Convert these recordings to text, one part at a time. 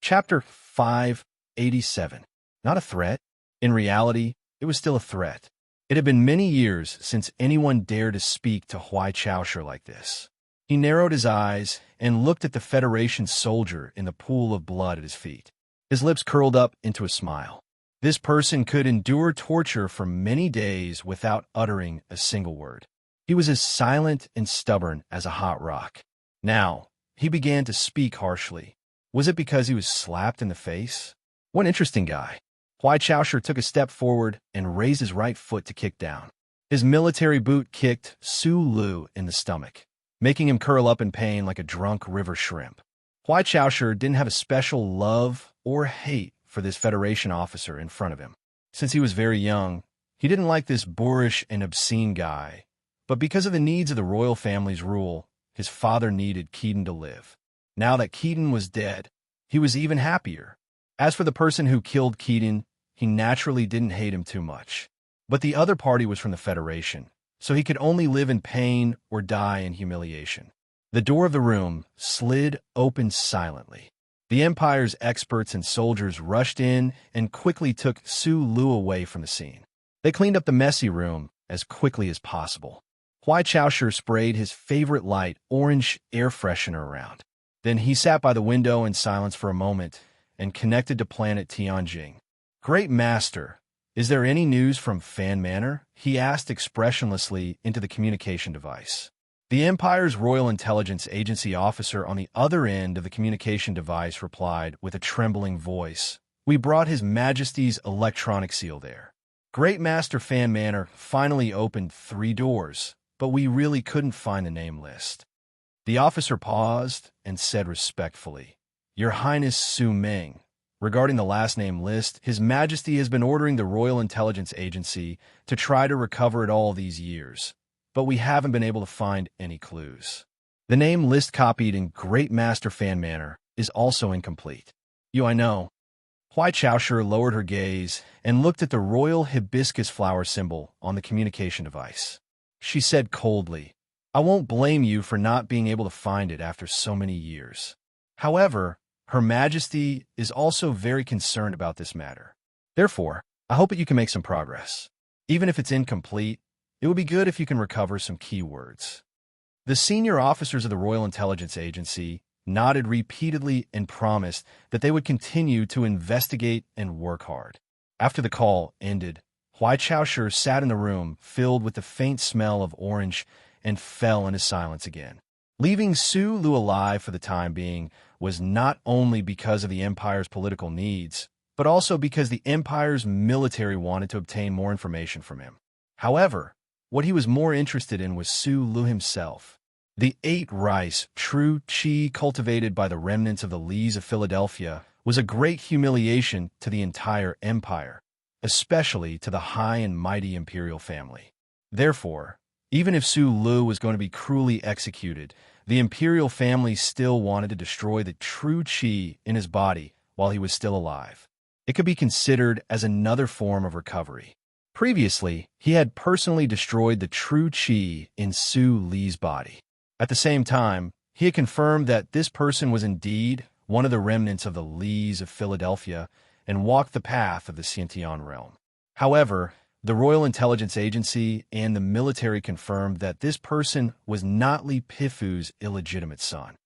Chapter 587. Not a threat. In reality, it was still a threat. It had been many years since anyone dared to speak to Huai Chaosher like this. He narrowed his eyes and looked at the Federation soldier in the pool of blood at his feet. His lips curled up into a smile. This person could endure torture for many days without uttering a single word. He was as silent and stubborn as a hot rock. Now, he began to speak harshly. Was it because he was slapped in the face? What an interesting guy. Huai Chaosher took a step forward and raised his right foot to kick down. His military boot kicked Su Lu in the stomach, making him curl up in pain like a drunk river shrimp. Huai Chaosher didn't have a special love or hate for this Federation officer in front of him. Since he was very young, he didn't like this boorish and obscene guy, but because of the needs of the royal family's rule, his father needed Keaton to live. Now that Keaton was dead, he was even happier. As for the person who killed Keaton, he naturally didn't hate him too much. But the other party was from the Federation, so he could only live in pain or die in humiliation. The door of the room slid open silently. The Empire's experts and soldiers rushed in and quickly took Su Lu away from the scene. They cleaned up the messy room as quickly as possible. Huai Chaosher sprayed his favorite light orange air freshener around. Then he sat by the window in silence for a moment and connected to planet Tianjing. "Great Master, is there any news from Fan Manor?" he asked expressionlessly into the communication device. The Empire's Royal Intelligence Agency officer on the other end of the communication device replied with a trembling voice, "We brought His Majesty's electronic seal there. Great Master Fan Manor finally opened 3 doors, but we really couldn't find the name list." The officer paused and said respectfully, "Your Highness Su Ming, regarding the last name list, His Majesty has been ordering the Royal Intelligence Agency to try to recover it all these years, but we haven't been able to find any clues. The name list copied in Great Master Fan Manor is also incomplete." I know." Huai Chaosher lowered her gaze and looked at the royal hibiscus flower symbol on the communication device. She said coldly, "I won't blame you for not being able to find it after so many years. However, Her Majesty is also very concerned about this matter. Therefore, I hope that you can make some progress. Even if it's incomplete, it would be good if you can recover some keywords." The senior officers of the Royal Intelligence Agency nodded repeatedly and promised that they would continue to investigate and work hard. After the call ended, Huai Chaosher sat in the room filled with the faint smell of orange and fell into silence again. Leaving Su Lu alive for the time being was not only because of the Empire's political needs, but also because the Empire's military wanted to obtain more information from him. However, what he was more interested in was Su Lu himself. The 8 rice, true qi cultivated by the remnants of the Lees of Philadelphia was a great humiliation to the entire Empire, especially to the high and mighty imperial family. Therefore, even if Su Lu was going to be cruelly executed, the imperial family still wanted to destroy the true qi in his body while he was still alive. It could be considered as another form of recovery. Previously, he had personally destroyed the true qi in Su Li's body. At the same time, he had confirmed that this person was indeed one of the remnants of the Lees of Philadelphia and walked the path of the Xiantian realm. However, the Royal Intelligence Agency and the military confirmed that this person was not Li Pifu's illegitimate son.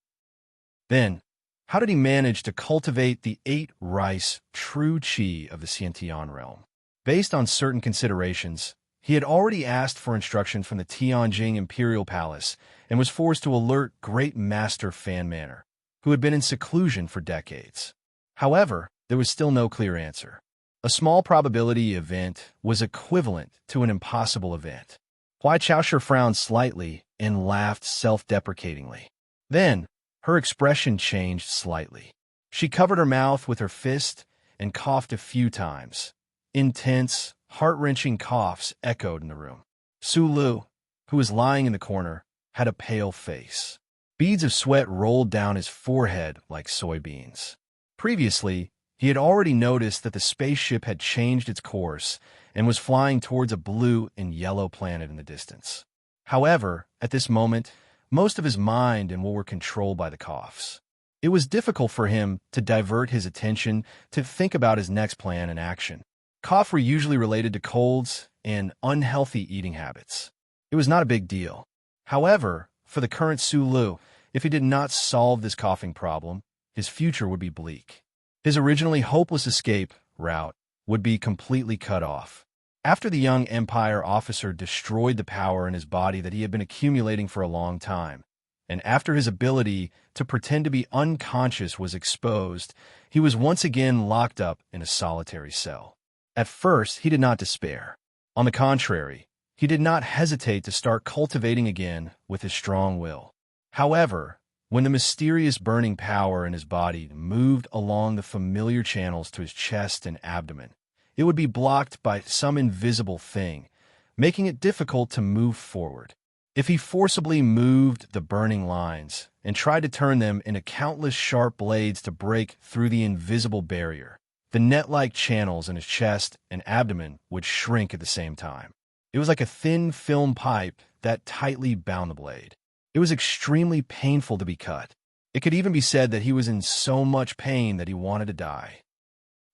Then, how did he manage to cultivate the 8 rice true qi of the Xiantian realm? Based on certain considerations, he had already asked for instruction from the Tianjing Imperial Palace and was forced to alert Great Master Fan Manor, who had been in seclusion for decades. However, there was still no clear answer. A small probability event was equivalent to an impossible event. Huai Chaosher frowned slightly and laughed self-deprecatingly. Then, her expression changed slightly. She covered her mouth with her fist and coughed a few times. Intense, heart-wrenching coughs echoed in the room. Su Lu, who was lying in the corner, had a pale face. Beads of sweat rolled down his forehead like soybeans. Previously, he had already noticed that the spaceship had changed its course and was flying towards a blue and yellow planet in the distance. However, at this moment, most of his mind and will were controlled by the coughs. It was difficult for him to divert his attention to think about his next plan and action. Cough were usually related to colds and unhealthy eating habits. It was not a big deal. However, for the current Sulu, if he did not solve this coughing problem, his future would be bleak. His originally hopeless escape route would be completely cut off. After the young Empire officer destroyed the power in his body that he had been accumulating for a long time, and after his ability to pretend to be unconscious was exposed, he was once again locked up in a solitary cell. At first, he did not despair. On the contrary, he did not hesitate to start cultivating again with his strong will. However, when the mysterious burning power in his body moved along the familiar channels to his chest and abdomen, it would be blocked by some invisible thing, making it difficult to move forward. If he forcibly moved the burning lines and tried to turn them into countless sharp blades to break through the invisible barrier, the net-like channels in his chest and abdomen would shrink at the same time. It was like a thin film pipe that tightly bound the blade. It was extremely painful to be cut. It could even be said that he was in so much pain that he wanted to die.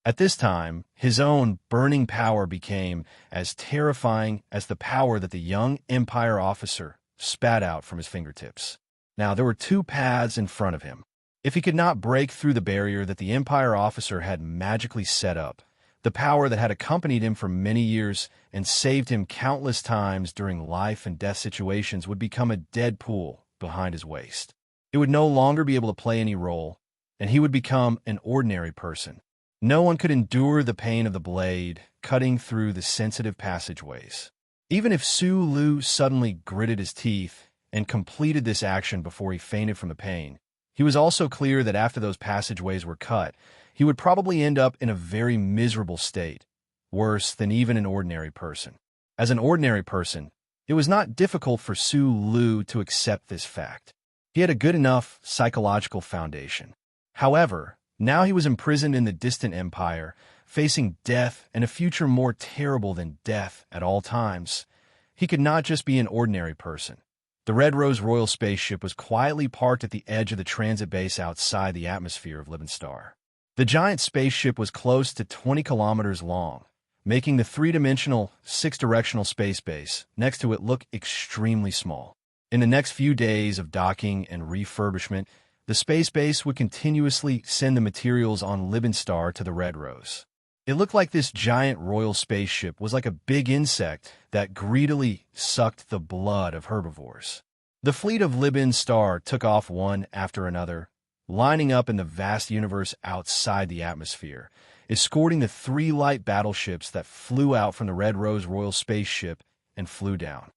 At this time, his own burning power became as terrifying as the power that the young Empire officer spat out from his fingertips. Now, there were two paths in front of him. If he could not break through the barrier that the Empire officer had magically set up, the power that had accompanied him for many years and saved him countless times during life and death situations would become a dead pool behind his waist. It would no longer be able to play any role, and he would become an ordinary person. No one could endure the pain of the blade cutting through the sensitive passageways. Even if Su Lu suddenly gritted his teeth and completed this action before he fainted from the pain, he was also clear that after those passageways were cut, he would probably end up in a very miserable state, worse than even an ordinary person. As an ordinary person, it was not difficult for Su Lu to accept this fact. He had a good enough psychological foundation. However, now he was imprisoned in the distant empire, facing death and a future more terrible than death at all times. He could not just be an ordinary person. The Red Rose Royal spaceship was quietly parked at the edge of the transit base outside the atmosphere of Libenstar. The giant spaceship was close to 20 kilometers long, making the three-dimensional, six-directional space base next to it look extremely small. In the next few days of docking and refurbishment, the space base would continuously send the materials on Libenstar to the Red Rose. It looked like this giant royal spaceship was like a big insect that greedily sucked the blood of herbivores. The fleet of Libenstar took off one after another, lining up in the vast universe outside the atmosphere, escorting the three light battleships that flew out from the Red Rose Royal spaceship and flew down.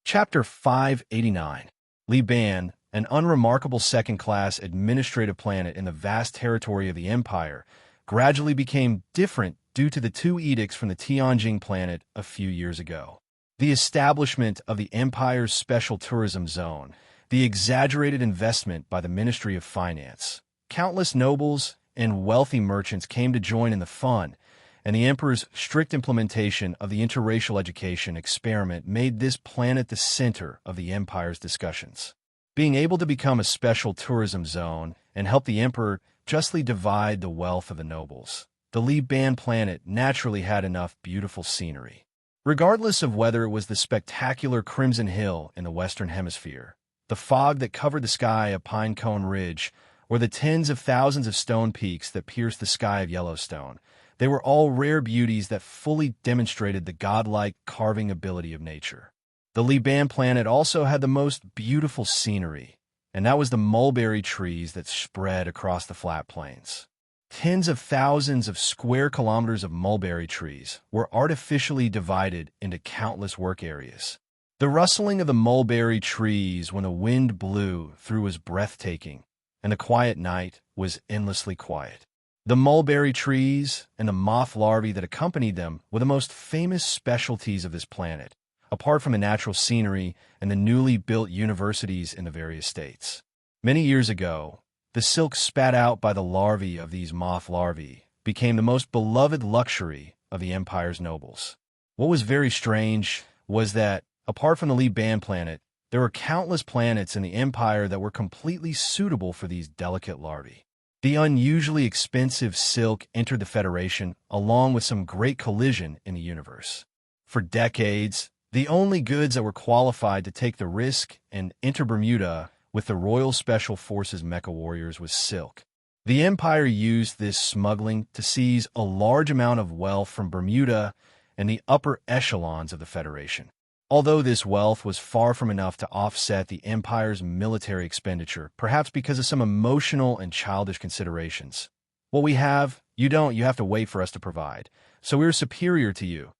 Chapter 589. Liban, an unremarkable second-class administrative planet in the vast territory of the Empire, gradually became different due to the two edicts from the Tianjing planet a few years ago. The establishment of the Empire's special tourism zone, the exaggerated investment by the Ministry of Finance. Countless nobles and wealthy merchants came to join in the fun, and the Emperor's strict implementation of the interracial education experiment made this planet the center of the Empire's discussions. Being able to become a special tourism zone and help the Emperor justly divide the wealth of the nobles, the Liban planet naturally had enough beautiful scenery. Regardless of whether it was the spectacular Crimson Hill in the Western Hemisphere, the fog that covered the sky of Pinecone Ridge, or the tens of thousands of stone peaks that pierced the sky of Yellowstone, they were all rare beauties that fully demonstrated the godlike carving ability of nature. The Liban planet also had the most beautiful scenery, and that was the mulberry trees that spread across the flat plains. Tens of thousands of square kilometers of mulberry trees were artificially divided into countless work areas. The rustling of the mulberry trees when the wind blew through was breathtaking, and the quiet night was endlessly quiet. The mulberry trees and the moth larvae that accompanied them were the most famous specialties of this planet, apart from the natural scenery and the newly built universities in the various states. Many years ago, the silk spat out by the larvae of these moth larvae became the most beloved luxury of the Empire's nobles. What was very strange was that, apart from the Liban planet, There were countless planets in the Empire that were completely suitable for these delicate larvae. The unusually expensive silk entered the Federation, along with some great collision in the universe. For decades, the only goods that were qualified to take the risk and enter Bermuda with the Royal Special Forces mecha warriors was silk. The Empire used this smuggling to seize a large amount of wealth from Bermuda and the upper echelons of the Federation. Although this wealth was far from enough to offset the Empire's military expenditure, perhaps because of some emotional and childish considerations. What we have, you don't, you have to wait for us to provide. So we're superior to you.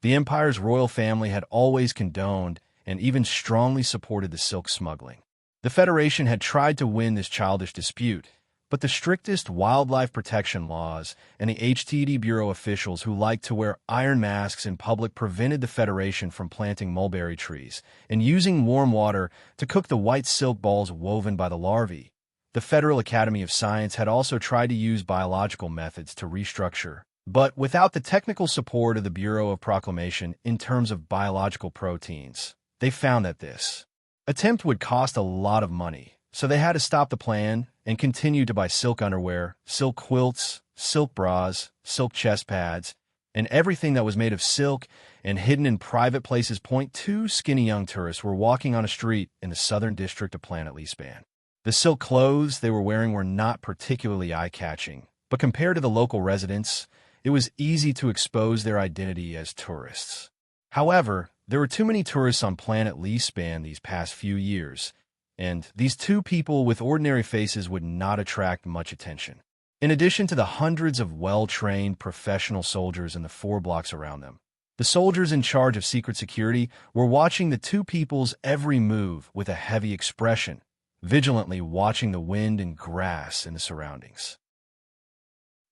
The Empire's royal family had always condoned and even strongly supported the silk smuggling. The Federation had tried to win this childish dispute, but the strictest wildlife protection laws and the HTD Bureau officials who liked to wear iron masks in public prevented the Federation from planting mulberry trees and using warm water to cook the white silk balls woven by the larvae. The Federal Academy of Science had also tried to use biological methods to restructure, but without the technical support of the Bureau of Proclamation in terms of biological proteins. They found that this attempt would cost a lot of money, so they had to stop the plan and continue to buy silk underwear, silk quilts, silk bras, silk chest pads, and everything that was made of silk and hidden in private places. Two skinny young tourists were walking on a street in the southern district of Planet Leaspan. The silk clothes they were wearing were not particularly eye-catching, but compared to the local residents, it was easy to expose their identity as tourists. However, there were too many tourists on Planet Leaspan these past few years, and these two people with ordinary faces would not attract much attention. In addition to the hundreds of well-trained professional soldiers in the 4 blocks around them, the soldiers in charge of secret security were watching the two people's every move with a heavy expression, vigilantly watching the wind and grass in the surroundings.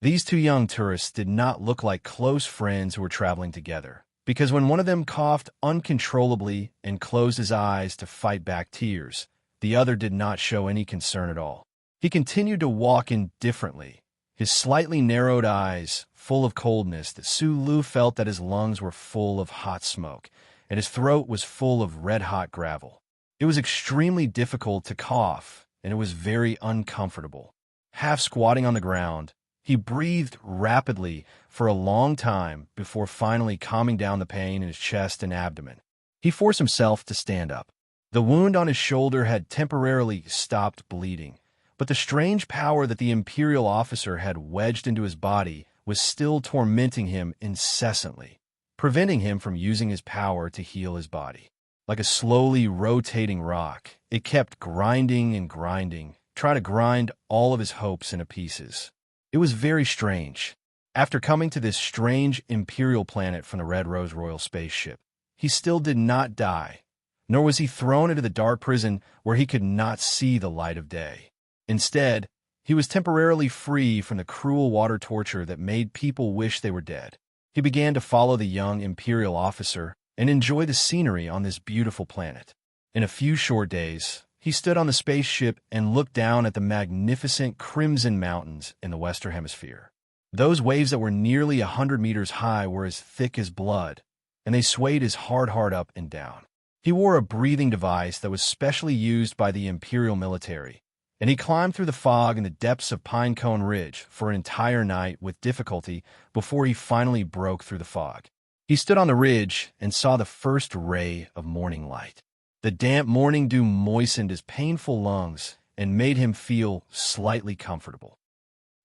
These two young tourists did not look like close friends who were traveling together, because when one of them coughed uncontrollably and closed his eyes to fight back tears, the other did not show any concern at all. He continued to walk indifferently, his slightly narrowed eyes full of coldness that Sulu felt that his lungs were full of hot smoke, and his throat was full of red-hot gravel. It was extremely difficult to cough, and it was very uncomfortable. Half squatting on the ground, he breathed rapidly for a long time before finally calming down the pain in his chest and abdomen. He forced himself to stand up. The wound on his shoulder had temporarily stopped bleeding, but the strange power that the Imperial officer had wedged into his body was still tormenting him incessantly, preventing him from using his power to heal his body. Like a slowly rotating rock, it kept grinding and grinding, trying to grind all of his hopes into pieces. It was very strange. After coming to this strange Imperial planet from the Red Rose Royal spaceship, he still did not die, nor was he thrown into the dark prison where he could not see the light of day. Instead, he was temporarily free from the cruel water torture that made people wish they were dead. He began to follow the young Imperial officer and enjoy the scenery on this beautiful planet. In a few short days, he stood on the spaceship and looked down at the magnificent Crimson Mountains in the Western Hemisphere. Those waves that were nearly 100 meters high were as thick as blood, and they swayed his hard heart up and down. He wore a breathing device that was specially used by the Imperial military, and he climbed through the fog in the depths of Pinecone Ridge for an entire night with difficulty before he finally broke through the fog. He stood on the ridge and saw the first ray of morning light. The damp morning dew moistened his painful lungs and made him feel slightly comfortable.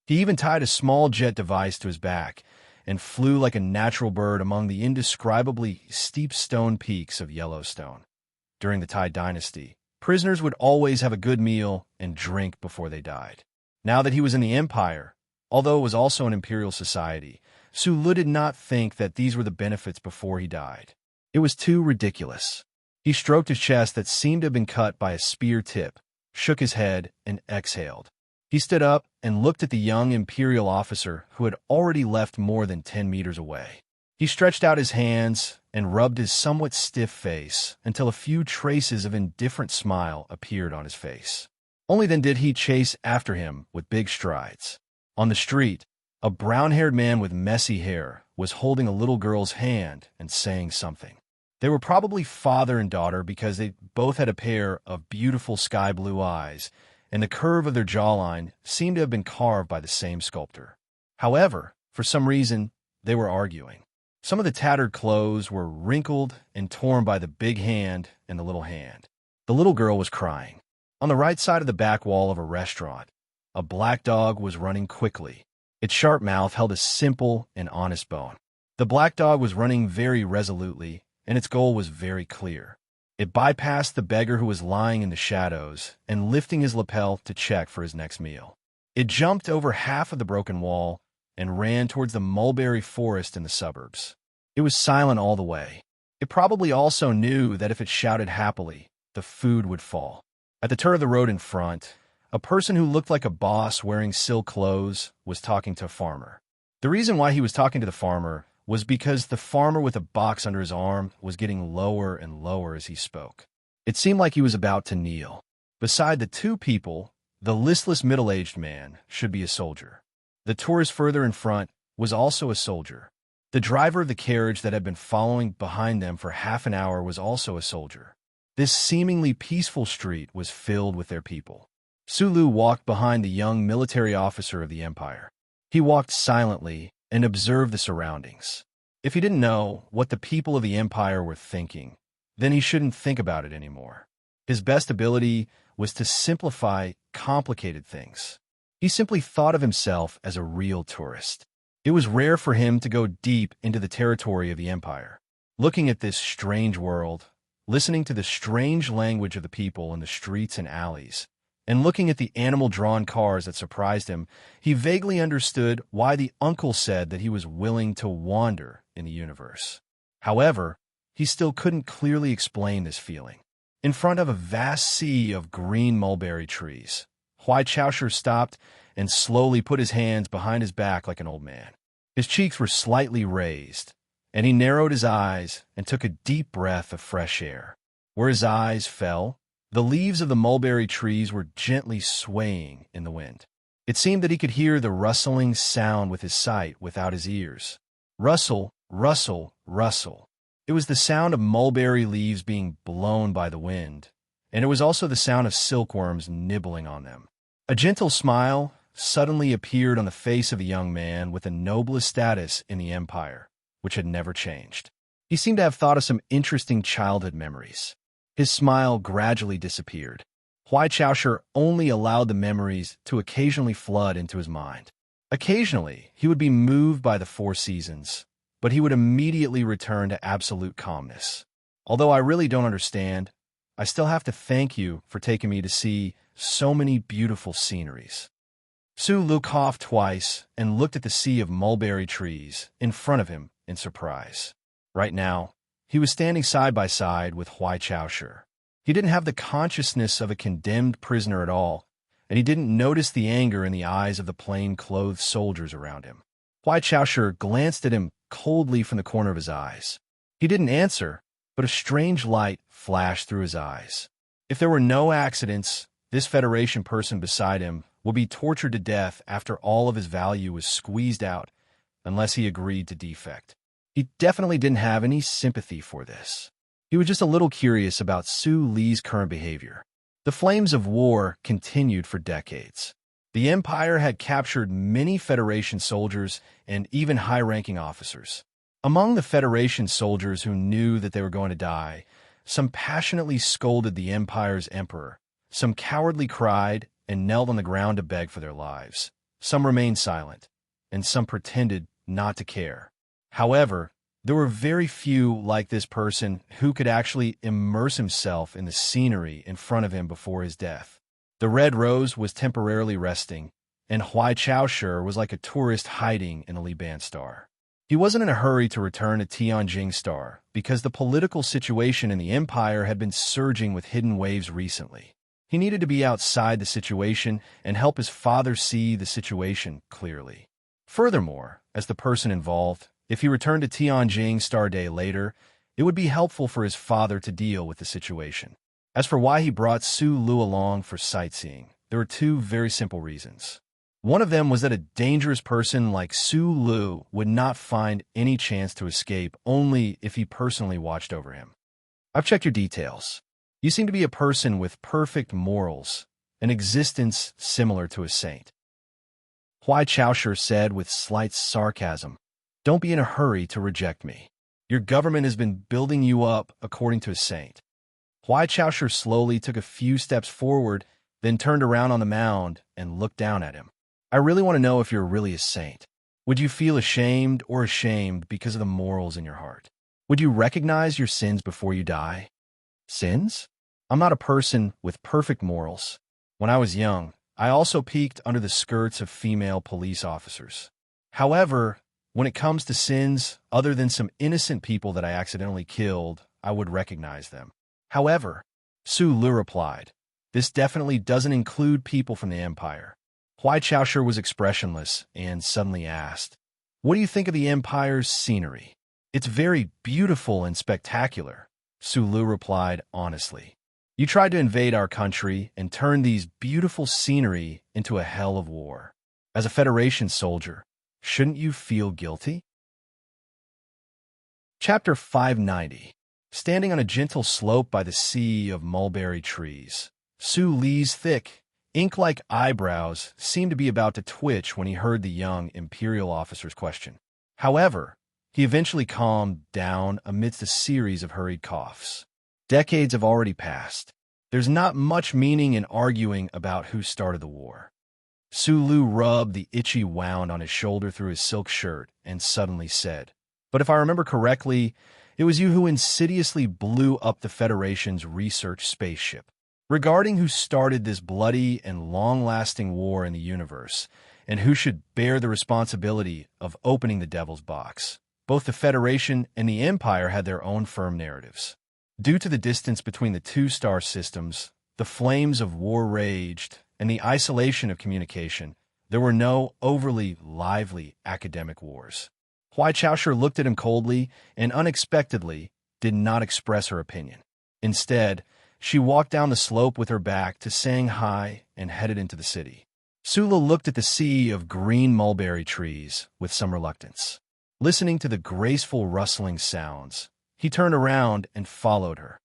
He even tied a small jet device to his back and flew like a natural bird among the indescribably steep stone peaks of Yellowstone. During the Tide Dynasty, prisoners would always have a good meal and drink before they died. Now that he was in the Empire, although it was also an imperial society, Sulu did not think that these were the benefits before he died. It was too ridiculous. He stroked his chest that seemed to have been cut by a spear tip, shook his head, and exhaled. He stood up and looked at the young Imperial officer who had already left more than 10 meters away. He stretched out his hands and rubbed his somewhat stiff face until a few traces of indifferent smile appeared on his face. Only then did he chase after him with big strides. On the street, a brown-haired man with messy hair was holding a little girl's hand and saying something. They were probably father and daughter because they both had a pair of beautiful sky blue eyes, and the curve of their jawline seemed to have been carved by the same sculptor. However, for some reason, they were arguing. Some of the tattered clothes were wrinkled and torn by the big hand and the little hand. The little girl was crying. On the right side of the back wall of a restaurant, a black dog was running quickly. Its sharp mouth held a simple and honest bone. The black dog was running very resolutely, and its goal was very clear. It bypassed the beggar who was lying in the shadows and lifting his lapel to check for his next meal. It jumped over half of the broken wall and ran towards the mulberry forest in the suburbs. It was silent all the way. It probably also knew that if it shouted happily, the food would fall. At the turn of the road in front, a person who looked like a boss wearing silk clothes was talking to a farmer. The reason why he was talking to the farmer was because the farmer with a box under his arm was getting lower and lower as he spoke. It seemed like he was about to kneel. Beside the two people, the listless middle-aged man should be a soldier. The tourist further in front was also a soldier. The driver of the carriage that had been following behind them for half an hour was also a soldier. This seemingly peaceful street was filled with their people. Sulu walked behind the young military officer of the Empire. He walked silently and observed the surroundings. If he didn't know what the people of the Empire were thinking, then he shouldn't think about it anymore. His best ability was to simplify complicated things. He simply thought of himself as a real tourist. It was rare for him to go deep into the territory of the Empire. Looking at this strange world, listening to the strange language of the people in the streets and alleys, and looking at the animal-drawn cars that surprised him, he vaguely understood why the uncle said that he was willing to wander in the universe. However, he still couldn't clearly explain this feeling. In front of a vast sea of green mulberry trees, Huai Chaoshu stopped and slowly put his hands behind his back like an old man. His cheeks were slightly raised, and he narrowed his eyes and took a deep breath of fresh air. Where his eyes fell, the leaves of the mulberry trees were gently swaying in the wind. It seemed that he could hear the rustling sound with his sight without his ears. Rustle, rustle, rustle. It was the sound of mulberry leaves being blown by the wind, and it was also the sound of silkworms nibbling on them. A gentle smile suddenly appeared on the face of a young man with the noblest status in the Empire, which had never changed. He seemed to have thought of some interesting childhood memories. His smile gradually disappeared. Huai Chaoshu only allowed the memories to occasionally flood into his mind. Occasionally, he would be moved by the four seasons, but he would immediately return to absolute calmness. Although I really don't understand, I still have to thank you for taking me to see so many beautiful sceneries. Sulu coughed twice and looked at the sea of mulberry trees in front of him in surprise. Right now, he was standing side by side with Huai Chaoshu. He didn't have the consciousness of a condemned prisoner at all, and he didn't notice the anger in the eyes of the plain-clothed soldiers around him. Huai Chaoshu glanced at him coldly from the corner of his eyes. He didn't answer, but a strange light flashed through his eyes. If there were no accidents, this Federation person beside him would be tortured to death after all of his value was squeezed out, unless he agreed to defect. He definitely didn't have any sympathy for this. He was just a little curious about Su Li's current behavior. The flames of war continued for decades. The Empire had captured many Federation soldiers and even high-ranking officers. Among the Federation soldiers who knew that they were going to die, some passionately scolded the Empire's emperor, some cowardly cried and knelt on the ground to beg for their lives. Some remained silent, and some pretended not to care. However, there were very few like this person who could actually immerse himself in the scenery in front of him before his death. The Red Rose was temporarily resting, and Huai Chaoshu was like a tourist hiding in a Liban star. He wasn't in a hurry to return to Tianjing Star because the political situation in the Empire had been surging with hidden waves recently. He needed to be outside the situation and help his father see the situation clearly. Furthermore, as the person involved, if he returned to Tianjing Star Day later, it would be helpful for his father to deal with the situation. As for why he brought Su Lu along for sightseeing, there were two very simple reasons. One of them was that a dangerous person like Su Lu would not find any chance to escape only if he personally watched over him. I've checked your details. You seem to be a person with perfect morals, an existence similar to a saint. Huai Chaoshi said with slight sarcasm, "Don't be in a hurry to reject me. Your government has been building you up according to a saint." Huai Chaoshi slowly took a few steps forward, then turned around on the mound and looked down at him. "I really want to know if you're really a saint. Would you feel ashamed because of the morals in your heart? Would you recognize your sins before you die?" Sins? I'm not a person with perfect morals. When I was young, I also peeked under the skirts of female police officers. However, when it comes to sins, other than some innocent people that I accidentally killed, I would recognize them. However, Su Lu replied, "This definitely doesn't include people from the Empire." Huai Chaoshi was expressionless and suddenly asked, "What do you think of the Empire's scenery?" "It's very beautiful and spectacular," Su Lu replied honestly. "You tried to invade our country and turn these beautiful scenery into a hell of war. As a Federation soldier, shouldn't you feel guilty?" Chapter 590. Standing on a gentle slope by the sea of mulberry trees, Su Li's thick, ink-like eyebrows seemed to be about to twitch when he heard the young Imperial officer's question. However, he eventually calmed down amidst a series of hurried coughs. Decades have already passed. There's not much meaning in arguing about who started the war. Su Lu rubbed the itchy wound on his shoulder through his silk shirt and suddenly said, "But if I remember correctly, it was you who insidiously blew up the Federation's research spaceship. Regarding who started this bloody and long-lasting war in the universe, and who should bear the responsibility of opening the Devil's Box, both the Federation and the Empire had their own firm narratives. Due to the distance between the two star systems, the flames of war raged, and the isolation of communication, there were no overly lively academic wars." Huai Chaoshi looked at him coldly and unexpectedly did not express her opinion. Instead, she walked down the slope with her back to Shanghai and headed into the city. Su Lu looked at the sea of green mulberry trees with some reluctance. Listening to the graceful rustling sounds, he turned around and followed her.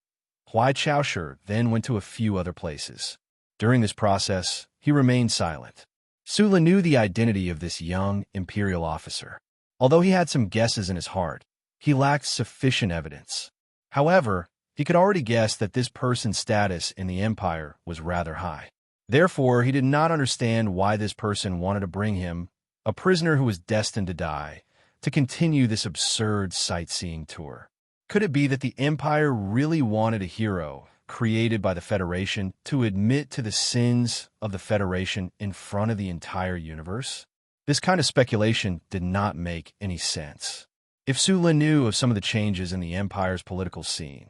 Huai Chaoshi then went to a few other places. During this process, he remained silent. Su Lu knew the identity of this young Imperial officer. Although he had some guesses in his heart, he lacked sufficient evidence. However, he could already guess that this person's status in the Empire was rather high. Therefore, he did not understand why this person wanted to bring him, a prisoner who was destined to die, to continue this absurd sightseeing tour. Could it be that the Empire really wanted a hero, created by the Federation, to admit to the sins of the Federation in front of the entire universe? This kind of speculation did not make any sense. If Su Lu knew of some of the changes in the Empire's political scene,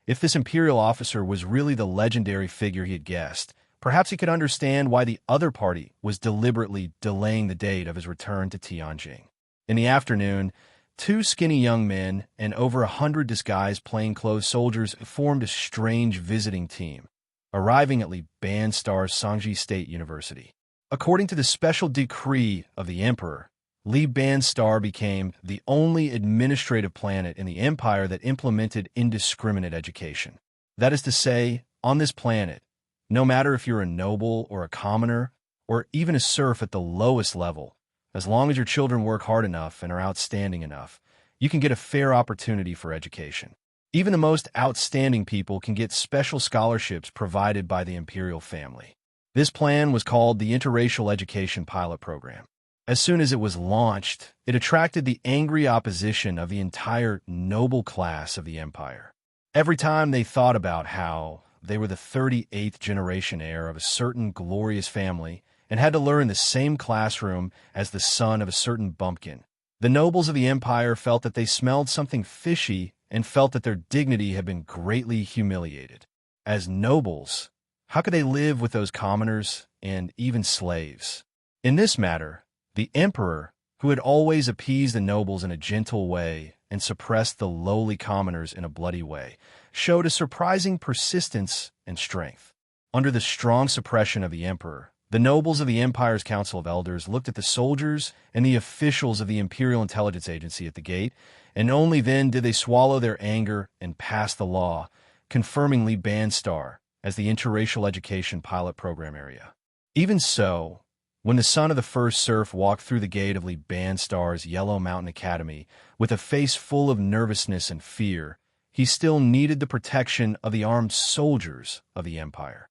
if this Imperial officer was really the legendary figure he had guessed, perhaps he could understand why the other party was deliberately delaying the date of his return to Tianjin. In the afternoon, two skinny young men and over 100 disguised plainclothes soldiers formed a strange visiting team, arriving at Li Banstar's Sangji State University. According to the special decree of the Emperor, Li Banstar became the only administrative planet in the Empire that implemented indiscriminate education. That is to say, on this planet, no matter if you're a noble or a commoner, or even a serf at the lowest level, as long as your children work hard enough and are outstanding enough, you can get a fair opportunity for education. Even the most outstanding people can get special scholarships provided by the imperial family. This plan was called the Interracial Education Pilot Program. As soon as it was launched, it attracted the angry opposition of the entire noble class of the empire. Every time they thought about how they were the 38th generation heir of a certain glorious family and had to learn the same classroom as the son of a certain bumpkin, the nobles of the empire felt that they smelled something fishy and felt that their dignity had been greatly humiliated. As nobles, how could they live with those commoners and even slaves? In this matter, the emperor, who had always appeased the nobles in a gentle way and suppressed the lowly commoners in a bloody way, showed a surprising persistence and strength. Under the strong suppression of the emperor, The nobles of the Empire's Council of Elders looked at the soldiers and the officials of the Imperial Intelligence Agency at the gate, and only then did they swallow their anger and pass the law, confirming Lee Bandstar as the interracial education pilot program area. Even so, when the son of the first serf walked through the gate of Lee Bandstar's Yellow Mountain Academy with a face full of nervousness and fear, he still needed the protection of the armed soldiers of the Empire.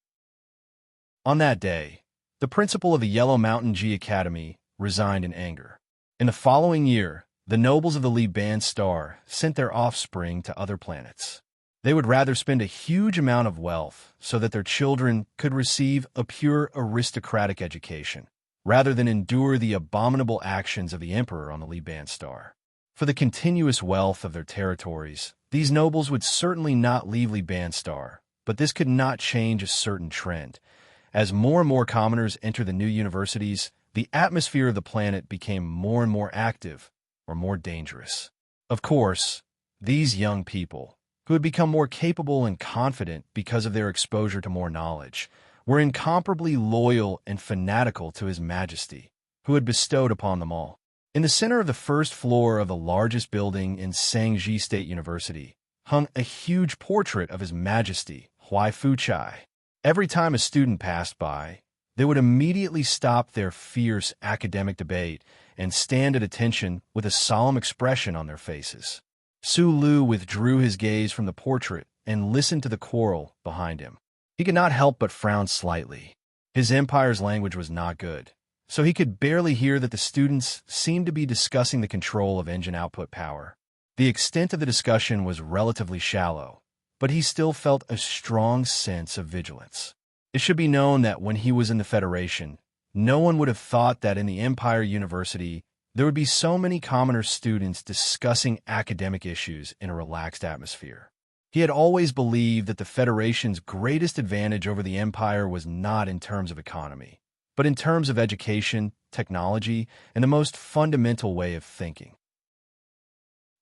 On that day, the principal of the Yellow Mountain G Academy resigned in anger. In the following year, the nobles of the Lee Bandstar sent their offspring to other planets. They would rather spend a huge amount of wealth so that their children could receive a pure aristocratic education, rather than endure the abominable actions of the Emperor on the Lee Bandstar. For the continuous wealth of their territories, these nobles would certainly not leave Lee Bandstar, but this could not change a certain trend. As more and more commoners entered the new universities, the atmosphere of the planet became more and more active, or more dangerous. Of course, these young people, who had become more capable and confident because of their exposure to more knowledge, were incomparably loyal and fanatical to His Majesty, who had bestowed upon them all. In the center of the first floor of the largest building in Sangji State University hung a huge portrait of His Majesty, Huai Fuchai. Every time a student passed by, they would immediately stop their fierce academic debate and stand at attention with a solemn expression on their faces. Su Lu withdrew his gaze from the portrait and listened to the quarrel behind him. He could not help but frown slightly. His empire's language was not good, so he could barely hear that the students seemed to be discussing the control of engine output power. The extent of the discussion was relatively shallow, but he still felt a strong sense of vigilance. It should be known that when he was in the Federation, no one would have thought that in the Empire University there would be so many commoner students discussing academic issues in a relaxed atmosphere. He had always believed that the Federation's greatest advantage over the Empire was not in terms of economy, but in terms of education, technology, and the most fundamental way of thinking.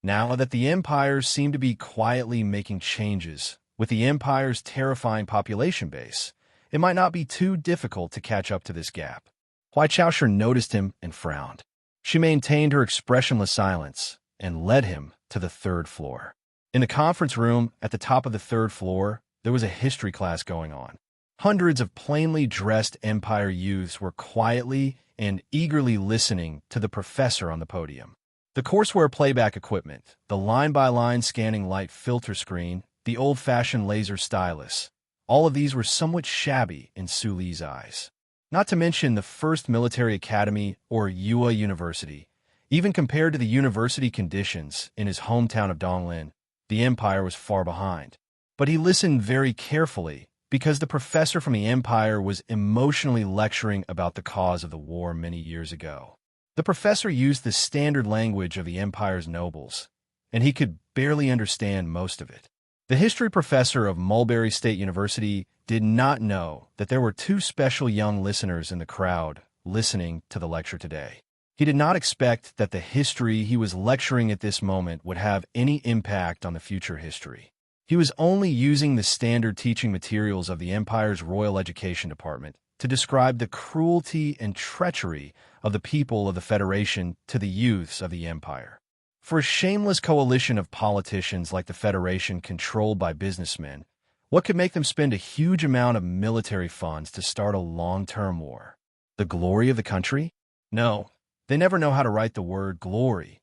Now that the Empire seemed to be quietly making changes with the Empire's terrifying population base, it might not be too difficult to catch up to this gap. Huai Chaosher noticed him and frowned. She maintained her expressionless silence and led him to the third floor. In the conference room at the top of the third floor, there was a history class going on. Hundreds of plainly dressed Empire youths were quietly and eagerly listening to the professor on the podium. The courseware playback equipment, the line-by-line scanning light filter screen, the old-fashioned laser stylus, all of these were somewhat shabby in Su Li's eyes. Not to mention the first military academy or Yua University. Even compared to the university conditions in his hometown of Donglin, the Empire was far behind. But he listened very carefully because the professor from the Empire was emotionally lecturing about the cause of the war many years ago. The professor used the standard language of the Empire's nobles, and he could barely understand most of it. The history professor of Mulberry State University did not know that there were two special young listeners in the crowd listening to the lecture today. He did not expect that the history he was lecturing at this moment would have any impact on the future history. He was only using the standard teaching materials of the Empire's Royal Education Department to describe the cruelty and treachery of the people of the Federation to the youths of the Empire. For a shameless coalition of politicians like the Federation controlled by businessmen, what could make them spend a huge amount of military funds to start a long-term war? The glory of the country? No, they never know how to write the word glory.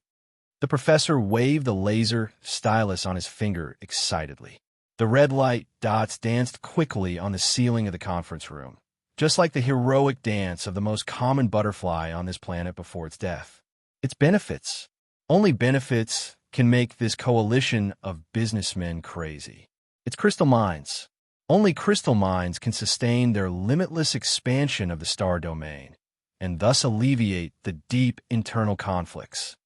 The professor waved the laser stylus on his finger excitedly. The red light dots danced quickly on the ceiling of the conference room, just like the heroic dance of the most common butterfly on this planet before its death. Its benefits. Only benefits can make this coalition of businessmen crazy. It's crystal mines. Only crystal mines can sustain their limitless expansion of the star domain, and thus alleviate the deep internal conflicts.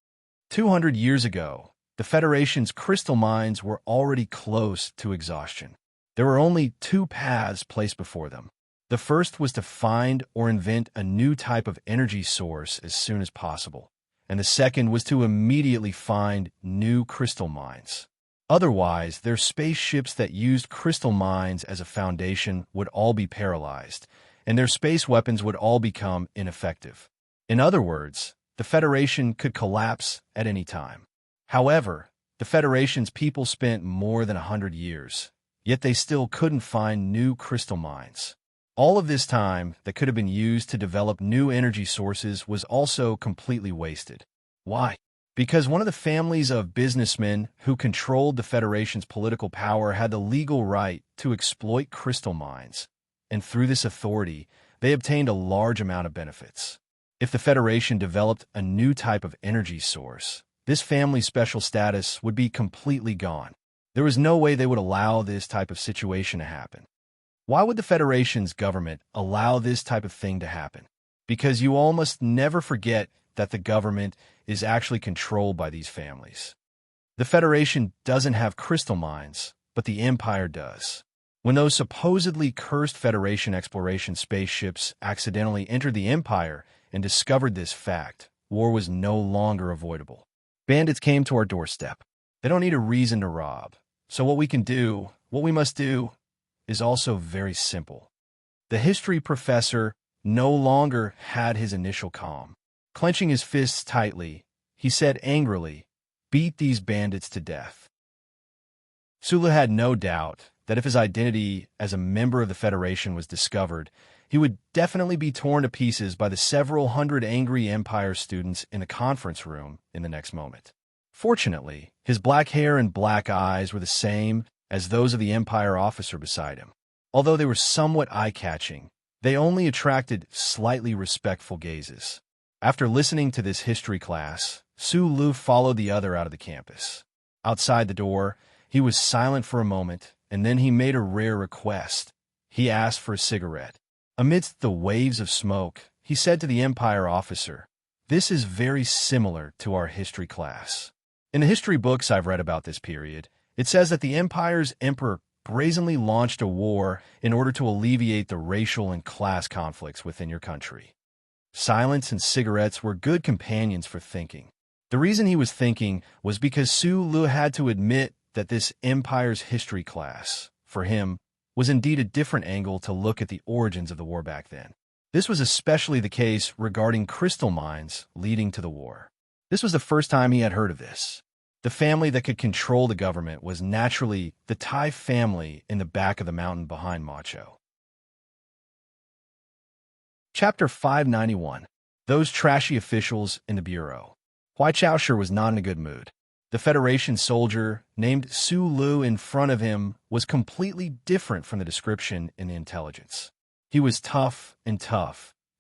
200 years ago, the Federation's crystal mines were already close to exhaustion. There were only two paths placed before them. The first was to find or invent a new type of energy source as soon as possible, and the second was to immediately find new crystal mines. Otherwise, their spaceships that used crystal mines as a foundation would all be paralyzed, and their space weapons would all become ineffective. In other words, the Federation could collapse at any time. However, the Federation's people spent more than 100 years, yet they still couldn't find new crystal mines. All of this time that could have been used to develop new energy sources was also completely wasted. Why? Because one of the families of businessmen who controlled the Federation's political power had the legal right to exploit crystal mines, and through this authority, they obtained a large amount of benefits. If the Federation developed a new type of energy source, this family's special status would be completely gone. There was no way they would allow this type of situation to happen. Why would the Federation's government allow this type of thing to happen? Because you all must never forget that the government is actually controlled by these families. The Federation doesn't have crystal mines, but the Empire does. When those supposedly cursed Federation exploration spaceships accidentally entered the Empire and discovered this fact, war was no longer avoidable. Bandits came to our doorstep. They don't need a reason to rob. So what we must do, is also very simple. The history professor no longer had his initial calm. Clenching his fists tightly, he said angrily, "Beat these bandits to death." Sulu had no doubt that if his identity as a member of the Federation was discovered, he would definitely be torn to pieces by the several hundred angry Empire students in the conference room in the next moment. Fortunately, his black hair and black eyes were the same as those of the Empire officer beside him. Although they were somewhat eye-catching, they only attracted slightly respectful gazes. After listening to this history class, Sulu followed the other out of the campus. Outside the door, he was silent for a moment, and then he made a rare request. He asked for a cigarette. Amidst the waves of smoke, he said to the Empire officer, "This is very similar to our history class. In the history books I've read about this period, it says that the Empire's emperor brazenly launched a war in order to alleviate the racial and class conflicts within your country." Silence and cigarettes were good companions for thinking. The reason he was thinking was because Sulu had to admit that this Empire's history class, for him, was indeed a different angle to look at the origins of the war back then. This was especially the case regarding crystal mines leading to the war. This was the first time he had heard of this. The family that could control the government was naturally the Tai family in the back of the mountain behind Macho. Chapter 591. Those Trashy Officials in the Bureau. Huai Chaoshi was not in a good mood. The Federation soldier, named Sulu in front of him, was completely different from the description in the intelligence. He was tough,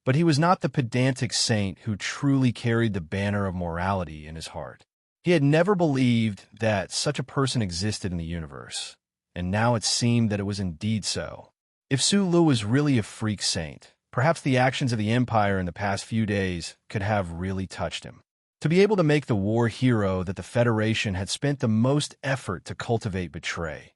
but he was not the pedantic saint who truly carried the banner of morality in his heart. He had never believed that such a person existed in the universe, and now it seemed that it was indeed so. If Sulu was really a freak saint, perhaps the actions of the Empire in the past few days could have really touched him. To be able to make the war hero that the Federation had spent the most effort to cultivate betray.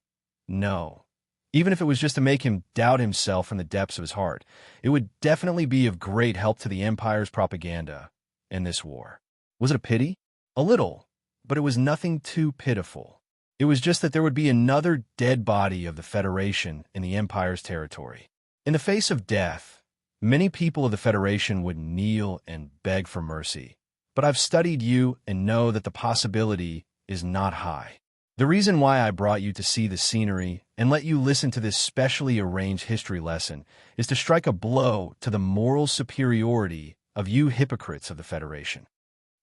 No. Even if it was just to make him doubt himself from the depths of his heart, it would definitely be of great help to the Empire's propaganda in this war. Was it a pity? A little, but it was nothing too pitiful. It was just that there would be another dead body of the Federation in the Empire's territory. In the face of death, many people of the Federation would kneel and beg for mercy. But I've studied you and know that the possibility is not high. The reason why I brought you to see the scenery and let you listen to this specially arranged history lesson is to strike a blow to the moral superiority of you hypocrites of the Federation.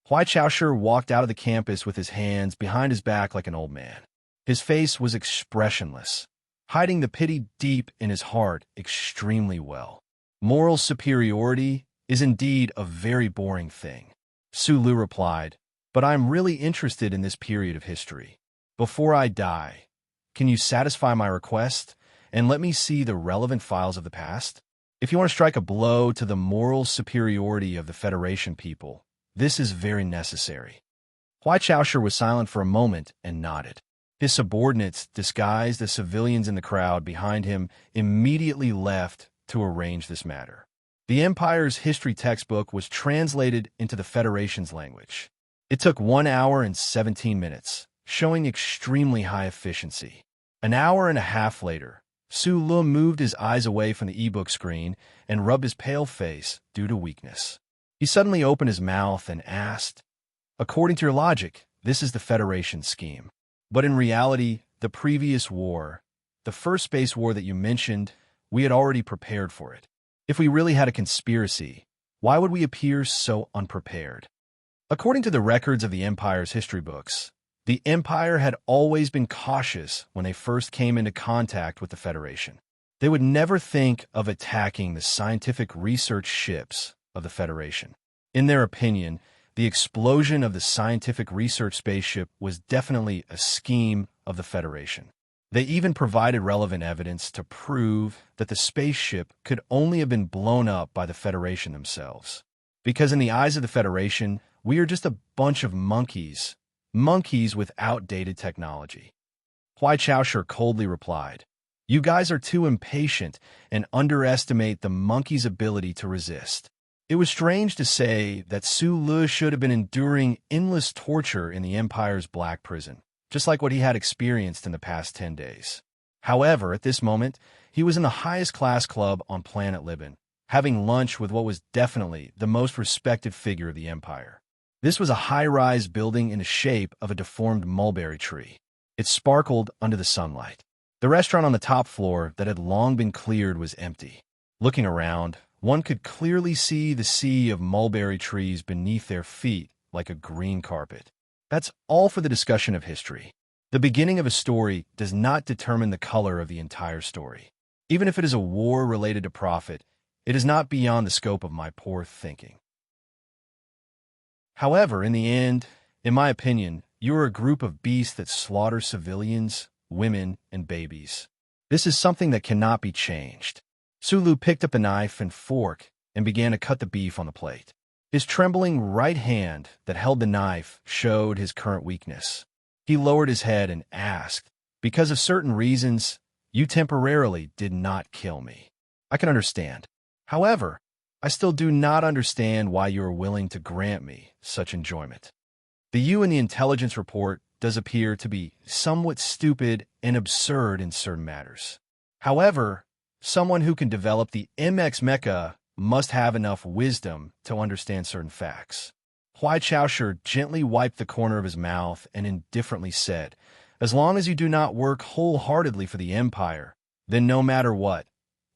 Huai Chaoshi walked out of the campus with his hands behind his back like an old man. His face was expressionless, hiding the pity deep in his heart extremely well. Moral superiority is indeed a very boring thing. Sulu replied, "But I'm really interested in this period of history. Before I die, can you satisfy my request and let me see the relevant files of the past? If you want to strike a blow to the moral superiority of the Federation people, this is very necessary." Huai Chaoshi was silent for a moment and nodded. His subordinates, disguised as civilians in the crowd behind him, immediately left to arrange this matter. The Empire's history textbook was translated into the Federation's language. It took 1 hour and 17 minutes, showing extremely high efficiency. An hour and a half later, Su Lu moved his eyes away from the ebook screen and rubbed his pale face due to weakness. He suddenly opened his mouth and asked, "According to your logic, this is the Federation scheme. But in reality, the previous war, the first space war that you mentioned, we had already prepared for it. If we really had a conspiracy, why would we appear so unprepared?" According to the records of the Empire's history books, the Empire had always been cautious when they first came into contact with the Federation. They would never think of attacking the scientific research ships of the Federation. In their opinion, the explosion of the scientific research spaceship was definitely a scheme of the Federation. They even provided relevant evidence to prove that the spaceship could only have been blown up by the Federation themselves. Because in the eyes of the Federation, we are just a bunch of monkeys with outdated technology. Huai Chaoshi coldly replied, "You guys are too impatient and underestimate the monkey's ability to resist." It was strange to say that Su Lu should have been enduring endless torture in the Empire's black prison, just like what he had experienced in the past 10 days. However, at this moment, he was in the highest class club on planet Libin, having lunch with what was definitely the most respected figure of the Empire. This was a high-rise building in the shape of a deformed mulberry tree. It sparkled under the sunlight. The restaurant on the top floor that had long been cleared was empty. Looking around, one could clearly see the sea of mulberry trees beneath their feet like a green carpet. That's all for the discussion of history. The beginning of a story does not determine the color of the entire story. Even if it is a war related to profit, it is not beyond the scope of my poor thinking. However, in the end, in my opinion, you are a group of beasts that slaughter civilians, women, and babies. This is something that cannot be changed. Su Lu picked up a knife and fork and began to cut the beef on the plate. His trembling right hand that held the knife showed his current weakness. He lowered his head and asked, "Because of certain reasons, you temporarily did not kill me. I can understand. However, I still do not understand why you are willing to grant me such enjoyment. The you in the intelligence report does appear to be somewhat stupid and absurd in certain matters. However, someone who can develop the MX mecha must have enough wisdom to understand certain facts." Huai Chaoshi gently wiped the corner of his mouth and indifferently said, "As long as you do not work wholeheartedly for the Empire, then no matter what,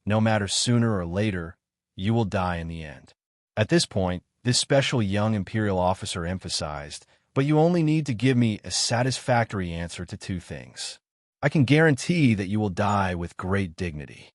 no matter sooner or later, you will die in the end." At this point, this special young Imperial officer emphasized, "But you only need to give me a satisfactory answer to two things. I can guarantee that you will die with great dignity.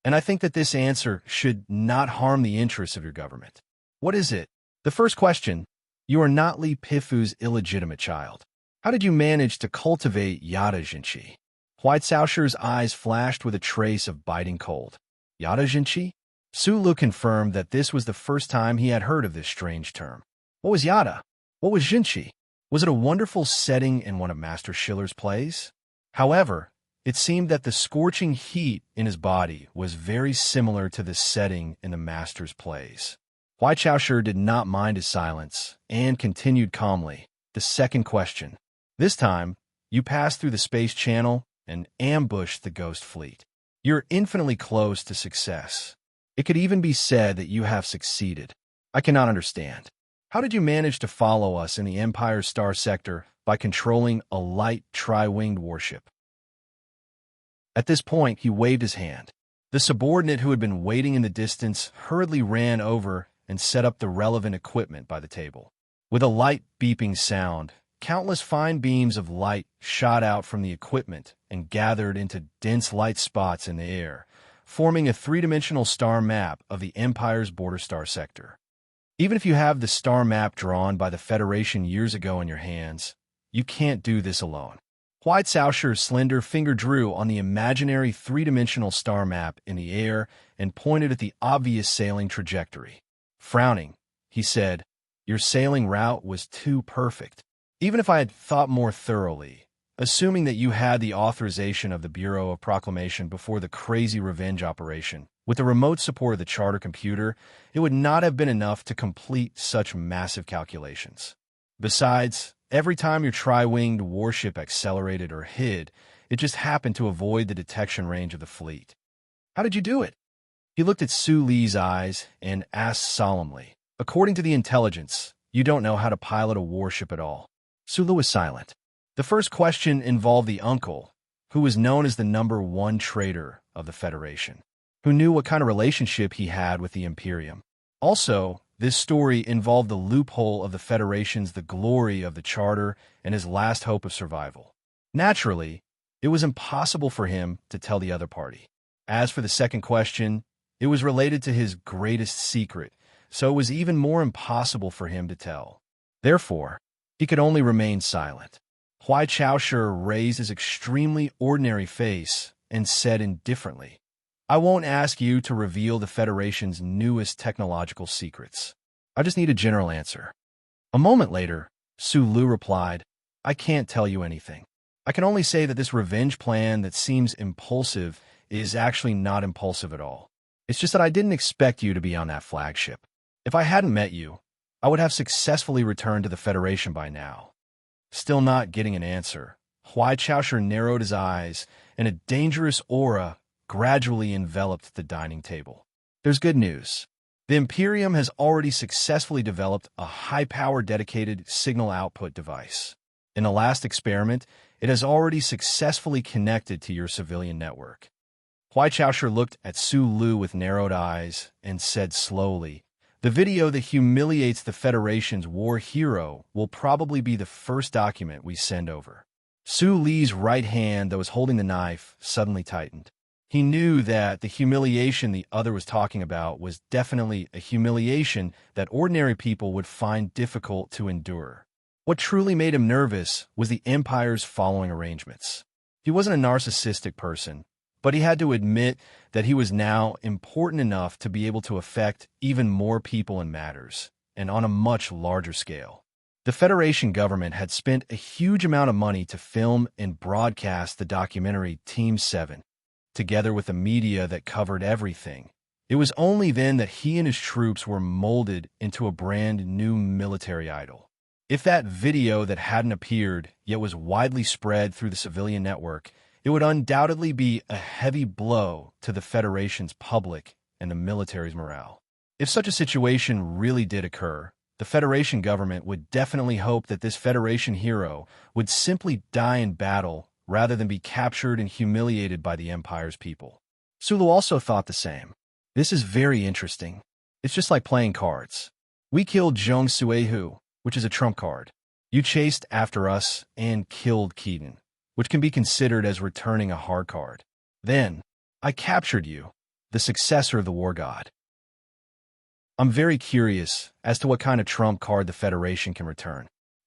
And I think that this answer should not harm the interests of your government. What is it?" The first question: "You are not Li Pifu's illegitimate child. How did you manage to cultivate Yada Jinchi?" Huai Caoshi's eyes flashed with a trace of biting cold. Yada Jinchi? Su Lu confirmed that this was the first time he had heard of this strange term. What was Yada? What was Jinchi? Was it a wonderful setting in one of Master Schiller's plays? However, it seemed that the scorching heat in his body was very similar to the setting in the Master's plays. Huai Chaoshi did not mind his silence and continued calmly. The second question: "This time, you passed through the space channel and ambushed the Ghost Fleet. You're infinitely close to success. It could even be said that you have succeeded. I cannot understand. How did you manage to follow us in the Empire's star sector by controlling a light tri-winged warship?" At this point, he waved his hand. The subordinate who had been waiting in the distance hurriedly ran over and set up the relevant equipment by the table. With a light beeping sound, countless fine beams of light shot out from the equipment and gathered into dense light spots in the air, forming a three-dimensional star map of the Empire's border star sector. Even if you have the star map drawn by the Federation years ago in your hands, you can't do this alone. Huai Caoshi's slender finger drew on the imaginary three-dimensional star map in the air and pointed at the obvious sailing trajectory. Frowning, he said, "Your sailing route was too perfect. Even if I had thought more thoroughly, assuming that you had the authorization of the Bureau of Proclamation before the crazy revenge operation, with the remote support of the charter computer, it would not have been enough to complete such massive calculations. Besides, every time your tri-winged warship accelerated or hid, It just happened to avoid the detection range of the fleet. How did you do it? He looked at Su Li's eyes and asked solemnly, according to the intelligence, you don't know how to pilot a warship at all. Su Li was silent. The first question involved the uncle, who was known as the #1 traitor of the Federation, who knew what kind of relationship he had with the Imperium. Also, this story involved the loophole of the Federation's the glory of the Charter and his last hope of survival. Naturally, it was impossible for him to tell the other party. As for the second question, it was related to his greatest secret, so it was even more impossible for him to tell. Therefore, he could only remain silent. Huai Chaoshi raised his extremely ordinary face and said indifferently, I won't ask you to reveal the Federation's newest technological secrets. I just need a general answer. A moment later, Su Li replied, I can't tell you anything. I can only say that this revenge plan that seems impulsive is actually not impulsive at all. It's just that I didn't expect you to be on that flagship. If I hadn't met you, I would have successfully returned to the Federation by now. Still not getting an answer, Huai Chaoshi narrowed his eyes, and a dangerous aura gradually enveloped the dining table. There's good news. The Imperium has already successfully developed a high-power dedicated signal output device. In the last experiment, it has already successfully connected to your civilian network. Huai Chaoshi looked at Su Li with narrowed eyes and said slowly, the video that humiliates the Federation's war hero will probably be the first document we send over. Su Li's right hand that was holding the knife suddenly tightened. He knew that the humiliation the other was talking about was definitely a humiliation that ordinary people would find difficult to endure. What truly made him nervous was the Empire's following arrangements. He wasn't a narcissistic person, but he had to admit that he was now important enough to be able to affect even more people and matters, and on a much larger scale. The Federation government had spent a huge amount of money to film and broadcast the documentary Team 7, together with the media that covered everything. It was only then that he and his troops were molded into a brand new military idol. If that video that hadn't appeared, yet was widely spread through the civilian network, it would undoubtedly be a heavy blow to the Federation's public and the military's morale. If such a situation really did occur, the Federation government would definitely hope that this Federation hero would simply die in battle rather than be captured and humiliated by the Empire's people. Su Li also thought the same. This is very interesting. It's just like playing cards. We killed Zhong Suehu, which is a trump card. You chased after us and killed Keaton, which can be considered as returning a hard card. Then, I captured you, the successor of the war god. I'm very curious as to what kind of trump card the Federation can return.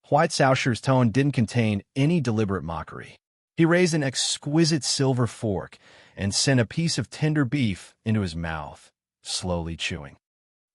Huai Chaoshi's tone didn't contain any deliberate mockery. He raised an exquisite silver fork and sent a piece of tender beef into his mouth, slowly chewing.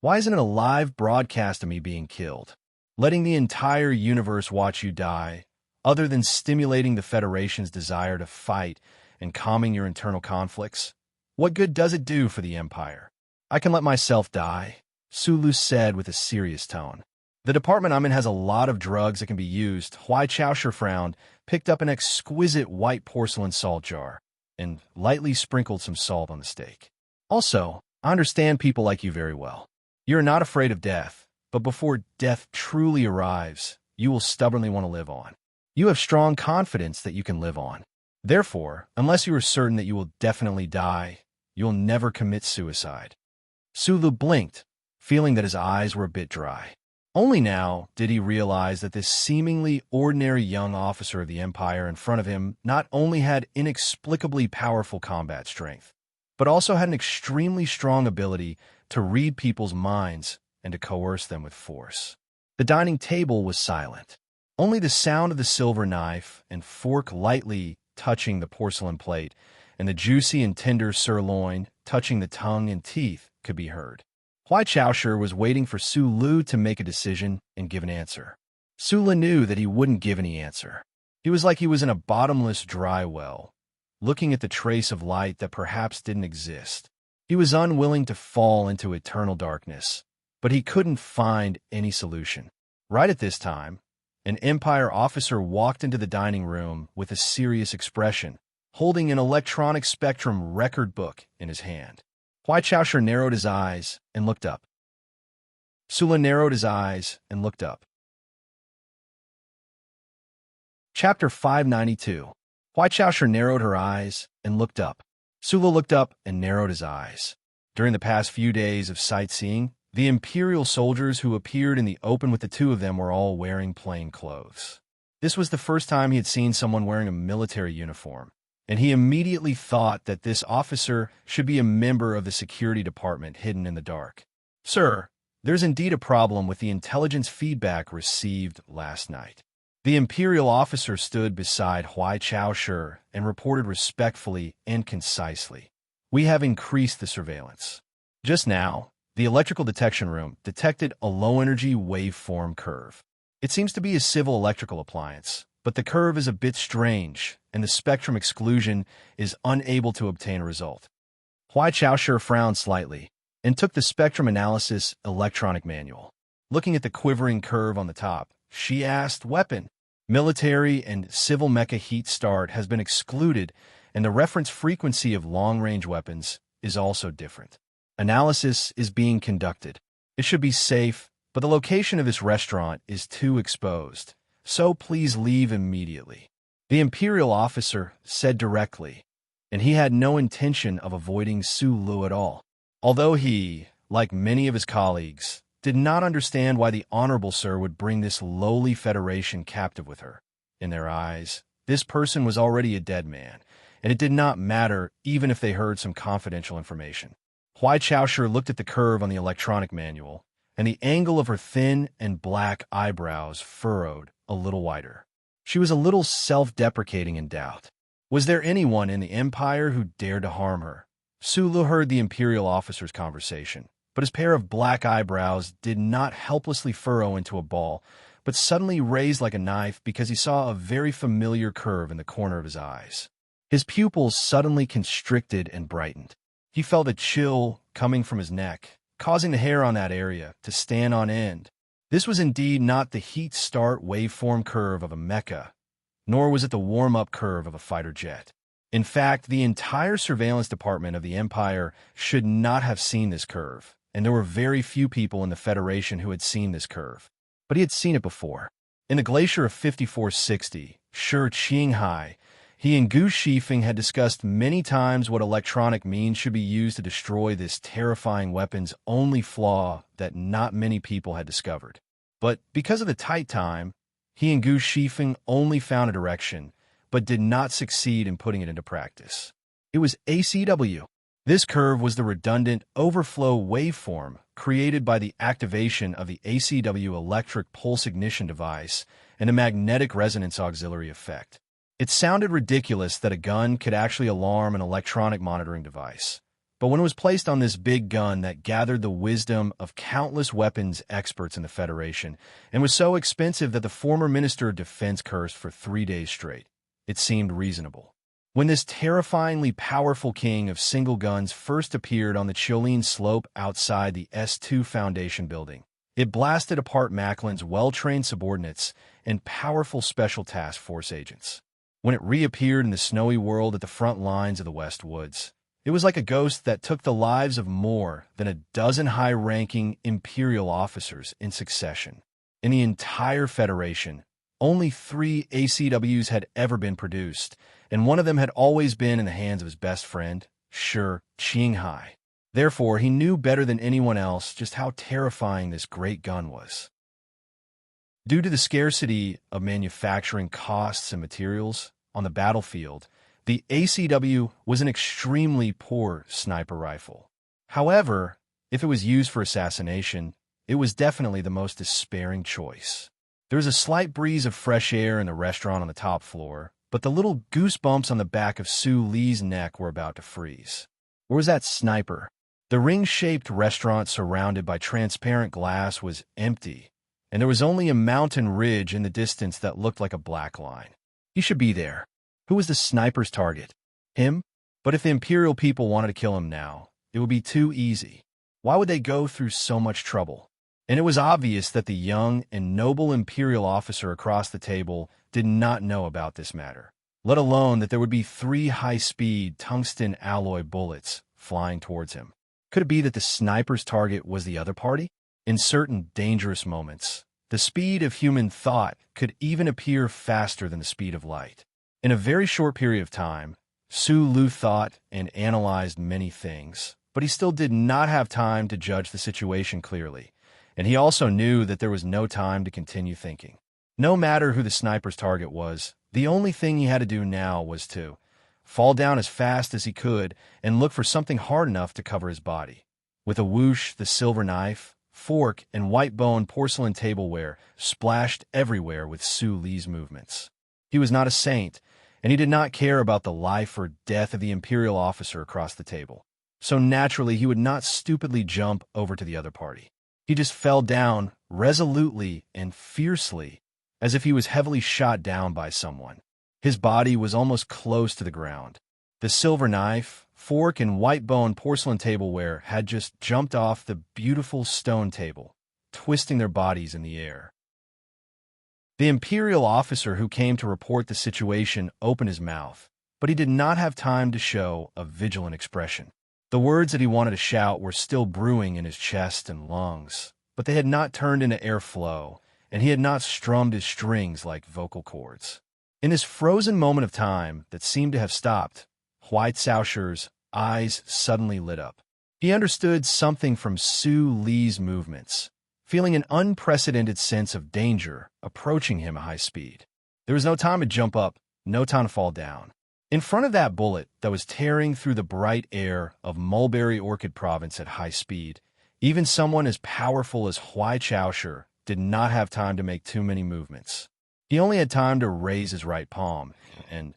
Why isn't it a live broadcast of me being killed? Letting the entire universe watch you die, other than stimulating the Federation's desire to fight and calming your internal conflicts? What good does it do for the Empire? I can let myself die, Su Li said with a serious tone. The department I'm in has a lot of drugs that can be used. Huai Chaoshi frowned, picked up an exquisite white porcelain salt jar, and lightly sprinkled some salt on the steak. Also, I understand people like you very well. You're not afraid of death, but before death truly arrives, you will stubbornly want to live on. You have strong confidence that you can live on. Therefore, unless you are certain that you will definitely die, you'll never commit suicide. Su Li blinked, feeling that his eyes were a bit dry. Only now did he realize that this seemingly ordinary young officer of the Empire in front of him not only had inexplicably powerful combat strength, but also had an extremely strong ability to read people's minds and to coerce them with force. The dining table was silent. Only the sound of the silver knife and fork lightly touching the porcelain plate and the juicy and tender sirloin touching the tongue and teeth could be heard. Huai Chaoshi was waiting for Su Li to make a decision and give an answer. Su Li knew that he wouldn't give any answer. He was like he was in a bottomless dry well, looking at the trace of light that perhaps didn't exist. He was unwilling to fall into eternal darkness, but he couldn't find any solution. Right at this time, an Empire officer walked into the dining room with a serious expression, holding an electronic spectrum record book in his hand. Huai Chaoshu narrowed his eyes and looked up. Sula narrowed his eyes and looked up. Chapter 592. Huai Chaoshu narrowed her eyes and looked up. Sula looked up and narrowed his eyes. During the past few days of sightseeing, the Imperial soldiers who appeared in the open with the two of them were all wearing plain clothes. This was the first time he had seen someone wearing a military uniform, and he immediately thought that this officer should be a member of the security department hidden in the dark. "Sir, there's indeed a problem with the intelligence feedback received last night." The Imperial officer stood beside Huai Chaoshu and reported respectfully and concisely. "We have increased the surveillance. Just now, the electrical detection room detected a low-energy waveform curve. It seems to be a civil electrical appliance, but the curve is a bit strange, and the spectrum exclusion is unable to obtain a result." Huai Chaoshu frowned slightly and took the spectrum analysis electronic manual. Looking at the quivering curve on the top, she asked, "Weapon, military and civil mecha heat start has been excluded, and the reference frequency of long-range weapons is also different. Analysis is being conducted. It should be safe, but the location of this restaurant is too exposed, so please leave immediately," the Imperial officer said directly, and he had no intention of avoiding Sulu at all. Although he, like many of his colleagues, did not understand why the Honorable Sir would bring this lowly Federation captive with her. In their eyes, this person was already a dead man, and it did not matter even if they heard some confidential information. Huai Chaoshu looked at the curve on the electronic manual, and the angle of her thin and black eyebrows furrowed a little wider. She was a little self-deprecating in doubt. Was there anyone in the Empire who dared to harm her? Sulu heard the Imperial officer's conversation, but his pair of black eyebrows did not helplessly furrow into a ball, but suddenly raised like a knife because he saw a very familiar curve in the corner of his eyes. His pupils suddenly constricted and brightened. He felt a chill coming from his neck, causing the hair on that area to stand on end. This was indeed not the heat start waveform curve of a mecha, nor was it the warm-up curve of a fighter jet. In fact, the entire surveillance department of the Empire should not have seen this curve, and there were very few people in the Federation who had seen this curve. But he had seen it before. In the glacier of 5460, Shi Qinghai, he and Gu Shifeng had discussed many times what electronic means should be used to destroy this terrifying weapon's only flaw that not many people had discovered. But because of the tight time, he and Gu Shifeng only found a direction, but did not succeed in putting it into practice. It was ACW. This curve was the redundant overflow waveform created by the activation of the ACW electric pulse ignition device and a magnetic resonance auxiliary effect. It sounded ridiculous that a gun could actually alarm an electronic monitoring device, but when it was placed on this big gun that gathered the wisdom of countless weapons experts in the Federation and was so expensive that the former Minister of Defense cursed for 3 days straight, it seemed reasonable. When this terrifyingly powerful king of single guns first appeared on the Chiolin slope outside the S2 Foundation building, it blasted apart Macklin's well-trained subordinates and powerful Special Task Force agents. When it reappeared in the snowy world at the front lines of the West Woods, it was like a ghost that took the lives of more than a dozen high-ranking Imperial officers in succession. In the entire Federation, only 3 ACWs had ever been produced, and one of them had always been in the hands of his best friend, Shi Qinghai. Therefore, he knew better than anyone else just how terrifying this great gun was. Due to the scarcity of manufacturing costs and materials on the battlefield, the ACW was an extremely poor sniper rifle. However, if it was used for assassination, it was definitely the most despairing choice. There was a slight breeze of fresh air in the restaurant on the top floor, but the little goosebumps on the back of Su Li's neck were about to freeze. Where was that sniper? The ring-shaped restaurant surrounded by transparent glass was empty, and there was only a mountain ridge in the distance that looked like a black line. He should be there. Who was the sniper's target? Him? But if the Imperial people wanted to kill him now, it would be too easy. Why would they go through so much trouble? And it was obvious that the young and noble Imperial officer across the table did not know about this matter. let alone that there would be 3 high-speed tungsten alloy bullets flying towards him. Could it be that the sniper's target was the other party? In certain dangerous moments, the speed of human thought could even appear faster than the speed of light. In a very short period of time, Su Lu thought and analyzed many things, but he still did not have time to judge the situation clearly, and he also knew that there was no time to continue thinking. No matter who the sniper's target was, the only thing he had to do now was to fall down as fast as he could and look for something hard enough to cover his body. With a whoosh, the silver knife, fork, and white-bone porcelain tableware splashed everywhere with Su Li's movements. He was not a saint, and he did not care about the life or death of the imperial officer across the table. So naturally, he would not stupidly jump over to the other party. He just fell down resolutely and fiercely, as if he was heavily shot down by someone. His body was almost close to the ground. The silver knife, fork, and white-bone porcelain tableware had just jumped off the beautiful stone table, twisting their bodies in the air. The imperial officer who came to report the situation opened his mouth, but he did not have time to show a vigilant expression. The words that he wanted to shout were still brewing in his chest and lungs, but they had not turned into airflow, and he had not strummed his strings like vocal cords. In this frozen moment of time that seemed to have stopped, White Xiaoshu's eyes suddenly lit up. He understood something from Su Li's movements, feeling an unprecedented sense of danger approaching him at high speed. There was no time to jump up, no time to fall down. In front of that bullet that was tearing through the bright air of Mulberry Orchid Province at high speed, even someone as powerful as Huai Xiaoshu did not have time to make too many movements. He only had time to raise his right palm, and,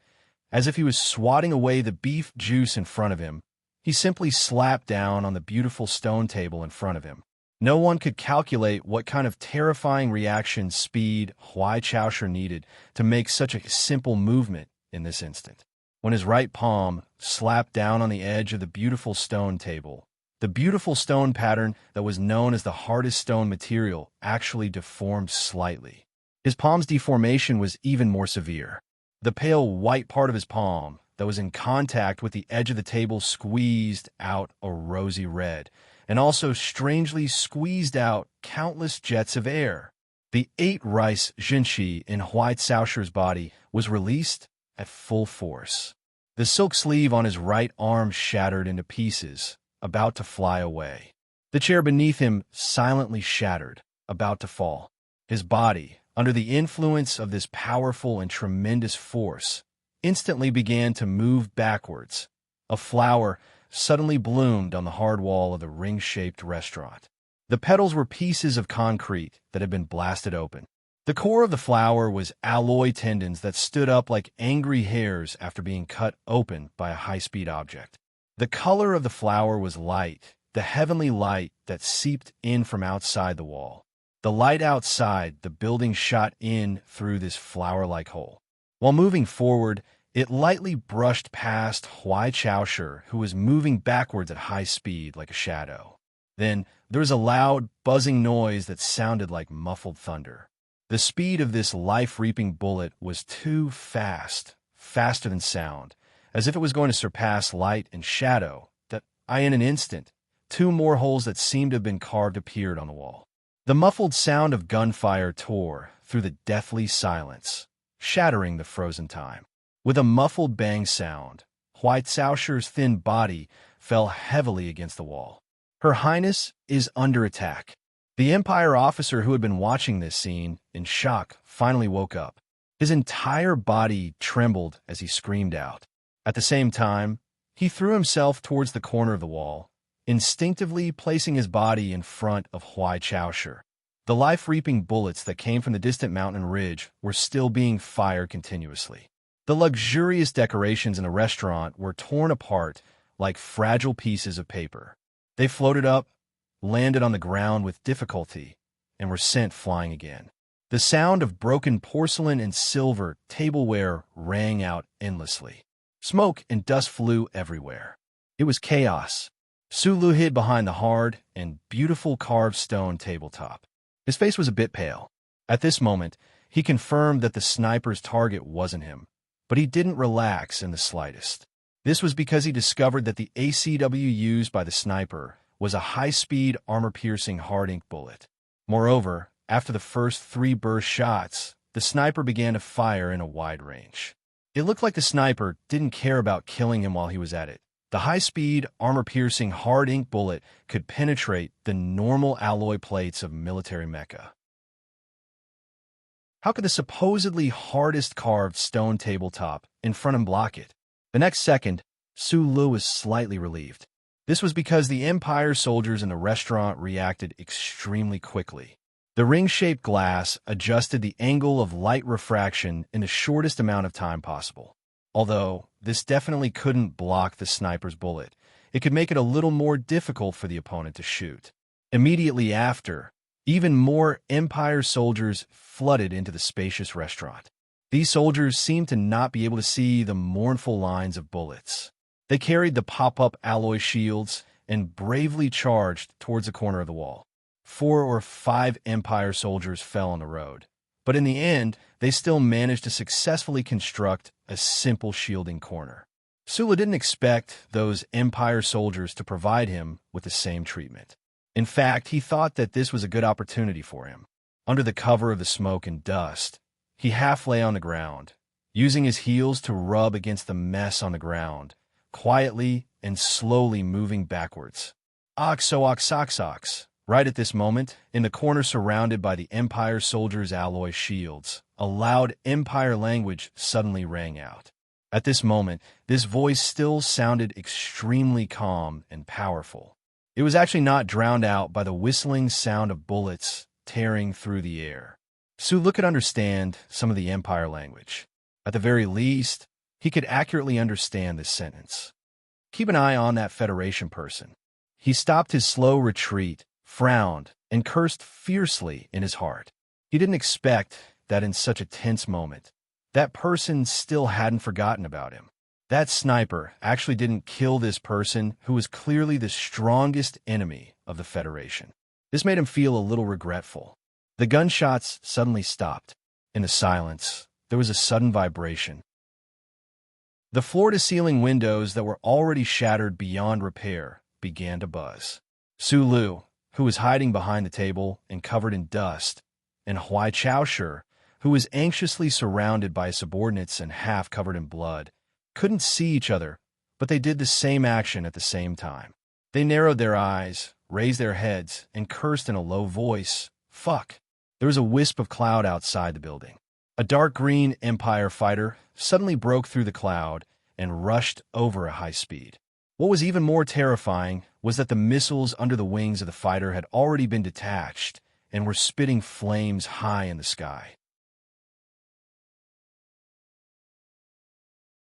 as if he was swatting away the beef juice in front of him, he simply slapped down on the beautiful stone table in front of him. No one could calculate what kind of terrifying reaction speed Huai Xiaoshu needed to make such a simple movement in this instant. When his right palm slapped down on the edge of the beautiful stone table, the beautiful stone pattern that was known as the hardest stone material actually deformed slightly. His palm's deformation was even more severe. The pale white part of his palm that was in contact with the edge of the table squeezed out a rosy red, and also strangely squeezed out countless jets of air. The 8 rice jinshi in Huai Xiaoshu's body was released at full force. The silk sleeve on his right arm shattered into pieces, about to fly away. The chair beneath him silently shattered, about to fall. His body, under the influence of this powerful and tremendous force, instantly began to move backwards. A flower suddenly bloomed on the hard wall of the ring-shaped restaurant. The petals were pieces of concrete that had been blasted open. The core of the flower was alloy tendons that stood up like angry hairs after being cut open by a high-speed object. The color of the flower was light, the heavenly light that seeped in from outside the wall. The light outside the building shot in through this flower-like hole. While moving forward, it lightly brushed past Huai Xiaoshu, who was moving backwards at high speed like a shadow. Then there was a loud, buzzing noise that sounded like muffled thunder. The speed of this life-reaping bullet was too fast, faster than sound, as if it was going to surpass light and shadow, that in an instant, 2 more holes that seemed to have been carved appeared on the wall. The muffled sound of gunfire tore through the deathly silence, shattering the frozen time. With a muffled bang sound, Huai Xiaoshu's thin body fell heavily against the wall. Her Highness is under attack. The Empire officer who had been watching this scene, in shock, finally woke up. His entire body trembled as he screamed out. At the same time, he threw himself towards the corner of the wall, instinctively placing his body in front of Huai Xiaoshu. The life-reaping bullets that came from the distant mountain ridge were still being fired continuously. The luxurious decorations in the restaurant were torn apart like fragile pieces of paper. They floated up, landed on the ground with difficulty, and were sent flying again. The sound of broken porcelain and silver tableware rang out endlessly. Smoke and dust flew everywhere. It was chaos. Su Lu hid behind the hard and beautiful carved stone tabletop. His face was a bit pale. At this moment, he confirmed that the sniper's target wasn't him, but he didn't relax in the slightest. This was because he discovered that the ACW used by the sniper was a high-speed, armor-piercing hard ink bullet. Moreover, after the first 3 burst shots, the sniper began to fire in a wide range. It looked like the sniper didn't care about killing him while he was at it. The high-speed, armor-piercing hard ink bullet could penetrate the normal alloy plates of military mecha. How could the supposedly hardest carved stone tabletop in front of him block it? The next second, Su Lu was slightly relieved. This was because the Empire soldiers in the restaurant reacted extremely quickly. The ring-shaped glass adjusted the angle of light refraction in the shortest amount of time possible. Although this definitely couldn't block the sniper's bullet, it could make it a little more difficult for the opponent to shoot. Immediately after, even more Empire soldiers flooded into the spacious restaurant. These soldiers seemed to not be able to see the mournful lines of bullets. They carried the pop-up alloy shields and bravely charged towards the corner of the wall. 4 or 5 Empire soldiers fell on the road, but in the end, they still managed to successfully construct a simple shielding corner. Sula didn't expect those Empire soldiers to provide him with the same treatment. In fact, he thought that this was a good opportunity for him. Under the cover of the smoke and dust, he half lay on the ground, using his heels to rub against the mess on the ground, quietly and slowly moving backwards. Ox. Right at this moment, in the corner surrounded by the Empire soldiers' alloy shields, a loud Empire language suddenly rang out. At this moment, this voice still sounded extremely calm and powerful. It was actually not drowned out by the whistling sound of bullets tearing through the air. Sulu could understand some of the Empire language. At the very least, he could accurately understand this sentence. Keep an eye on that Federation person. He stopped his slow retreat, frowned, and cursed fiercely in his heart. He didn't expect that in such a tense moment, that person still hadn't forgotten about him. That sniper actually didn't kill this person who was clearly the strongest enemy of the Federation. This made him feel a little regretful. The gunshots suddenly stopped. In the silence, there was a sudden vibration. The floor-to-ceiling windows that were already shattered beyond repair began to buzz. Sulu, who was hiding behind the table and covered in dust, and Huai Chaoshi, who was anxiously surrounded by subordinates and half covered in blood, couldn't see each other, but they did the same action at the same time. They narrowed their eyes, raised their heads, and cursed in a low voice, "Fuck." There was a wisp of cloud outside the building. A dark green Empire fighter suddenly broke through the cloud and rushed over at high speed. What was even more terrifying was that the missiles under the wings of the fighter had already been detached and were spitting flames high in the sky.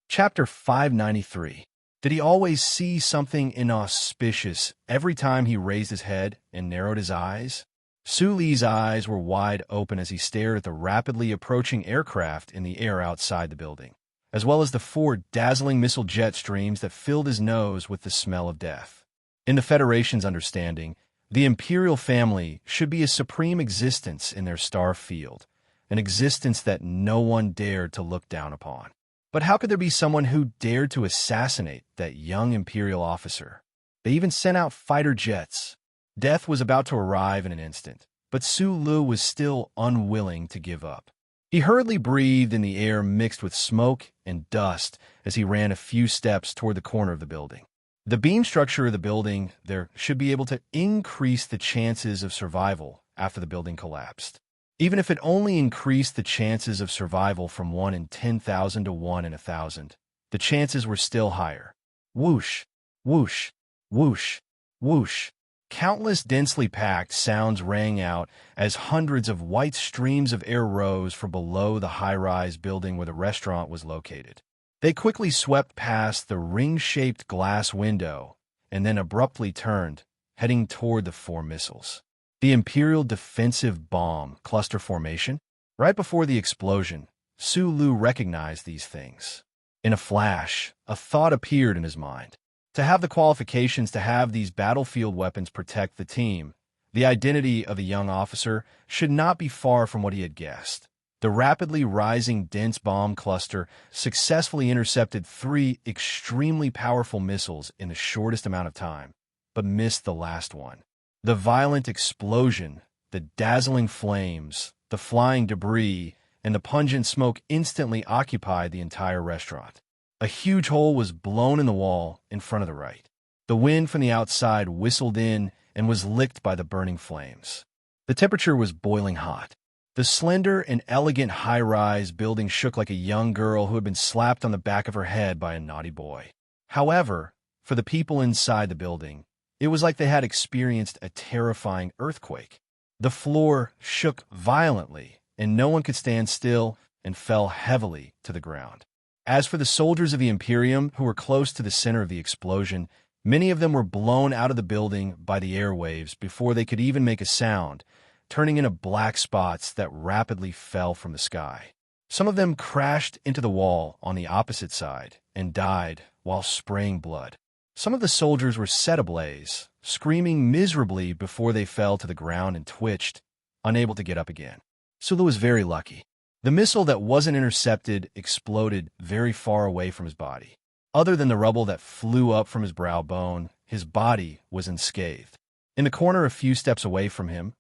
Chapter 593. Did he always see something inauspicious every time he raised his head and narrowed his eyes? Su Li's eyes were wide open as he stared at the rapidly approaching aircraft in the air outside the building, as well as the 4 dazzling missile jet streams that filled his nose with the smell of death. In the Federation's understanding, the Imperial family should be a supreme existence in their star field, an existence that no one dared to look down upon. But how could there be someone who dared to assassinate that young Imperial officer? They even sent out fighter jets. Death was about to arrive in an instant, but Su Lu was still unwilling to give up. He hurriedly breathed in the air mixed with smoke and dust as he ran a few steps toward the corner of the building. The beam structure of the building there should be able to increase the chances of survival after the building collapsed. Even if it only increased the chances of survival from 1 in 10,000 to 1 in 1,000, the chances were still higher. Whoosh, whoosh, whoosh, whoosh. Countless densely packed sounds rang out as hundreds of white streams of air rose from below the high-rise building where the restaurant was located. They quickly swept past the ring-shaped glass window and then abruptly turned, heading toward the 4 missiles. The Imperial Defensive Bomb Cluster Formation? Right before the explosion, Su Lu recognized these things. In a flash, a thought appeared in his mind. To have the qualifications to have these battlefield weapons protect the team, the identity of the young officer should not be far from what he had guessed. The rapidly rising dense bomb cluster successfully intercepted 3 extremely powerful missiles in the shortest amount of time, but missed the last one. The violent explosion, the dazzling flames, the flying debris, and the pungent smoke instantly occupied the entire restaurant. A huge hole was blown in the wall in front of the right. The wind from the outside whistled in and was licked by the burning flames. The temperature was boiling hot. The slender and elegant high-rise building shook like a young girl who had been slapped on the back of her head by a naughty boy. However, for the people inside the building, it was like they had experienced a terrifying earthquake. The floor shook violently, and no one could stand still and fell heavily to the ground. As for the soldiers of the Imperium who were close to the center of the explosion, many of them were blown out of the building by the airwaves before they could even make a sound, turning into black spots that rapidly fell from the sky. Some of them crashed into the wall on the opposite side and died while spraying blood. Some of the soldiers were set ablaze, screaming miserably before they fell to the ground and twitched, unable to get up again. Sulu was very lucky. The missile that wasn't intercepted exploded very far away from his body. Other than the rubble that flew up from his brow bone, his body was unscathed. In the corner a few steps away from him,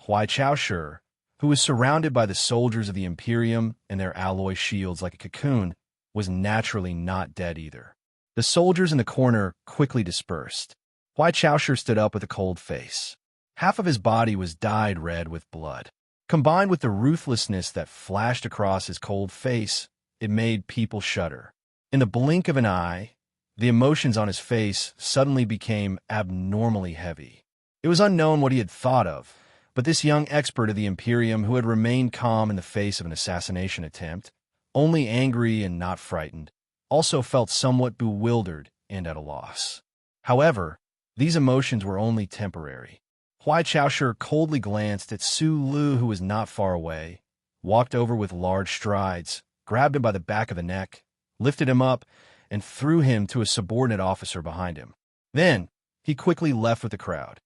Chaoshi, who was surrounded by the soldiers of the Imperium and their alloy shields like a cocoon, was naturally not dead either. The soldiers in the corner quickly dispersed. Chaoshi stood up with a cold face. Half of his body was dyed red with blood. Combined with the ruthlessness that flashed across his cold face, it made people shudder. In the blink of an eye, the emotions on his face suddenly became abnormally heavy. It was unknown what he had thought of, but this young expert of the Imperium who had remained calm in the face of an assassination attempt, only angry and not frightened, also felt somewhat bewildered and at a loss. However, these emotions were only temporary. Chaoshi coldly glanced at Su Lu, who was not far away, walked over with large strides, grabbed him by the back of the neck, lifted him up, and threw him to a subordinate officer behind him. Then, he quickly left with the crowd.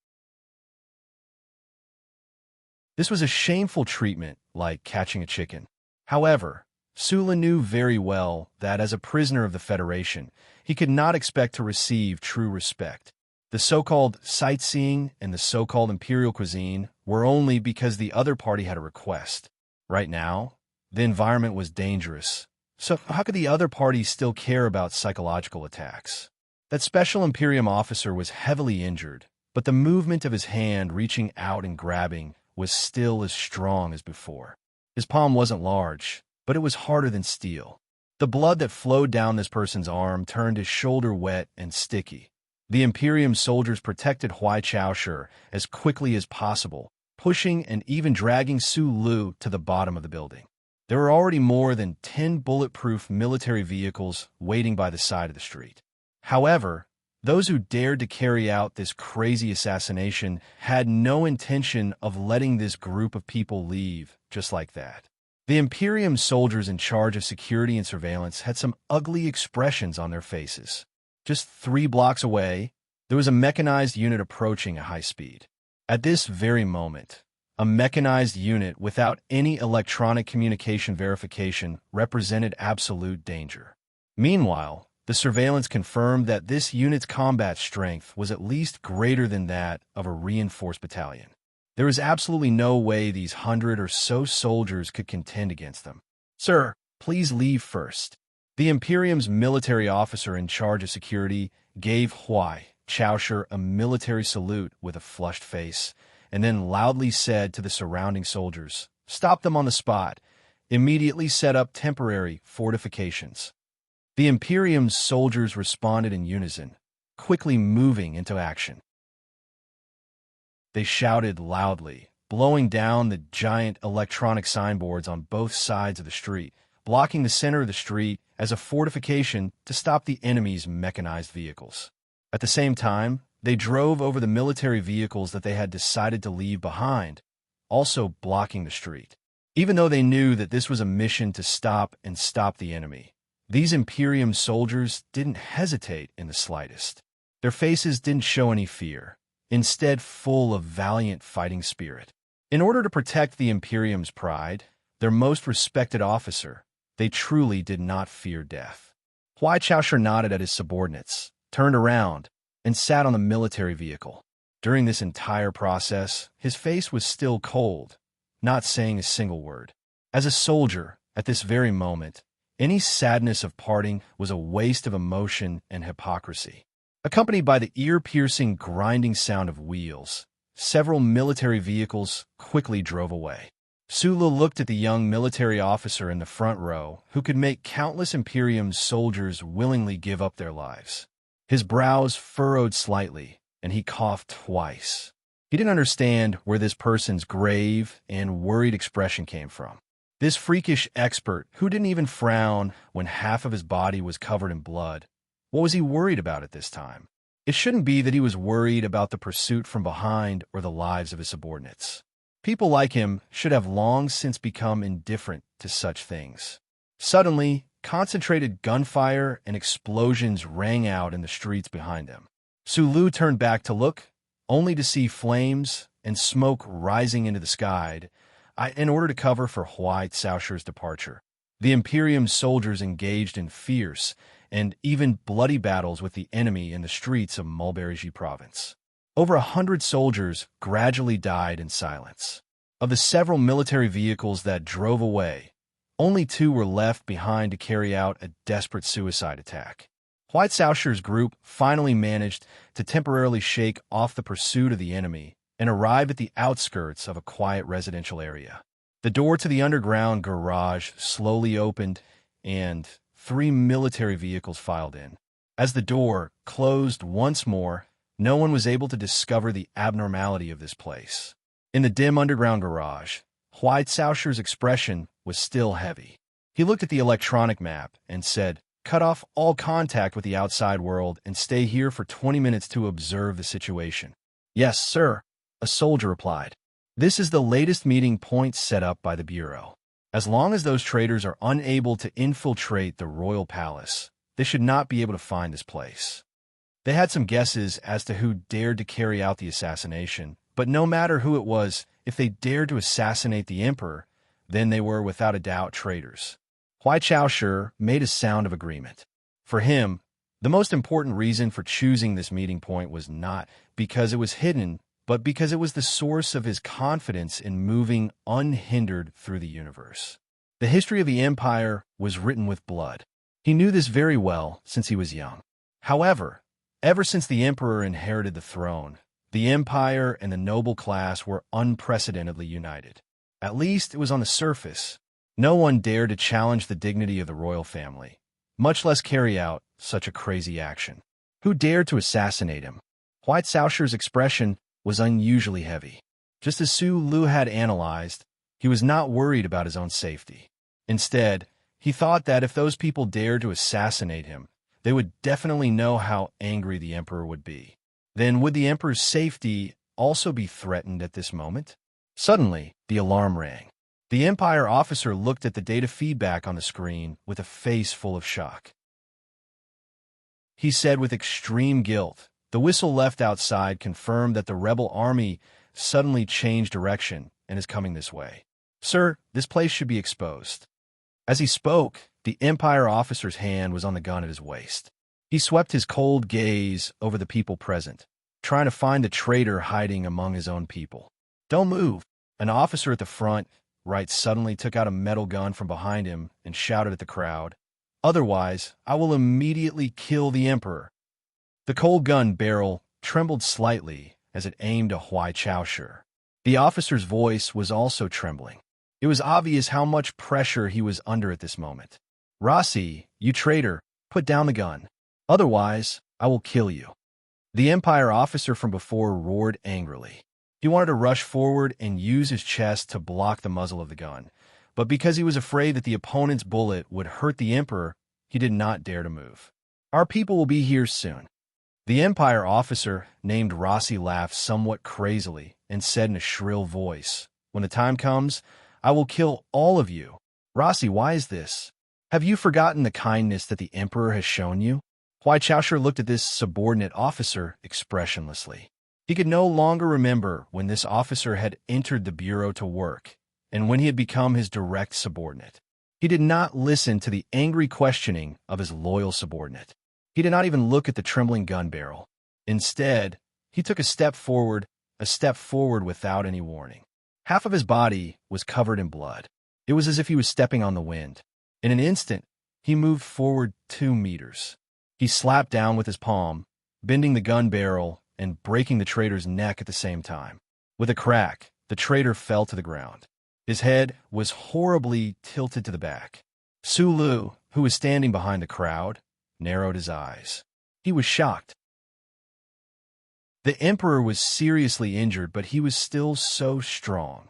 This was a shameful treatment, like catching a chicken. However, Sula knew very well that as a prisoner of the Federation, he could not expect to receive true respect. The so-called sightseeing and the so-called imperial cuisine were only because the other party had a request. Right now, the environment was dangerous. So how could the other party still care about psychological attacks? That special Imperium officer was heavily injured, but the movement of his hand reaching out and grabbing was still as strong as before. His palm wasn't large, but it was harder than steel. The blood that flowed down this person's arm turned his shoulder wet and sticky. The Imperium soldiers protected Chaoshi as quickly as possible, pushing and even dragging Su Lu to the bottom of the building. There were already more than 10 bulletproof military vehicles waiting by the side of the street. However, those who dared to carry out this crazy assassination had no intention of letting this group of people leave just like that. The Imperium soldiers in charge of security and surveillance had some ugly expressions on their faces. Just 3 blocks away, there was a mechanized unit approaching at high speed. At this very moment, a mechanized unit without any electronic communication verification represented absolute danger. Meanwhile, the surveillance confirmed that this unit's combat strength was at least greater than that of a reinforced battalion. There was absolutely no way these 100 or so soldiers could contend against them. "Sir, please leave first." The Imperium's military officer in charge of security gave Chaoshi a military salute with a flushed face, and then loudly said to the surrounding soldiers, "Stop them on the spot. Immediately set up temporary fortifications." The Imperium's soldiers responded in unison, quickly moving into action. They shouted loudly, blowing down the giant electronic signboards on both sides of the street, blocking the center of the street as a fortification to stop the enemy's mechanized vehicles. At the same time, they drove over the military vehicles that they had decided to leave behind, also blocking the street. Even though they knew that this was a mission to stop the enemy, these Imperium soldiers didn't hesitate in the slightest. Their faces didn't show any fear, instead full of valiant fighting spirit. In order to protect the Imperium's pride, their most respected officer, they truly did not fear death. Huai Chaoshi nodded at his subordinates, turned around, and sat on the military vehicle. During this entire process, his face was still cold, not saying a single word. As a soldier, at this very moment, any sadness of parting was a waste of emotion and hypocrisy. Accompanied by the ear-piercing grinding sound of wheels, several military vehicles quickly drove away. Sulu looked at the young military officer in the front row who could make countless Imperium soldiers willingly give up their lives. His brows furrowed slightly, and he coughed twice. He didn't understand where this person's grave and worried expression came from. This freakish expert who didn't even frown when half of his body was covered in blood. What was he worried about at this time? It shouldn't be that he was worried about the pursuit from behind or the lives of his subordinates. People like him should have long since become indifferent to such things. Suddenly, concentrated gunfire and explosions rang out in the streets behind them. Sulu turned back to look, only to see flames and smoke rising into the sky in order to cover for Huai Caoshi's departure. The Imperium soldiers engaged in fierce and even bloody battles with the enemy in the streets of Mulberry province. Over 100 soldiers gradually died in silence. Of the several military vehicles that drove away, only 2 were left behind to carry out a desperate suicide attack. Huai Caoshi's group finally managed to temporarily shake off the pursuit of the enemy and arrive at the outskirts of a quiet residential area. The door to the underground garage slowly opened, and 3 military vehicles filed in. As the door closed once more, no one was able to discover the abnormality of this place. In the dim underground garage, Huai Caoshi's expression was still heavy. He looked at the electronic map and said, "Cut off all contact with the outside world and stay here for 20 minutes to observe the situation." "Yes, sir," a soldier replied. "This is the latest meeting point set up by the Bureau. As long as those traitors are unable to infiltrate the royal palace, they should not be able to find this place." They had some guesses as to who dared to carry out the assassination, but no matter who it was, if they dared to assassinate the emperor, then they were without a doubt traitors. Huai Caoshi made a sound of agreement. For him, the most important reason for choosing this meeting point was not because it was hidden, but because it was the source of his confidence in moving unhindered through the universe. The history of the empire was written with blood. He knew this very well since he was young. However, ever since the emperor inherited the throne, the empire and the noble class were unprecedentedly united. At least it was on the surface. No one dared to challenge the dignity of the royal family, much less carry out such a crazy action. Who dared to assassinate him? Huai Caoshi's expression was unusually heavy. Just as Sulu had analyzed, he was not worried about his own safety. Instead, he thought that if those people dared to assassinate him, they would definitely know how angry the emperor would be. Then would the emperor's safety also be threatened at this moment? Suddenly, the alarm rang. The Empire officer looked at the data feedback on the screen with a face full of shock. He said with extreme guilt, "The whistle left outside confirmed that the rebel army suddenly changed direction and is coming this way. Sir, this place should be exposed." As he spoke, the Empire officer's hand was on the gun at his waist. He swept his cold gaze over the people present, trying to find the traitor hiding among his own people. "Don't move." An officer at the front right suddenly took out a metal gun from behind him and shouted at the crowd, "Otherwise, I will immediately kill the emperor." The cold gun barrel trembled slightly as it aimed at Huai Caoshi. The officer's voice was also trembling. It was obvious how much pressure he was under at this moment. "Rossi, you traitor, put down the gun. Otherwise, I will kill you." The Empire officer from before roared angrily. He wanted to rush forward and use his chest to block the muzzle of the gun, but because he was afraid that the opponent's bullet would hurt the emperor, he did not dare to move. "Our people will be here soon." The Empire officer named Rossi laughed somewhat crazily and said in a shrill voice, "When the time comes, I will kill all of you." "Rossi, why is this? Have you forgotten the kindness that the emperor has shown you?" Huai Caoshi looked at this subordinate officer expressionlessly. He could no longer remember when this officer had entered the bureau to work, and when he had become his direct subordinate. He did not listen to the angry questioning of his loyal subordinate. He did not even look at the trembling gun barrel. Instead, he took a step forward without any warning. Half of his body was covered in blood. It was as if he was stepping on the wind. In an instant, he moved forward 2 meters. He slapped down with his palm, bending the gun barrel and breaking the traitor's neck at the same time. With a crack, the traitor fell to the ground. His head was horribly tilted to the back. Sulu, who was standing behind the crowd, narrowed his eyes. He was shocked. The emperor was seriously injured, but he was still so strong.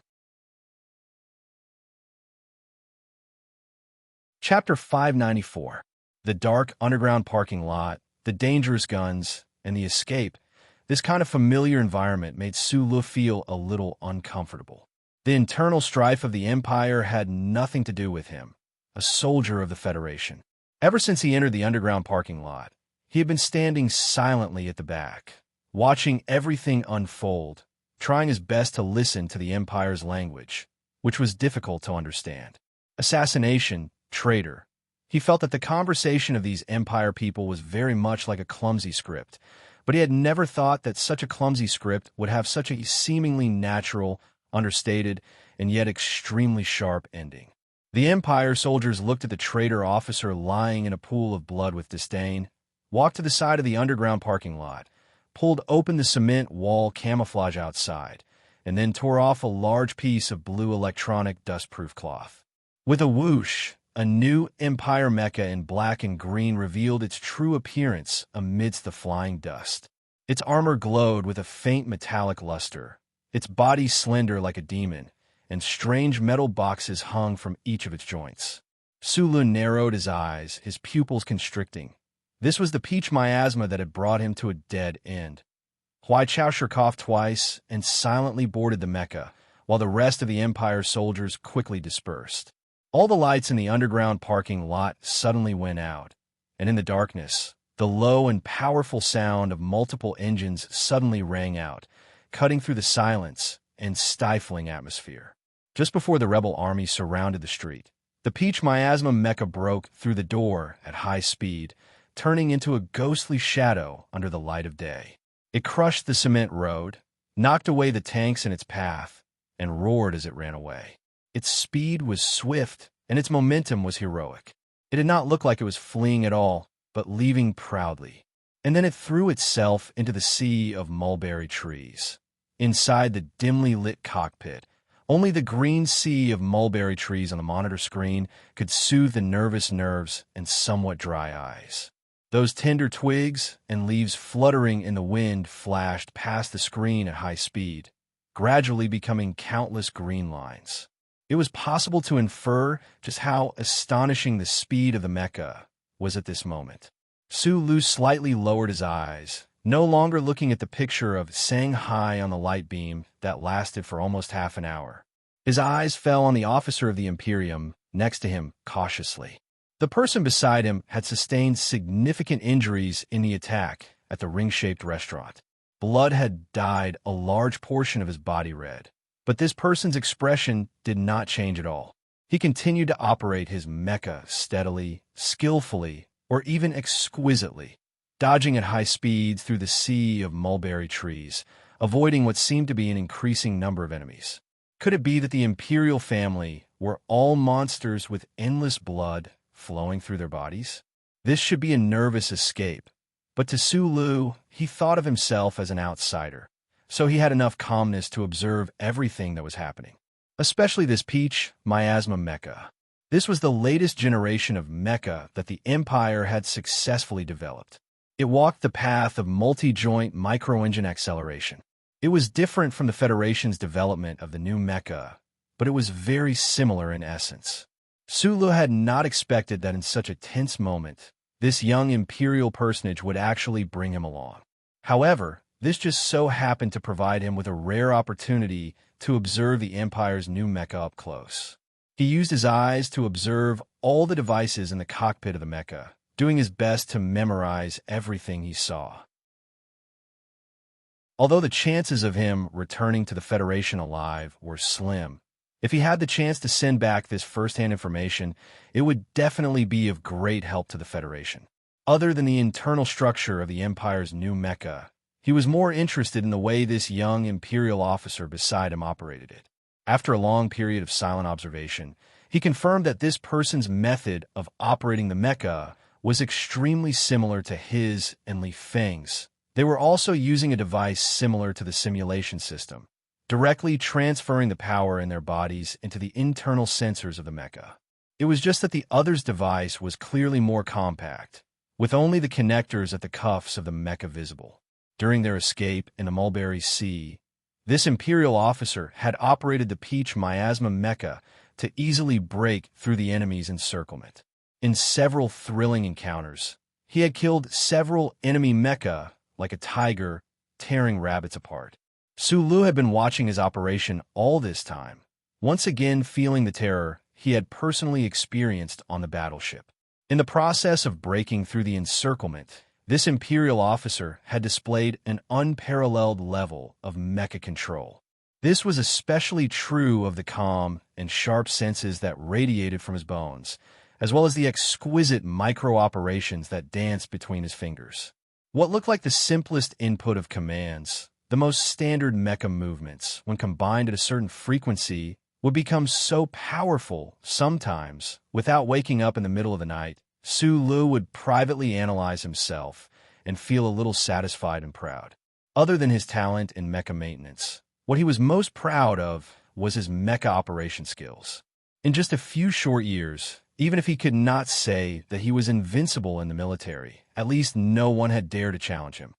Chapter 594. The dark underground parking lot, the dangerous guns, and the escape. This kind of familiar environment made Sulu feel a little uncomfortable. The internal strife of the Empire had nothing to do with him, a soldier of the Federation. Ever since he entered the underground parking lot, he had been standing silently at the back, watching everything unfold, trying his best to listen to the Empire's language, which was difficult to understand. Assassination, traitor. He felt that the conversation of these Empire people was very much like a clumsy script, but he had never thought that such a clumsy script would have such a seemingly natural, understated, and yet extremely sharp ending. The Empire soldiers looked at the traitor officer lying in a pool of blood with disdain, walked to the side of the underground parking lot, pulled open the cement wall camouflage outside, and then tore off a large piece of blue electronic dustproof cloth. With a whoosh, a new Empire mecha in black and green revealed its true appearance amidst the flying dust. Its armor glowed with a faint metallic luster, its body slender like a demon, and strange metal boxes hung from each of its joints. Sulu narrowed his eyes, his pupils constricting. This was the peach miasma that had brought him to a dead end. Huai Chaoshu coughed twice and silently boarded the mecha, while the rest of the Empire soldiers quickly dispersed. All the lights in the underground parking lot suddenly went out, and in the darkness, the low and powerful sound of multiple engines suddenly rang out, cutting through the silence and stifling atmosphere. Just before the rebel army surrounded the street, the peach miasma mecha broke through the door at high speed, turning into a ghostly shadow under the light of day. It crushed the cement road, knocked away the tanks in its path, and roared as it ran away. Its speed was swift, and its momentum was heroic. It did not look like it was fleeing at all, but leaving proudly. And then it threw itself into the sea of mulberry trees. Inside the dimly lit cockpit, only the green sea of mulberry trees on the monitor screen could soothe the nervous nerves and somewhat dry eyes. Those tender twigs and leaves fluttering in the wind flashed past the screen at high speed, gradually becoming countless green lines. It was possible to infer just how astonishing the speed of the mecha was at this moment. Sulu slightly lowered his eyes, no longer looking at the picture of Shanghai on the light beam that lasted for almost half an hour. His eyes fell on the officer of the Imperium next to him cautiously. The person beside him had sustained significant injuries in the attack at the ring-shaped restaurant. Blood had dyed a large portion of his body red, but this person's expression did not change at all. He continued to operate his mecha steadily, skillfully, or even exquisitely, dodging at high speeds through the sea of mulberry trees, avoiding what seemed to be an increasing number of enemies. Could it be that the Imperial family were all monsters with endless blood flowing through their bodies? This should be a nervous escape, but to Sulu, he thought of himself as an outsider, so he had enough calmness to observe everything that was happening, especially this peach miasma mecha. This was the latest generation of mecha that the Empire had successfully developed. It walked the path of multi-joint micro-engine acceleration. It was different from the Federation's development of the new mecha, but it was very similar in essence. Sulu had not expected that in such a tense moment, this young Imperial personage would actually bring him along. However, this just so happened to provide him with a rare opportunity to observe the Empire's new mecha up close. He used his eyes to observe all the devices in the cockpit of the mecha, doing his best to memorize everything he saw. Although the chances of him returning to the Federation alive were slim, If he had the chance to send back this first-hand information, it would definitely be of great help to the Federation. Other than the internal structure of the Empire's new mecha, he was more interested in the way this young Imperial officer beside him operated it. After a long period of silent observation, he confirmed that this person's method of operating the mecha was extremely similar to his and Li Feng's. They were also using a device similar to the simulation system, directly transferring the power in their bodies into the internal sensors of the mecha. It was just that the other's device was clearly more compact, with only the connectors at the cuffs of the mecha visible. During their escape in the Mulberry Sea, this Imperial officer had operated the Peach Miasma mecha to easily break through the enemy's encirclement. In several thrilling encounters, he had killed several enemy mecha like a tiger tearing rabbits apart. Su Lu had been watching his operation all this time, once again feeling the terror he had personally experienced on the battleship. In the process of breaking through the encirclement, this Imperial officer had displayed an unparalleled level of mecha control. This was especially true of the calm and sharp senses that radiated from his bones, as well as the exquisite micro-operations that danced between his fingers. What looked like the simplest input of commands, the most standard mecha movements, when combined at a certain frequency, would become so powerful sometimes, without waking up in the middle of the night, Su Lu would privately analyze himself and feel a little satisfied and proud. Other than his talent in mecha maintenance, what he was most proud of was his mecha operation skills. In just a few short years, even if he could not say that he was invincible in the military, at least no one had dared to challenge him.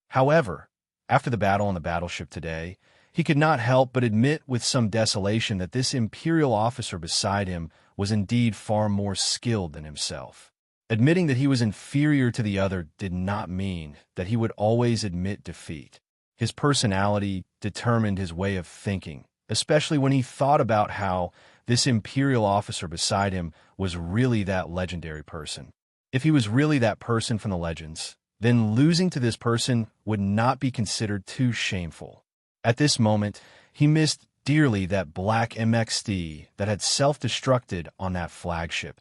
However, after the battle on the battleship today, he could not help but admit with some desolation that this Imperial officer beside him was indeed far more skilled than himself. Admitting that he was inferior to the other did not mean that he would always admit defeat. His personality determined his way of thinking, especially when he thought about how this Imperial officer beside him was really that legendary person. If he was really that person from the legends, then losing to this person would not be considered too shameful. At this moment, he missed dearly that black MXD that had self-destructed on that flagship.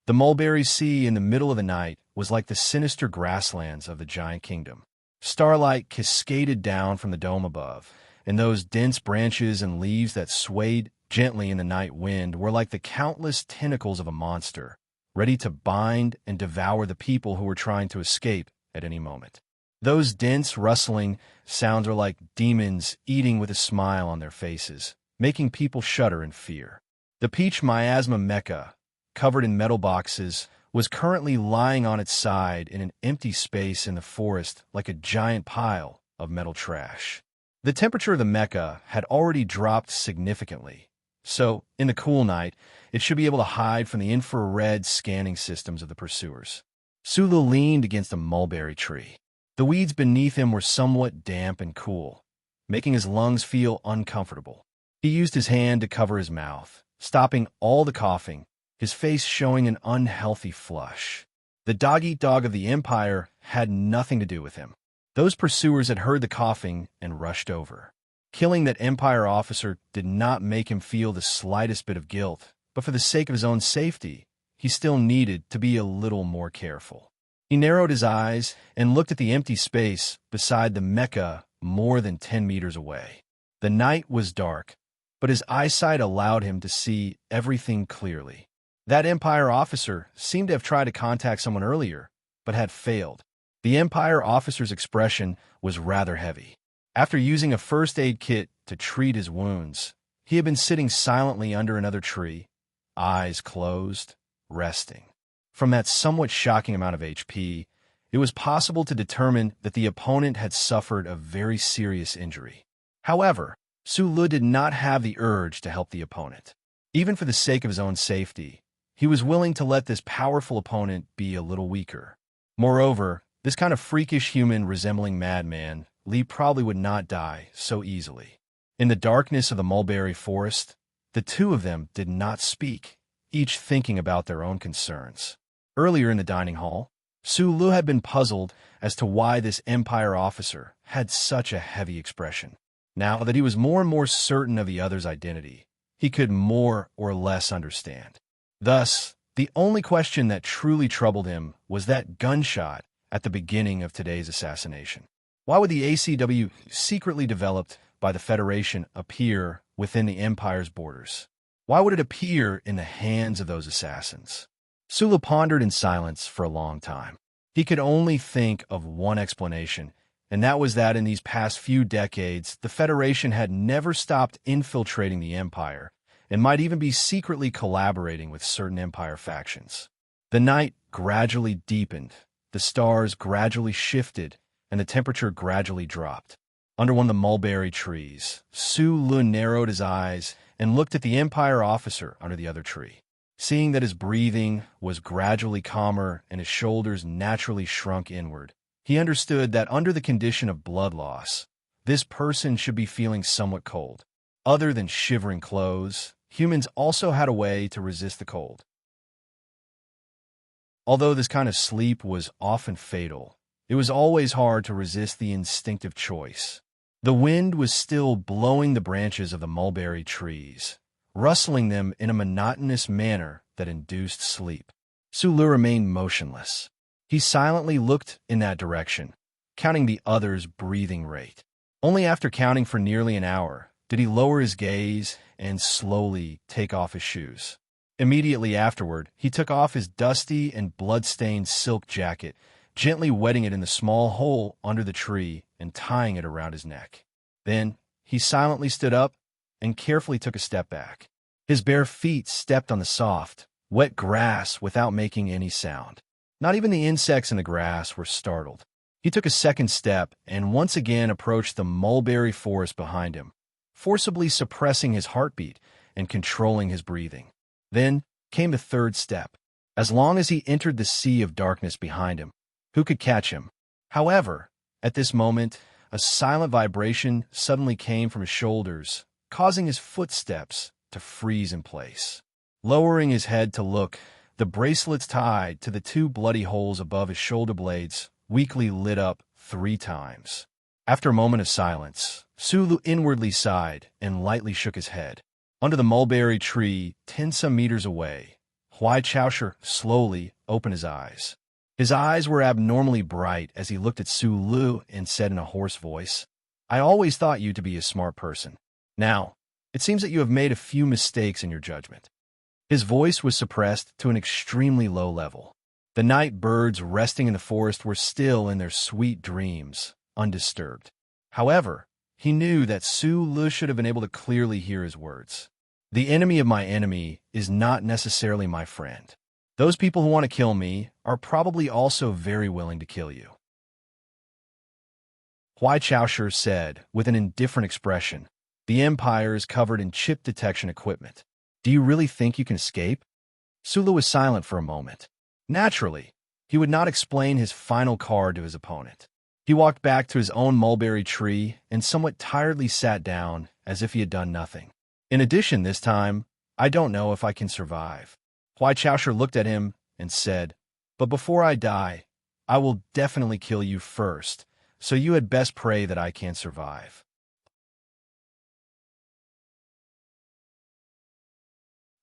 The Mulberry Sea in the middle of the night was like the sinister grasslands of the giant kingdom. Starlight cascaded down from the dome above, and those dense branches and leaves that swayed gently in the night wind were like the countless tentacles of a monster, ready to bind and devour the people who were trying to escape at any moment. Those dense, rustling sounds are like demons eating with a smile on their faces, making people shudder in fear. The Peach Miasma mecha, covered in metal boxes, was currently lying on its side in an empty space in the forest like a giant pile of metal trash. The temperature of the mecha had already dropped significantly, so, in the cool night, it should be able to hide from the infrared scanning systems of the pursuers. Sulu leaned against a mulberry tree. The weeds beneath him were somewhat damp and cool, making his lungs feel uncomfortable. He used his hand to cover his mouth, stopping all the coughing, his face showing an unhealthy flush. The dog-eat-dog of the Empire had nothing to do with him. Those pursuers had heard the coughing and rushed over. Killing that Empire officer did not make him feel the slightest bit of guilt, but for the sake of his own safety, he still needed to be a little more careful. He narrowed his eyes and looked at the empty space beside the mecha more than 10 meters away. The night was dark, but his eyesight allowed him to see everything clearly. That Empire officer seemed to have tried to contact someone earlier, but had failed. The Empire officer's expression was rather heavy. After using a first aid kit to treat his wounds, he had been sitting silently under another tree, eyes closed, resting. From that somewhat shocking amount of HP, it was possible to determine that the opponent had suffered a very serious injury. However, Su Lu did not have the urge to help the opponent. Even for the sake of his own safety, he was willing to let this powerful opponent be a little weaker. Moreover, this kind of freakish human resembling madman, Li probably would not die so easily. In the darkness of the mulberry forest, the two of them did not speak, each thinking about their own concerns. Earlier in the dining hall, Su Lu had been puzzled as to why this Empire officer had such a heavy expression. Now that he was more and more certain of the other's identity, he could more or less understand. Thus, the only question that truly troubled him was that gunshot at the beginning of today's assassination. Why would the ACW, secretly developed by the Federation, appear within the Empire's borders? Why would it appear in the hands of those assassins? Sulu pondered in silence for a long time. He could only think of one explanation, and that was that in these past few decades, the Federation had never stopped infiltrating the Empire, and might even be secretly collaborating with certain Empire factions. The night gradually deepened, the stars gradually shifted, and the temperature gradually dropped. Under one of the mulberry trees, Sulu narrowed his eyes and looked at the Empire officer under the other tree. Seeing that his breathing was gradually calmer and his shoulders naturally shrunk inward, he understood that under the condition of blood loss, this person should be feeling somewhat cold. Other than shivering clothes, humans also had a way to resist the cold. Although this kind of sleep was often fatal, it was always hard to resist the instinctive choice. The wind was still blowing the branches of the mulberry trees, rustling them in a monotonous manner that induced sleep. Sulu remained motionless. He silently looked in that direction, counting the other's breathing rate. Only after counting for nearly an hour did he lower his gaze and slowly take off his shoes. Immediately afterward, he took off his dusty and blood-stained silk jacket, gently wetting it in the small hole under the tree and tying it around his neck. Then he silently stood up and carefully took a step back. His bare feet stepped on the soft, wet grass without making any sound. Not even the insects in the grass were startled. He took a second step and once again approached the mulberry forest behind him, forcibly suppressing his heartbeat and controlling his breathing. Then came the third step. As long as he entered the sea of darkness behind him, who could catch him? However, at this moment, a silent vibration suddenly came from his shoulders, causing his footsteps to freeze in place. Lowering his head to look, the bracelets tied to the two bloody holes above his shoulder blades weakly lit up 3 times. After a moment of silence, Sulu inwardly sighed and lightly shook his head. Under the mulberry tree, 10-some meters away, Huai Chaoshu slowly opened his eyes. His eyes were abnormally bright as he looked at Sulu and said in a hoarse voice, "I always thought you to be a smart person. Now, it seems that you have made a few mistakes in your judgment." His voice was suppressed to an extremely low level. The night birds resting in the forest were still in their sweet dreams, undisturbed. However, he knew that Sulu should have been able to clearly hear his words. The enemy of my enemy is not necessarily my friend. Those people who want to kill me are probably also very willing to kill you. Huai Chaoshu said, with an indifferent expression, "The Empire is covered in chip detection equipment. Do you really think you can escape?" Sulu was silent for a moment. Naturally, he would not explain his final card to his opponent. He walked back to his own mulberry tree and somewhat tiredly sat down as if he had done nothing. In addition, this time, "I don't know if I can survive." Huai Chaoshu looked at him and said, "But before I die, I will definitely kill you first, so you had best pray that I can survive."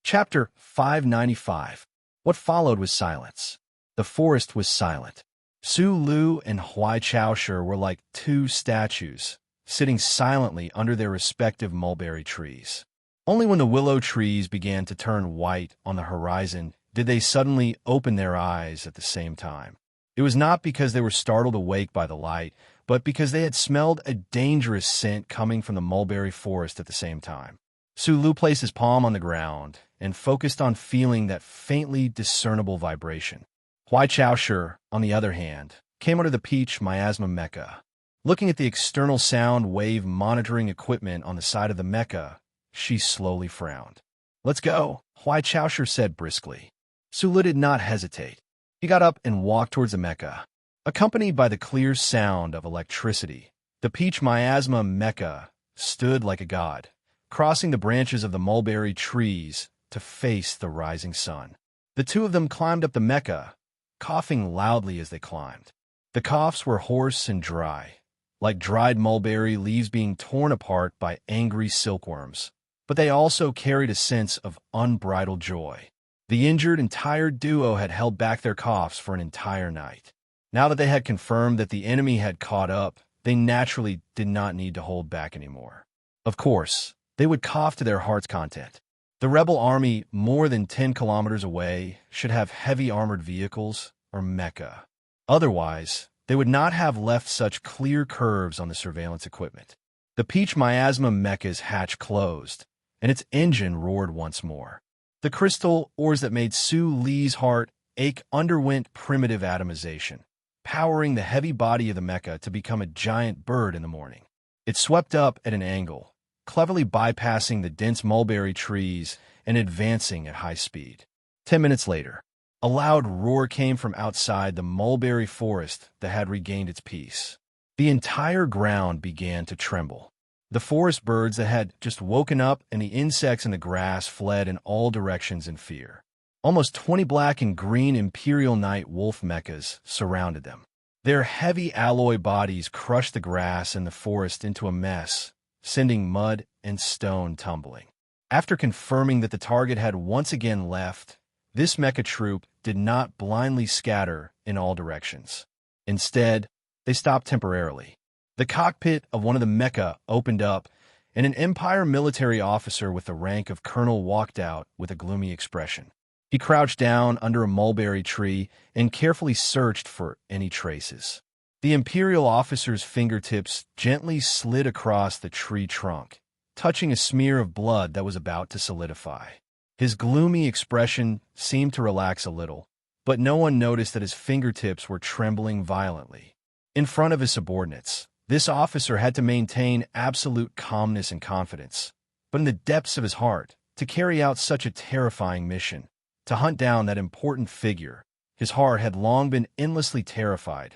Chapter 595. What followed was silence. The forest was silent. Sulu and Huai Chaoshu were like 2 statues, sitting silently under their respective mulberry trees. Only when the willow trees began to turn white on the horizon did they suddenly open their eyes at the same time. It was not because they were startled awake by the light, but because they had smelled a dangerous scent coming from the mulberry forest at the same time. Sulu placed his palm on the ground and focused on feeling that faintly discernible vibration. Huai Chaoshu, on the other hand, came under the peach miasma mecha. Looking at the external sound wave monitoring equipment on the side of the mecha, she slowly frowned. "Let's go," Huai Chaoshu said briskly. Sulu did not hesitate. He got up and walked towards the mecha. Accompanied by the clear sound of electricity, the peach miasma mecha stood like a god, crossing the branches of the mulberry trees to face the rising sun. The two of them climbed up the mecha, coughing loudly as they climbed. The coughs were hoarse and dry, like dried mulberry leaves being torn apart by angry silkworms. But they also carried a sense of unbridled joy. The injured and tired duo had held back their coughs for an entire night. Now that they had confirmed that the enemy had caught up, they naturally did not need to hold back anymore. Of course, they would cough to their heart's content. The rebel army, more than 10 kilometers away, should have heavy armored vehicles or mecha. Otherwise, they would not have left such clear curves on the surveillance equipment. The Peach Miasma mecha's hatch closed, and its engine roared once more. The crystal ores that made Su Li's heart ache underwent primitive atomization, powering the heavy body of the mecha to become a giant bird in the morning. It swept up at an angle, cleverly bypassing the dense mulberry trees and advancing at high speed. 10 minutes later, a loud roar came from outside the mulberry forest that had regained its peace. The entire ground began to tremble. The forest birds that had just woken up and the insects in the grass fled in all directions in fear. Almost 20 black and green Imperial Night Wolf mechas surrounded them. Their heavy alloy bodies crushed the grass and the forest into a mess, sending mud and stone tumbling. After confirming that the target had once again left, this mecha troop did not blindly scatter in all directions. Instead, they stopped temporarily. The cockpit of one of the mecha opened up, and an Empire military officer with the rank of colonel walked out with a gloomy expression. He crouched down under a mulberry tree and carefully searched for any traces. The Imperial officer's fingertips gently slid across the tree trunk, touching a smear of blood that was about to solidify. His gloomy expression seemed to relax a little, but no one noticed that his fingertips were trembling violently. In front of his subordinates, this officer had to maintain absolute calmness and confidence, but in the depths of his heart, to carry out such a terrifying mission, to hunt down that important figure, his heart had long been endlessly terrified.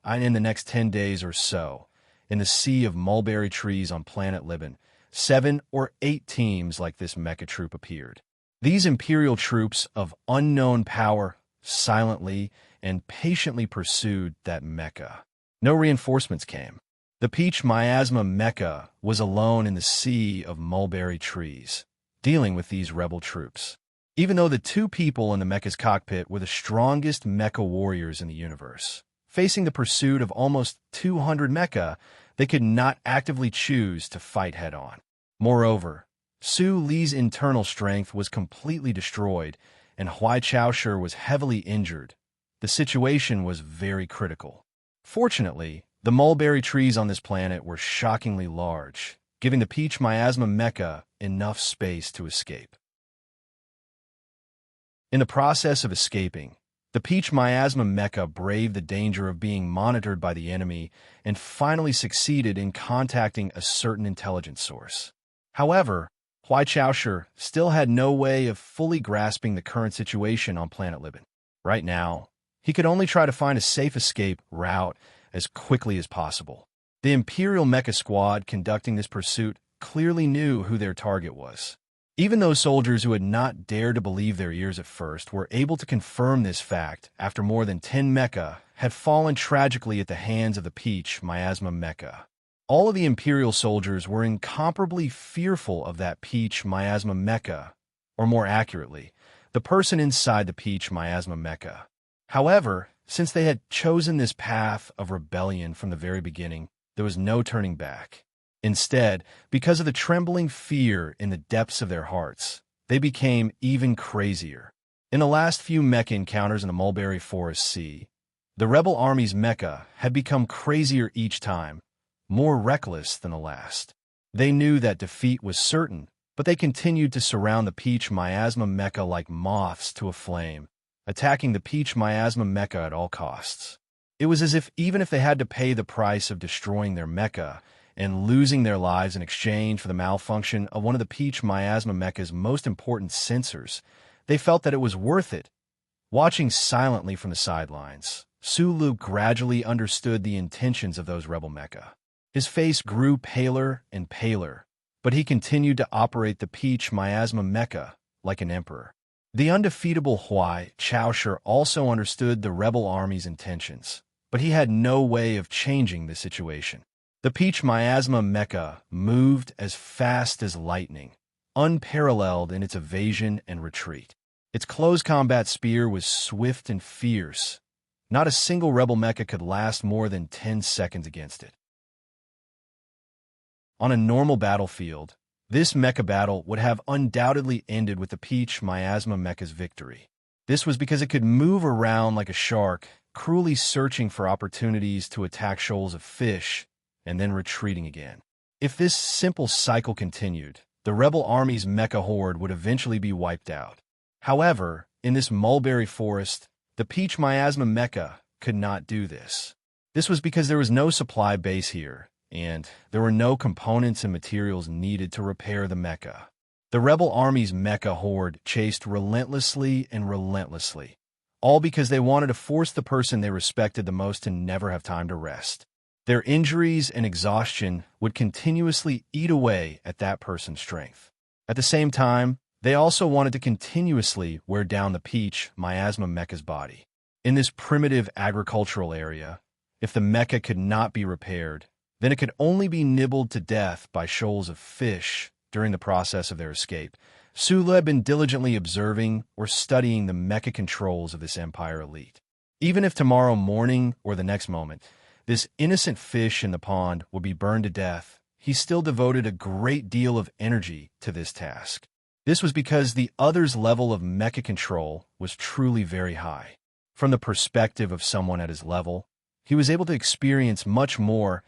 And in the next 10 days or so, in the sea of mulberry trees on planet Libin, 7 or 8 teams like this mecha troop appeared. These Imperial troops of unknown power silently and patiently pursued that mecha. No reinforcements came. The Peach Miasma mecha was alone in the sea of mulberry trees, dealing with these rebel troops. Even though the 2 people in the mecha's cockpit were the strongest mecha warriors in the universe, facing the pursuit of almost 200 mecha, they could not actively choose to fight head-on. Moreover, Su Li's internal strength was completely destroyed, and Huai Chaoshi was heavily injured. The situation was very critical. Fortunately, the mulberry trees on this planet were shockingly large, giving the Peach Miasma mecha enough space to escape. In the process of escaping, the Peach Miasma mecha braved the danger of being monitored by the enemy and finally succeeded in contacting a certain intelligence source. However, Huai Chaoshi still had no way of fully grasping the current situation on planet Libin. Right now, he could only try to find a safe escape route as quickly as possible. The Imperial mecha squad conducting this pursuit clearly knew who their target was. Even those soldiers who had not dared to believe their ears at first were able to confirm this fact after more than 10 mecha had fallen tragically at the hands of the Peach Miasma mecha. All of the Imperial soldiers were incomparably fearful of that Peach Miasma mecha, or more accurately, the person inside the Peach Miasma mecha. However, since they had chosen this path of rebellion from the very beginning, there was no turning back. Instead, because of the trembling fear in the depths of their hearts, they became even crazier. In the last few mecha encounters in the Mulberry Forest Sea, the rebel army's mecha had become crazier each time, more reckless than the last. They knew that defeat was certain, but they continued to surround the Peach Miasma mecha like moths to a flame, attacking the Peach Miasma mecha at all costs. It was as if even if they had to pay the price of destroying their mecha and losing their lives in exchange for the malfunction of one of the Peach Miasma mecha's most important sensors, they felt that it was worth it. Watching silently from the sidelines, Sulu gradually understood the intentions of those rebel mecha. His face grew paler and paler, but he continued to operate the Peach Miasma mecha like an emperor. The undefeatable Huai Chaoshi also understood the rebel army's intentions, but he had no way of changing the situation. The Peach Miasma Mecha moved as fast as lightning, unparalleled in its evasion and retreat. Its close combat spear was swift and fierce. Not a single rebel mecha could last more than 10 seconds against it. On a normal battlefield, this mecha battle would have undoubtedly ended with the Peach Miasma Mecha's victory. This was because it could move around like a shark, cruelly searching for opportunities to attack shoals of fish, and then retreating again. If this simple cycle continued, the rebel army's mecha horde would eventually be wiped out. However, in this mulberry forest, the Peach Miasma Mecha could not do this. This was because there was no supply base here, and there were no components and materials needed to repair the mecha. The rebel army's mecha horde chased relentlessly and relentlessly, all because they wanted to force the person they respected the most to never have time to rest. Their injuries and exhaustion would continuously eat away at that person's strength. At the same time, they also wanted to continuously wear down the Peach Miasma Mecha's body. In this primitive agricultural area, if the mecha could not be repaired, then it could only be nibbled to death by shoals of fish during the process of their escape. Sulu had been diligently observing or studying the mecha controls of this Empire elite. Even if tomorrow morning or the next moment, this innocent fish in the pond would be burned to death, he still devoted a great deal of energy to this task. This was because the other's level of mecha control was truly very high. From the perspective of someone at his level, he was able to experience much more,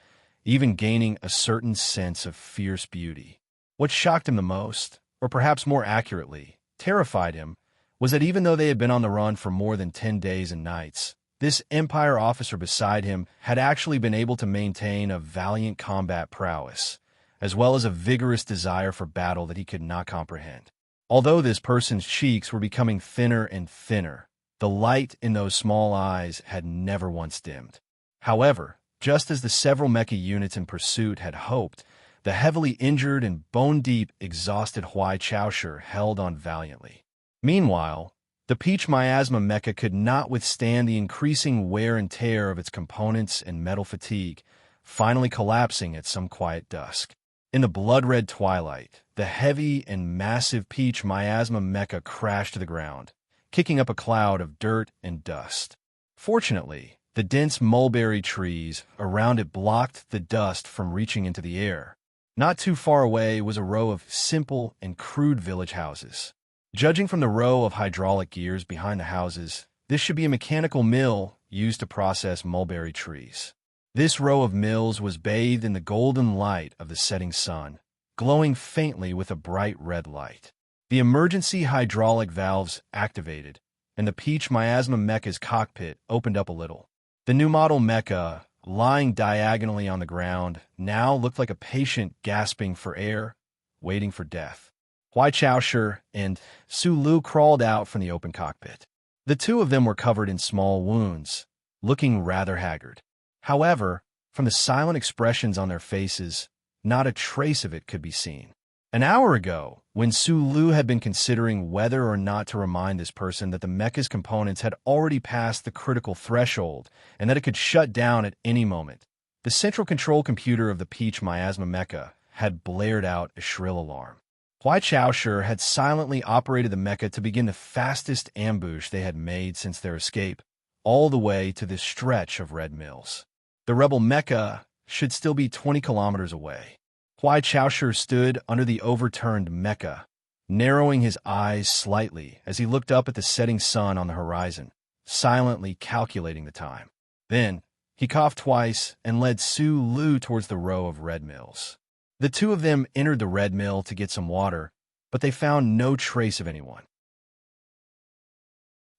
even gaining a certain sense of fierce beauty. What shocked him the most, or perhaps more accurately, terrified him, was that even though they had been on the run for more than 10 days and nights, this Empire officer beside him had actually been able to maintain a valiant combat prowess, as well as a vigorous desire for battle that he could not comprehend. Although this person's cheeks were becoming thinner and thinner, the light in those small eyes had never once dimmed. However, just as the several mecha units in pursuit had hoped, the heavily injured and bone-deep, exhausted Huai Chaoshu held on valiantly. Meanwhile, the Peach Miasma Mecha could not withstand the increasing wear and tear of its components and metal fatigue, finally collapsing at some quiet dusk. In the blood-red twilight, the heavy and massive Peach Miasma Mecha crashed to the ground, kicking up a cloud of dirt and dust. Fortunately, the dense mulberry trees around it blocked the dust from reaching into the air. Not too far away was a row of simple and crude village houses. Judging from the row of hydraulic gears behind the houses, this should be a mechanical mill used to process mulberry trees. This row of mills was bathed in the golden light of the setting sun, glowing faintly with a bright red light. The emergency hydraulic valves activated, and the Peach Miasma Mecha's cockpit opened up a little. The new model mecha, lying diagonally on the ground, now looked like a patient gasping for air, waiting for death. Huai Chaoshu and Sulu crawled out from the open cockpit. The two of them were covered in small wounds, looking rather haggard. However, from the silent expressions on their faces, not a trace of it could be seen. An hour ago, when Sulu had been considering whether or not to remind this person that the mecha's components had already passed the critical threshold and that it could shut down at any moment, the central control computer of the Peach Miasma Mecha had blared out a shrill alarm. Huai Chaoshu had silently operated the mecha to begin the fastest ambush they had made since their escape, all the way to this stretch of red mills. The rebel mecha should still be 20 kilometers away. Huai Chaoshu stood under the overturned mecha, narrowing his eyes slightly as he looked up at the setting sun on the horizon, silently calculating the time. Then, he coughed twice and led Sulu towards the row of red mills. The two of them entered the red mill to get some water, but they found no trace of anyone.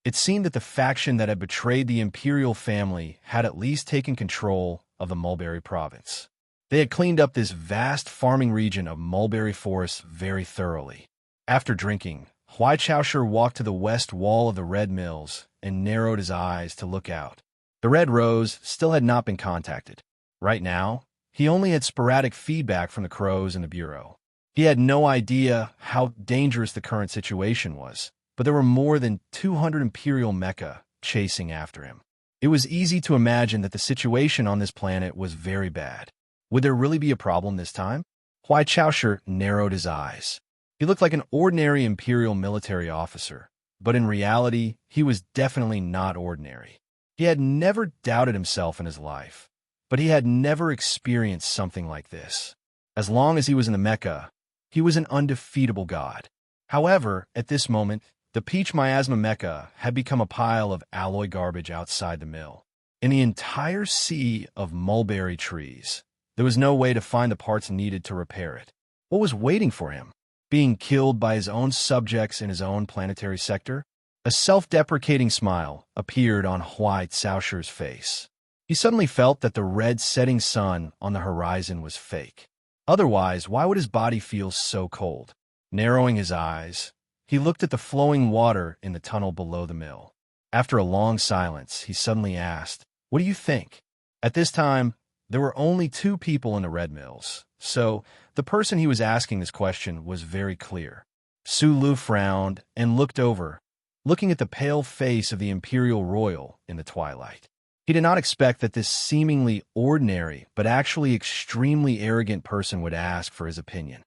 It seemed that the faction that had betrayed the imperial family had at least taken control of the Mulberry province. They had cleaned up this vast farming region of mulberry forests very thoroughly. After drinking, Huai Chaoshu walked to the west wall of the red mills and narrowed his eyes to look out. The Red Rose still had not been contacted. Right now, he only had sporadic feedback from the crows in the bureau. He had no idea how dangerous the current situation was, but there were more than 200 Imperial mecha chasing after him. It was easy to imagine that the situation on this planet was very bad. Would there really be a problem this time? Huai Chaoshu narrowed his eyes. He looked like an ordinary imperial military officer, but in reality, he was definitely not ordinary. He had never doubted himself in his life, but he had never experienced something like this. As long as he was in the Mecca, he was an undefeatable god. However, at this moment, the Peach Miasma Mecca had become a pile of alloy garbage outside the mill. In the entire sea of mulberry trees, there was no way to find the parts needed to repair it. What was waiting for him? Being killed by his own subjects in his own planetary sector? A self-deprecating smile appeared on Huai Chaoshu's face. He suddenly felt that the red setting sun on the horizon was fake. Otherwise, why would his body feel so cold? Narrowing his eyes, he looked at the flowing water in the tunnel below the mill. After a long silence, he suddenly asked, "What do you think?" At this time, there were only 2 people in the red mills, so the person he was asking this question was very clear. Su Lu frowned and looked over, looking at the pale face of the imperial royal in the twilight. He did not expect that this seemingly ordinary but actually extremely arrogant person would ask for his opinion.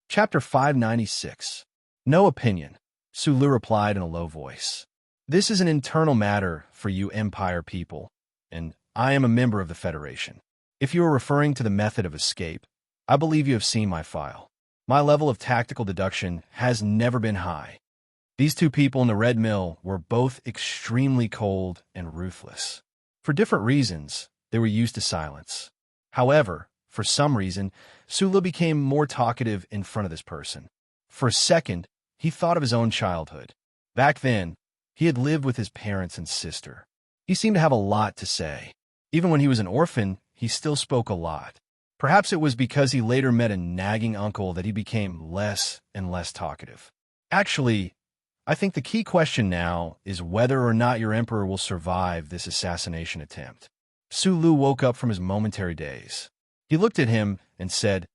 Chapter 596. No opinion, Su Lu replied in a low voice. This is an internal matter for you Empire people, and I am a member of the Federation. If you are referring to the method of escape, I believe you have seen my file. My level of tactical deduction has never been high. These 2 people in the Red Mill were both extremely cold and ruthless. For different reasons, they were used to silence. However, for some reason, Su Lu became more talkative in front of this person. For a second, he thought of his own childhood. Back then, he had lived with his parents and sister. He seemed to have a lot to say. Even when he was an orphan, he still spoke a lot. Perhaps it was because he later met a nagging uncle that he became less and less talkative. Actually, I think the key question now is whether or not your emperor will survive this assassination attempt. Su Lu woke up from his momentary daze. He looked at him and said,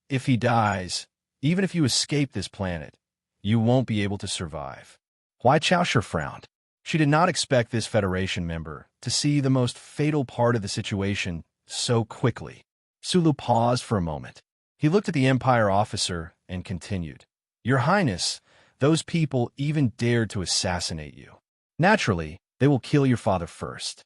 "If he dies, even if you escape this planet, you won't be able to survive." Huai Chaoshu frowned. She did not expect this Federation member to see the most fatal part of the situation so quickly. Su Lu paused for a moment. He looked at the Empire officer and continued, "Your Highness, those people even dared to assassinate you. Naturally, they will kill your father first."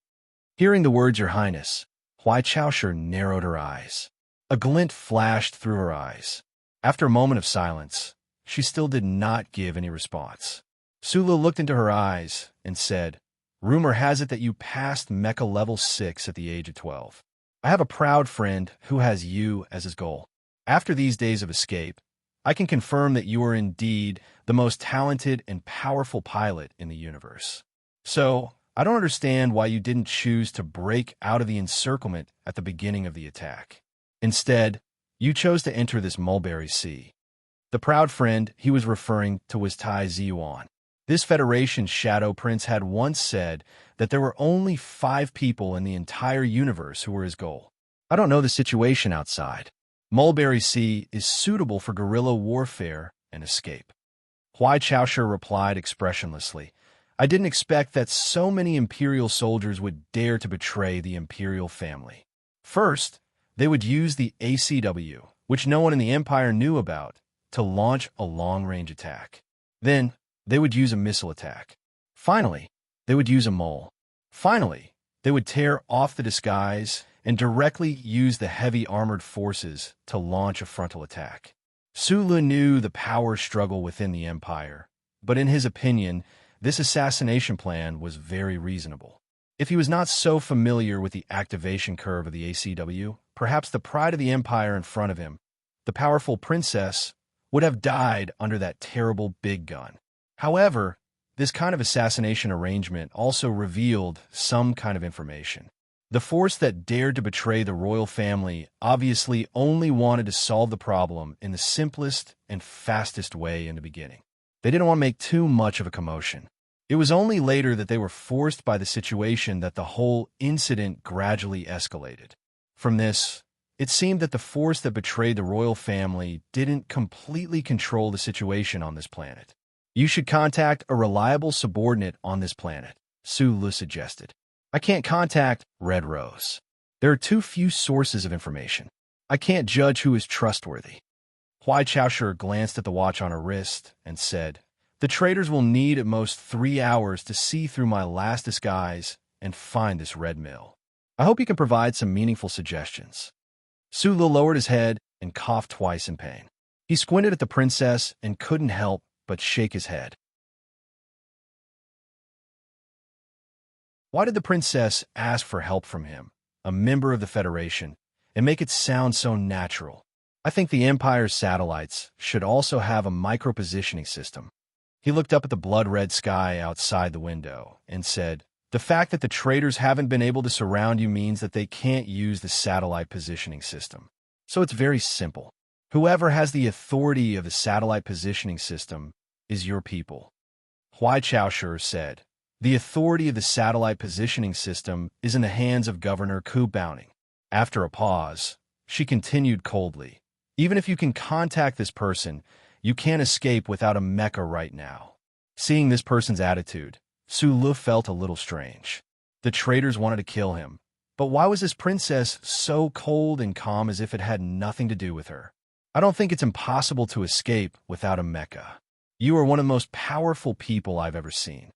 Hearing the words, "Your Highness," Huai Chaoshu narrowed her eyes. A glint flashed through her eyes. After a moment of silence, she still did not give any response. Su Lu looked into her eyes and said, "Rumor has it that you passed Mecha Level 6 at the age of 12. I have a proud friend who has you as his goal. After these days of escape, I can confirm that you are indeed the most talented and powerful pilot in the universe. So, I don't understand why you didn't choose to break out of the encirclement at the beginning of the attack. Instead, you chose to enter this mulberry sea." The proud friend he was referring to was Tai Ziyuan. This Federation's Shadow Prince had once said that there were only 5 people in the entire universe who were his goal. I don't know the situation outside. Mulberry Sea is suitable for guerrilla warfare and escape. Huai Chaoshu replied expressionlessly, "I didn't expect that so many Imperial soldiers would dare to betray the Imperial family. First, they would use the ACW, which no one in the Empire knew about, to launch a long-range attack. Then, they would use a missile attack. Finally, they would use a mole. Finally, they would tear off the disguise and directly use the heavy armored forces to launch a frontal attack." Su Lu knew the power struggle within the Empire, but in his opinion, this assassination plan was very reasonable. If he was not so familiar with the activation curve of the ACW, perhaps the pride of the Empire in front of him, the powerful princess, would have died under that terrible big gun. However, this kind of assassination arrangement also revealed some kind of information. The force that dared to betray the royal family obviously only wanted to solve the problem in the simplest and fastest way in the beginning. They didn't want to make too much of a commotion. It was only later that they were forced by the situation that the whole incident gradually escalated. From this, it seemed that the force that betrayed the royal family didn't completely control the situation on this planet. "You should contact a reliable subordinate on this planet," Su Lu suggested. I can't contact Red Rose. There are too few sources of information. I can't judge who is trustworthy. Huai Chaoshu glanced at the watch on her wrist and said, "The traders will need at most 3 hours to see through my last disguise and find this red mill. I hope you can provide some meaningful suggestions." Su Lu lowered his head and coughed twice in pain. He squinted at the princess and couldn't help but shake his head. Why did the princess ask for help from him, a member of the Federation, and make it sound so natural? I think the Empire's satellites should also have a micro-positioning system. He looked up at the blood-red sky outside the window and said, "The fact that the traders haven't been able to surround you means that they can't use the satellite positioning system. So it's very simple. Whoever has the authority of the satellite positioning system is your people." Huai Chaoshu said, "The authority of the satellite positioning system is in the hands of Governor Ku Bounting." After a pause, she continued coldly, "Even if you can contact this person, you can't escape without a mecha right now." Seeing this person's attitude, Su Lu felt a little strange. The traders wanted to kill him, but why was this princess so cold and calm as if it had nothing to do with her? "I don't think it's impossible to escape without a mecha. You are one of the most powerful people I've ever seen."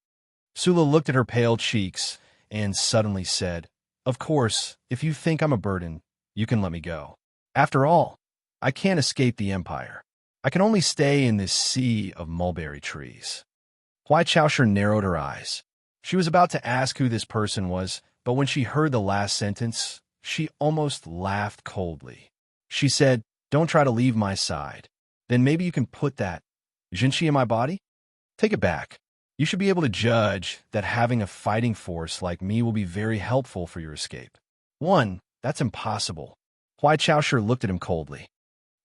Su Lu looked at her pale cheeks and suddenly said, "Of course, if you think I'm a burden, you can let me go. After all, I can't escape the Empire. I can only stay in this sea of mulberry trees." Huai Chaoshu narrowed her eyes. She was about to ask who this person was, but when she heard the last sentence, she almost laughed coldly. She said, "Don't try to leave my side. Then maybe you can put that Jinshi in my body? Take it back. You should be able to judge that having a fighting force like me will be very helpful for your escape. 1. That's impossible." Huai Chaoshu looked at him coldly.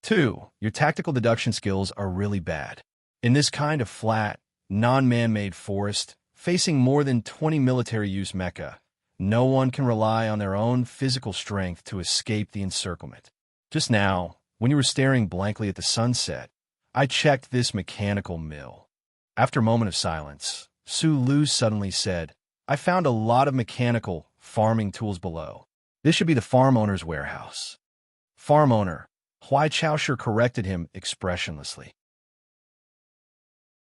2. Your tactical deduction skills are really bad. In this kind of flat, non-man-made forest, facing more than 20 military-use mecha, no one can rely on their own physical strength to escape the encirclement. Just now, when you were staring blankly at the sunset, I checked this mechanical mill. After a moment of silence, Su Lu suddenly said, "I found a lot of mechanical farming tools below. This should be the farm owner's warehouse." "Farm owner," Huai Chaoshu corrected him expressionlessly.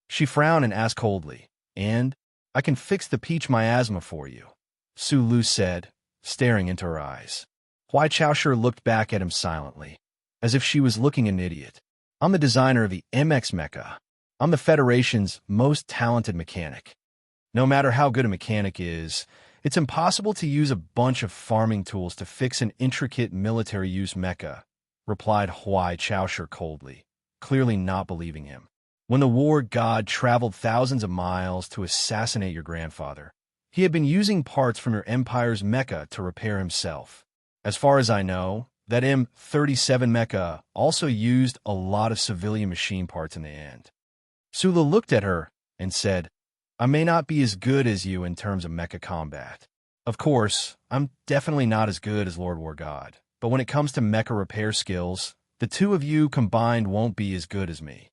She frowned and asked coldly, "And I can fix the peach miasma for you," Su Lu said, staring into her eyes. Huai Chaoshu looked back at him silently, as if she was looking an idiot. "I'm the designer of the MX Mecha. I'm the Federation's most talented mechanic. No matter how good a mechanic is, it's impossible to use a bunch of farming tools to fix an intricate military-use mecha," replied Huai Chaoshu coldly, clearly not believing him. "When the war god traveled thousands of miles to assassinate your grandfather, he had been using parts from your empire's mecha to repair himself. As far as I know, that M37 mecha also used a lot of civilian machine parts in the end." Su Lu looked at her and said, "I may not be as good as you in terms of mecha combat. Of course, I'm definitely not as good as Lord War God, but when it comes to mecha repair skills, the two of you combined won't be as good as me.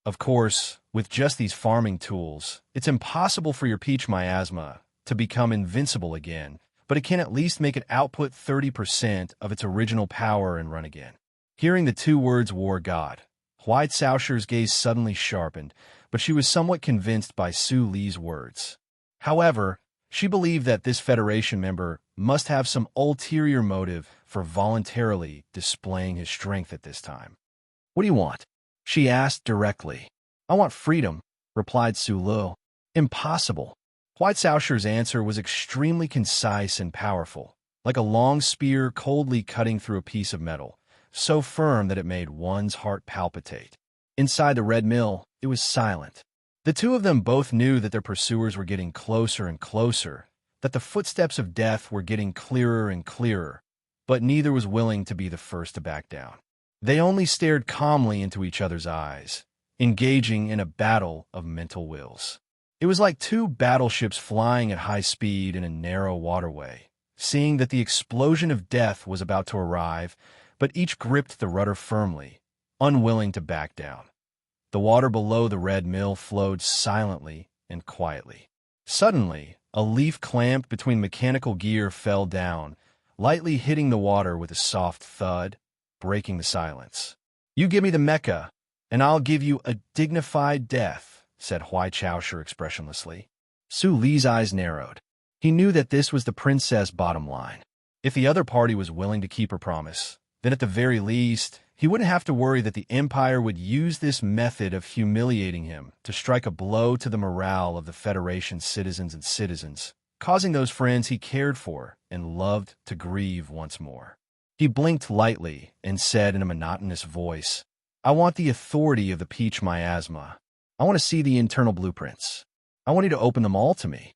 Of course, with just these farming tools, it's impossible for your peach miasma to become invincible again, but it can at least make it output 30% of its original power and run again." Hearing the two words war god, Huai Chaoshu's gaze suddenly sharpened, but she was somewhat convinced by Su Li's words. However, she believed that this Federation member must have some ulterior motive for voluntarily displaying his strength at this time. "What do you want?" she asked directly. "I want freedom," replied Su Lu. "Impossible." Huai Chaoshu's answer was extremely concise and powerful, like a long spear coldly cutting through a piece of metal, so firm that it made one's heart palpitate. Inside the Red Mill, it was silent. The two of them both knew that their pursuers were getting closer and closer, that the footsteps of death were getting clearer and clearer, but neither was willing to be the first to back down. They only stared calmly into each other's eyes, engaging in a battle of mental wills. It was like two battleships flying at high speed in a narrow waterway, seeing that the explosion of death was about to arrive, but each gripped the rudder firmly, unwilling to back down. The water below the Red Mill flowed silently and quietly. Suddenly, A leaf clamped between mechanical gear fell down, lightly hitting the water with a soft thud, breaking the silence. "You give me the mecha, and I'll give you a dignified death," said Huai Chaoshu expressionlessly. Su Li's eyes narrowed. He knew that this was the princess' bottom line. If the other party was willing to keep her promise, then at the very least, he wouldn't have to worry that the Empire would use this method of humiliating him to strike a blow to the morale of the Federation's citizens, causing those friends he cared for and loved to grieve once more. He blinked lightly and said in a monotonous voice, "I want the authority of the Peach Miasma. I want to see the internal blueprints. I want you to open them all to me."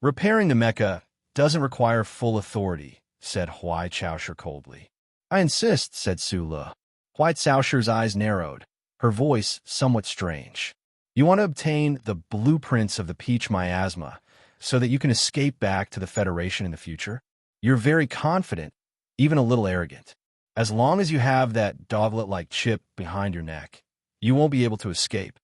"Repairing the mecha doesn't require full authority," said Huai Chaoshu coldly. "I insist," said Su Li. Huai Chaoshu's eyes narrowed, her voice somewhat strange. "You want to obtain the blueprints of the Peach Miasma so that you can escape back to the Federation in the future? You're very confident, even a little arrogant. As long as you have that doglet-like chip behind your neck, you won't be able to escape."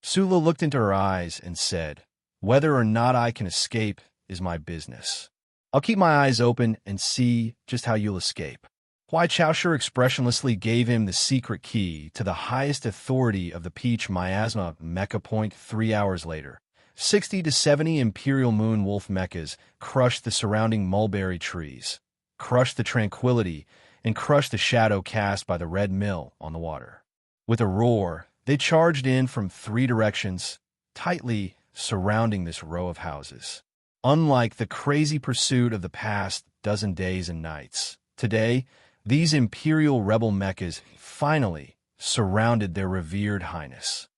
Su Li looked into her eyes and said, "Whether or not I can escape is my business. I'll keep my eyes open and see just how you'll escape." Huai Chaoshu expressionlessly gave him the secret key to the highest authority of the Peach Miasma mecha point 3 hours later. 60 to 70 Imperial Moon Wolf mechas crushed the surrounding mulberry trees, crushed the tranquility, and crushed the shadow cast by the red mill on the water. With a roar, they charged in from 3 directions, tightly surrounding this row of houses. Unlike the crazy pursuit of the past dozen days and nights, today, these Imperial rebel mechas finally surrounded their revered highness.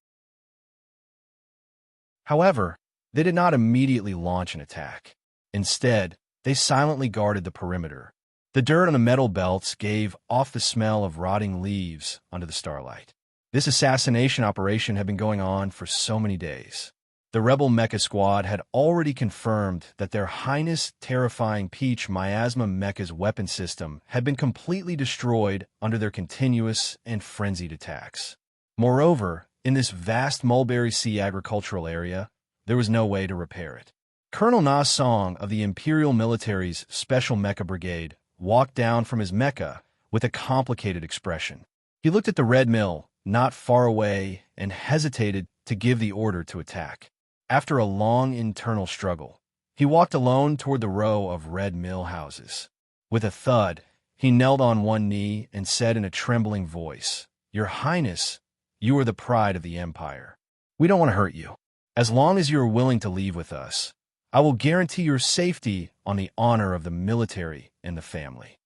However, they did not immediately launch an attack. Instead, they silently guarded the perimeter. The dirt on the metal belts gave off the smell of rotting leaves under the starlight. This assassination operation had been going on for so many days. The rebel mecha squad had already confirmed that their highness terrifying Peach Miasma mecha's weapon system had been completely destroyed under their continuous and frenzied attacks. Moreover, in this vast Mulberry Sea agricultural area, there was no way to repair it. Colonel Na Song of the Imperial Military's Special Mecha Brigade walked down from his mecha with a complicated expression. He looked at the red mill not far away and hesitated to give the order to attack. After a long internal struggle, he walked alone toward the row of red mill houses. With a thud, he knelt on one knee and said in a trembling voice, "Your Highness, you are the pride of the Empire. We don't want to hurt you. As long as you are willing to leave with us, I will guarantee your safety on the honor of the military and the family."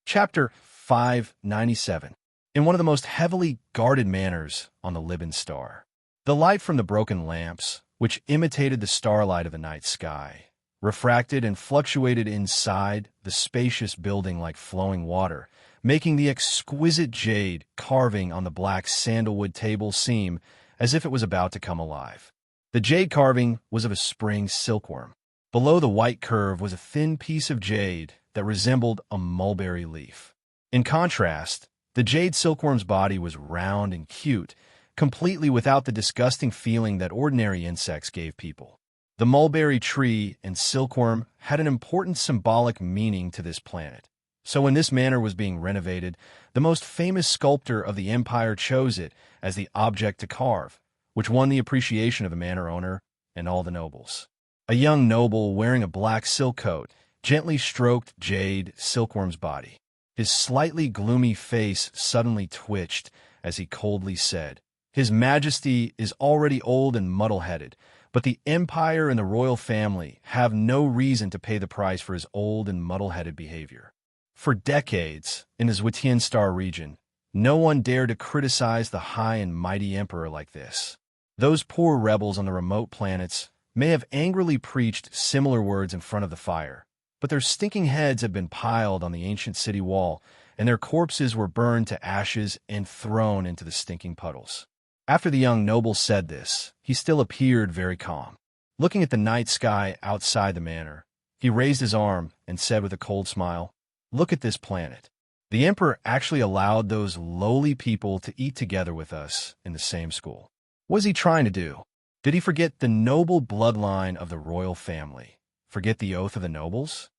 Chapter 597. In one of the most heavily guarded manors on the Libyan star. The light from the broken lamps, which imitated the starlight of the night sky, refracted and fluctuated inside the spacious building like flowing water, making the exquisite jade carving on the black sandalwood table seem as if it was about to come alive. The jade carving was of a spring silkworm. Below the white curve was a thin piece of jade that resembled a mulberry leaf. In contrast, the jade silkworm's body was round and cute, completely without the disgusting feeling that ordinary insects gave people. The mulberry tree and silkworm had an important symbolic meaning to this planet. So when this manor was being renovated, the most famous sculptor of the Empire chose it as the object to carve, which won the appreciation of the manor owner and all the nobles. A young noble wearing a black silk coat gently stroked jade silkworm's body. His slightly gloomy face suddenly twitched as he coldly said, "His Majesty is already old and muddle-headed, but the Empire and the royal family have no reason to pay the price for his old and muddle-headed behavior." For decades, in the Zhuitian Star region, no one dared to criticize the high and mighty emperor like this. Those poor rebels on the remote planets may have angrily preached similar words in front of the fire, but their stinking heads had been piled on the ancient city wall, and their corpses were burned to ashes and thrown into the stinking puddles. After the young noble said this, he still appeared very calm. Looking at the night sky outside the manor, he raised his arm and said with a cold smile, "Look at this planet. The emperor actually allowed those lowly people to eat together with us in the same school. What was he trying to do? Did he forget the noble bloodline of the royal family? Forget the oath of the nobles?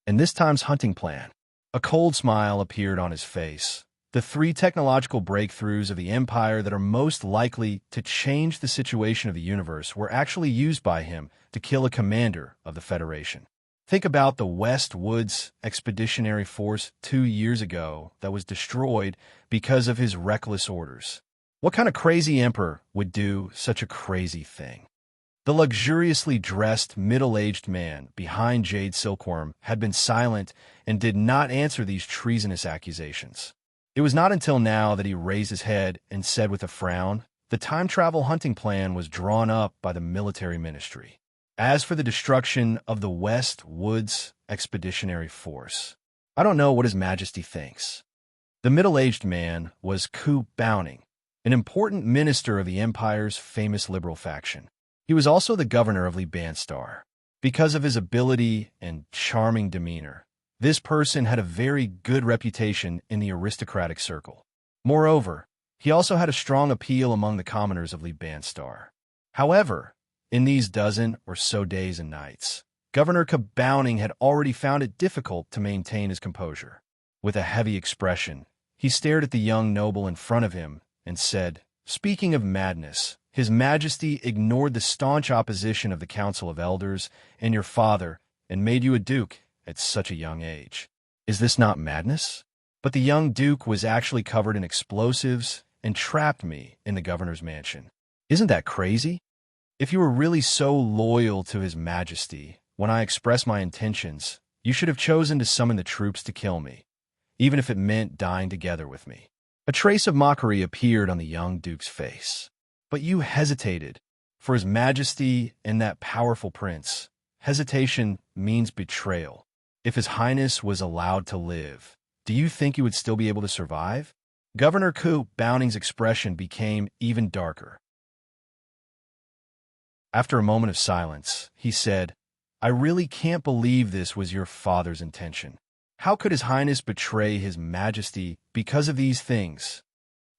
And this time's hunting plan? A cold smile appeared on his face. The three technological breakthroughs of the Empire that are most likely to change the situation of the universe were actually used by him to kill a commander of the Federation. Think about the West Woods Expeditionary Force 2 years ago that was destroyed because of his reckless orders. What kind of crazy emperor would do such a crazy thing? The luxuriously dressed, middle-aged man behind Jade Silkworm had been silent and did not answer these treasonous accusations. It was not until now that he raised his head and said with a frown, "The time travel hunting plan was drawn up by the military ministry. As for the destruction of the West Woods Expeditionary Force, I don't know what His Majesty thinks." The middle-aged man was Coop Bowning, an important minister of the Empire's famous liberal faction. He was also the governor of Libanstar. Because of his ability and charming demeanor, this person had a very good reputation in the aristocratic circle. Moreover, he also had a strong appeal among the commoners of Libanstar. However, in these dozen or so days and nights, Governor Kabowning had already found it difficult to maintain his composure. With a heavy expression, he stared at the young noble in front of him and said, "Speaking of madness, His Majesty ignored the staunch opposition of the Council of Elders and your father and made you a duke at such a young age. Is this not madness? But the young duke was actually covered in explosives and trapped me in the governor's mansion. Isn't that crazy? If you were really so loyal to His Majesty, when I expressed my intentions, you should have chosen to summon the troops to kill me, even if it meant dying together with me." A trace of mockery appeared on the young duke's face. "But you hesitated. For His Majesty and that powerful prince, hesitation means betrayal. If His Highness was allowed to live, do you think he would still be able to survive?" Governor Coop Bowning's expression became even darker. After a moment of silence, he said, "I really can't believe this was your father's intention. How could His Highness betray His Majesty because of these things?"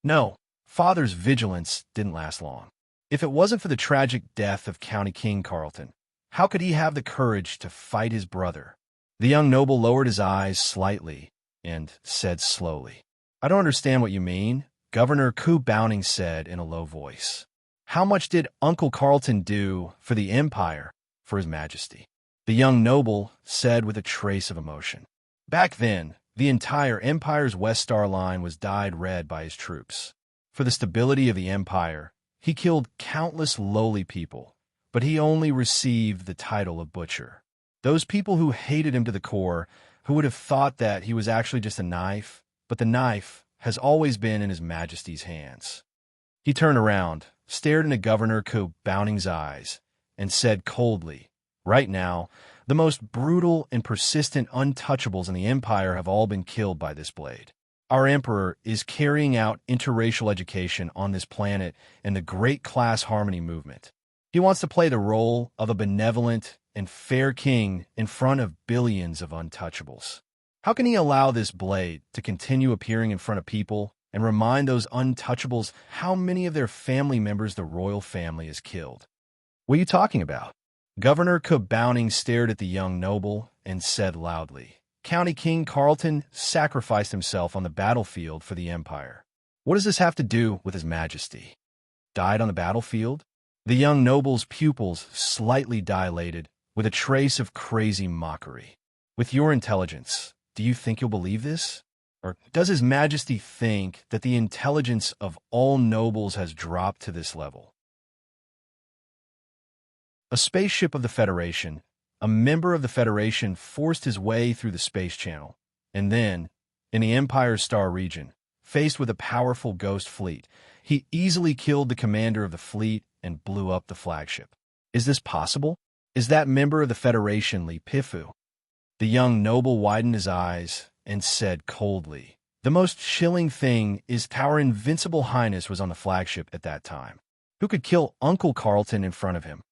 No, Father's vigilance didn't last long. If it wasn't for the tragic death of County King Carlton, how could he have the courage to fight his brother? The young noble lowered his eyes slightly and said slowly, "I don't understand what you mean," Governor Coop Bowning said in a low voice. "How much did Uncle Carlton do for the Empire, for His Majesty?" The young noble said with a trace of emotion. Back then, the entire Empire's West Star line was dyed red by his troops. For the stability of the Empire, he killed countless lowly people, but he only received the title of Butcher. Those people who hated him to the core, who would have thought that he was actually just a knife, but the knife has always been in His Majesty's hands. He turned around, stared into Governor Coop Bowning's eyes, and said coldly, "Right now, the most brutal and persistent untouchables in the Empire have all been killed by this blade. Our Emperor is carrying out interracial education on this planet in the Great Class Harmony movement. He wants to play the role of a benevolent and fair king in front of billions of untouchables. How can he allow this blade to continue appearing in front of people and remind those untouchables how many of their family members the royal family has killed?" "What are you talking about?" Governor Kabowning stared at the young noble and said loudly, "County King Carlton sacrificed himself on the battlefield for the Empire. What does this have to do with His Majesty?" "Died on the battlefield?" The young noble's pupils slightly dilated with a trace of crazy mockery. "With your intelligence, do you think you'll believe this? Or does His Majesty think that the intelligence of all nobles has dropped to this level?" A spaceship of the Federation, a member of the Federation, forced his way through the space channel, and then, in the Empire's Star region, faced with a powerful ghost fleet, he easily killed the commander of the fleet and blew up the flagship. Is this possible? Is that member of the Federation Li Pifu? The young noble widened his eyes and said coldly, "The most chilling thing is our invincible highness was on the flagship at that time. Who could kill Uncle Carlton in front of him?"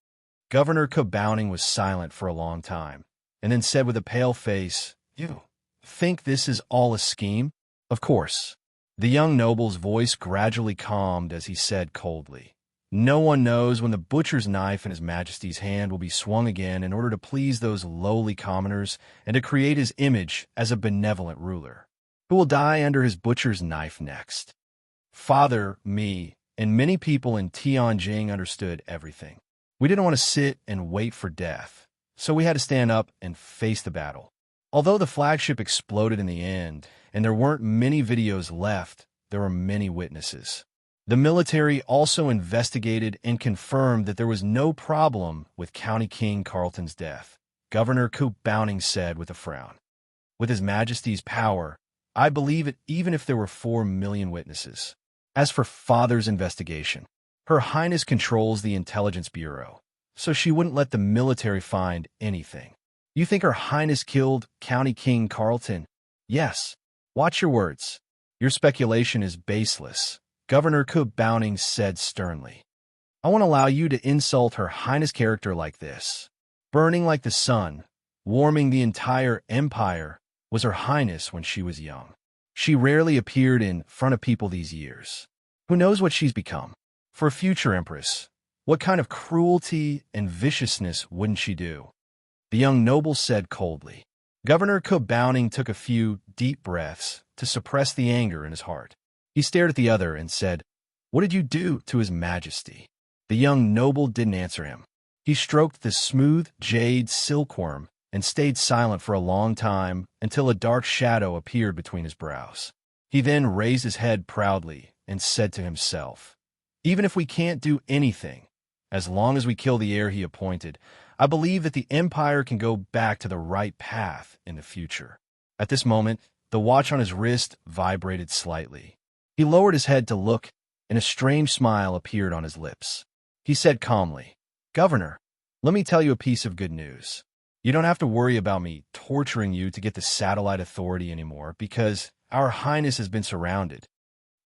Governor Kabowning was silent for a long time, and then said with a pale face, "You think this is all a scheme?" "Of course." The young noble's voice gradually calmed as he said coldly, No one knows when the butcher's knife in His Majesty's hand will be swung again in order to please those lowly commoners and to create his image as a benevolent ruler. Who will die under his butcher's knife next? Father, me, and many people in Tianjin understood everything. We didn't want to sit and wait for death, so we had to stand up and face the battle. Although the flagship exploded in the end, and there weren't many videos left, there were many witnesses. The military also investigated and confirmed that there was no problem with County King Carleton's death, Governor Coop Bowning said with a frown. With His Majesty's power, I believe it even if there were 4 million witnesses. As for Father's investigation, Her Highness controls the Intelligence Bureau, so she wouldn't let the military find anything. You think Her Highness killed County King Carleton? Yes. Watch your words. Your speculation is baseless, Governor Coop Bowning said sternly. I won't allow you to insult Her Highness' character like this. Burning like the sun, warming the entire empire, was Her Highness when she was young. She rarely appeared in front of people these years. Who knows what she's become? For a future empress, what kind of cruelty and viciousness wouldn't she do? The young noble said coldly. Governor Coop Bowning took a few deep breaths to suppress the anger in his heart. He stared at the other and said, What did you do to His Majesty? The young noble didn't answer him. He stroked the smooth jade silkworm and stayed silent for a long time until a dark shadow appeared between his brows. He then raised his head proudly and said to himself, Even if we can't do anything, as long as we kill the heir he appointed, I believe that the empire can go back to the right path in the future. At this moment, the watch on his wrist vibrated slightly. He lowered his head to look, and a strange smile appeared on his lips. He said calmly, Governor, let me tell you a piece of good news. You don't have to worry about me torturing you to get the satellite authority anymore because Our Highness has been surrounded.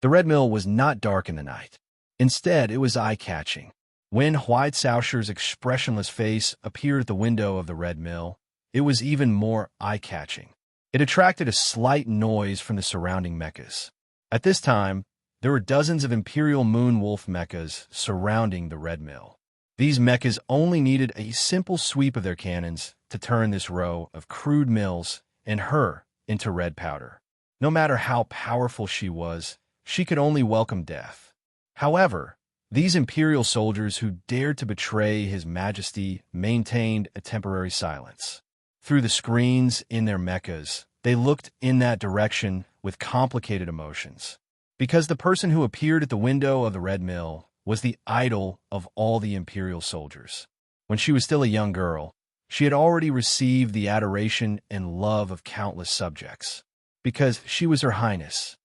The Red Mill was not dark in the night. Instead, it was eye-catching. When White Sausher's expressionless face appeared at the window of the Red Mill, it was even more eye-catching. It attracted a slight noise from the surrounding mechas. At this time, there were dozens of Imperial Moonwolf mechas surrounding the Red Mill. These mechas only needed a simple sweep of their cannons to turn this row of crude mills and her into red powder. No matter how powerful she was, she could only welcome death. However, these Imperial soldiers who dared to betray His Majesty maintained a temporary silence. Through the screens in their mechas, they looked in that direction with complicated emotions. Because the person who appeared at the window of the Red Mill was the idol of all the Imperial soldiers. When she was still a young girl, she had already received the adoration and love of countless subjects. Because she was Her Highness.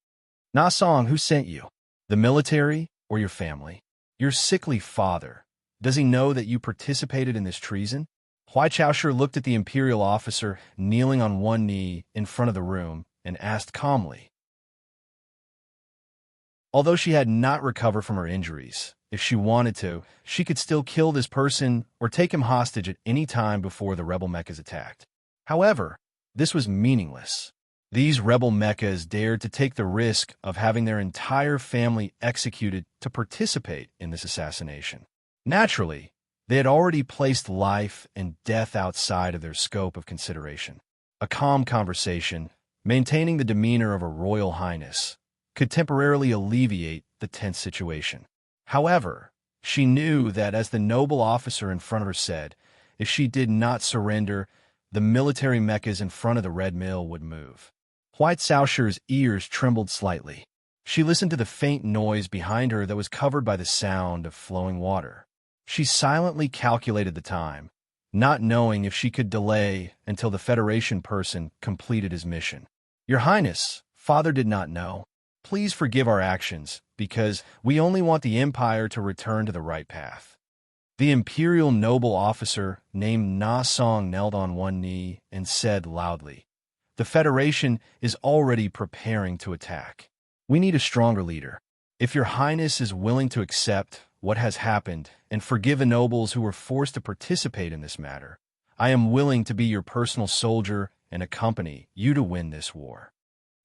Na Song, who sent you? The military or your family? Your sickly father. Does he know that you participated in this treason? Huai Chaosher looked at the Imperial officer kneeling on one knee in front of the room and asked calmly. Although she had not recovered from her injuries, if she wanted to, she could still kill this person or take him hostage at any time before the rebel mechas attacked. However, this was meaningless. These rebel mechas dared to take the risk of having their entire family executed to participate in this assassination. Naturally, they had already placed life and death outside of their scope of consideration. A calm conversation, maintaining the demeanor of a royal highness, could temporarily alleviate the tense situation. However, she knew that, as the noble officer in front of her said, if she did not surrender, the military mechas in front of the Red Mill would move. White Sausher's ears trembled slightly. She listened to the faint noise behind her that was covered by the sound of flowing water. She silently calculated the time, not knowing if she could delay until the Federation person completed his mission. Your Highness, Father did not know. Please forgive our actions, because we only want the Empire to return to the right path. The Imperial noble officer named Na Song knelt on one knee and said loudly, The Federation is already preparing to attack. We need a stronger leader. If your Highness is willing to accept what has happened and forgive the nobles who were forced to participate in this matter, I am willing to be your personal soldier and accompany you to win this war.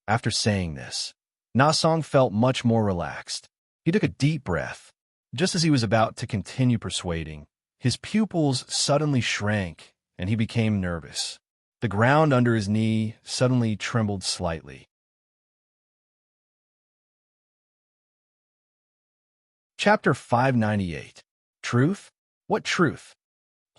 After saying this, Na Song felt much more relaxed. He took a deep breath. Just as he was about to continue persuading, his pupils suddenly shrank, and he became nervous. The ground under his knee suddenly trembled slightly. Chapter 598. Truth? What truth?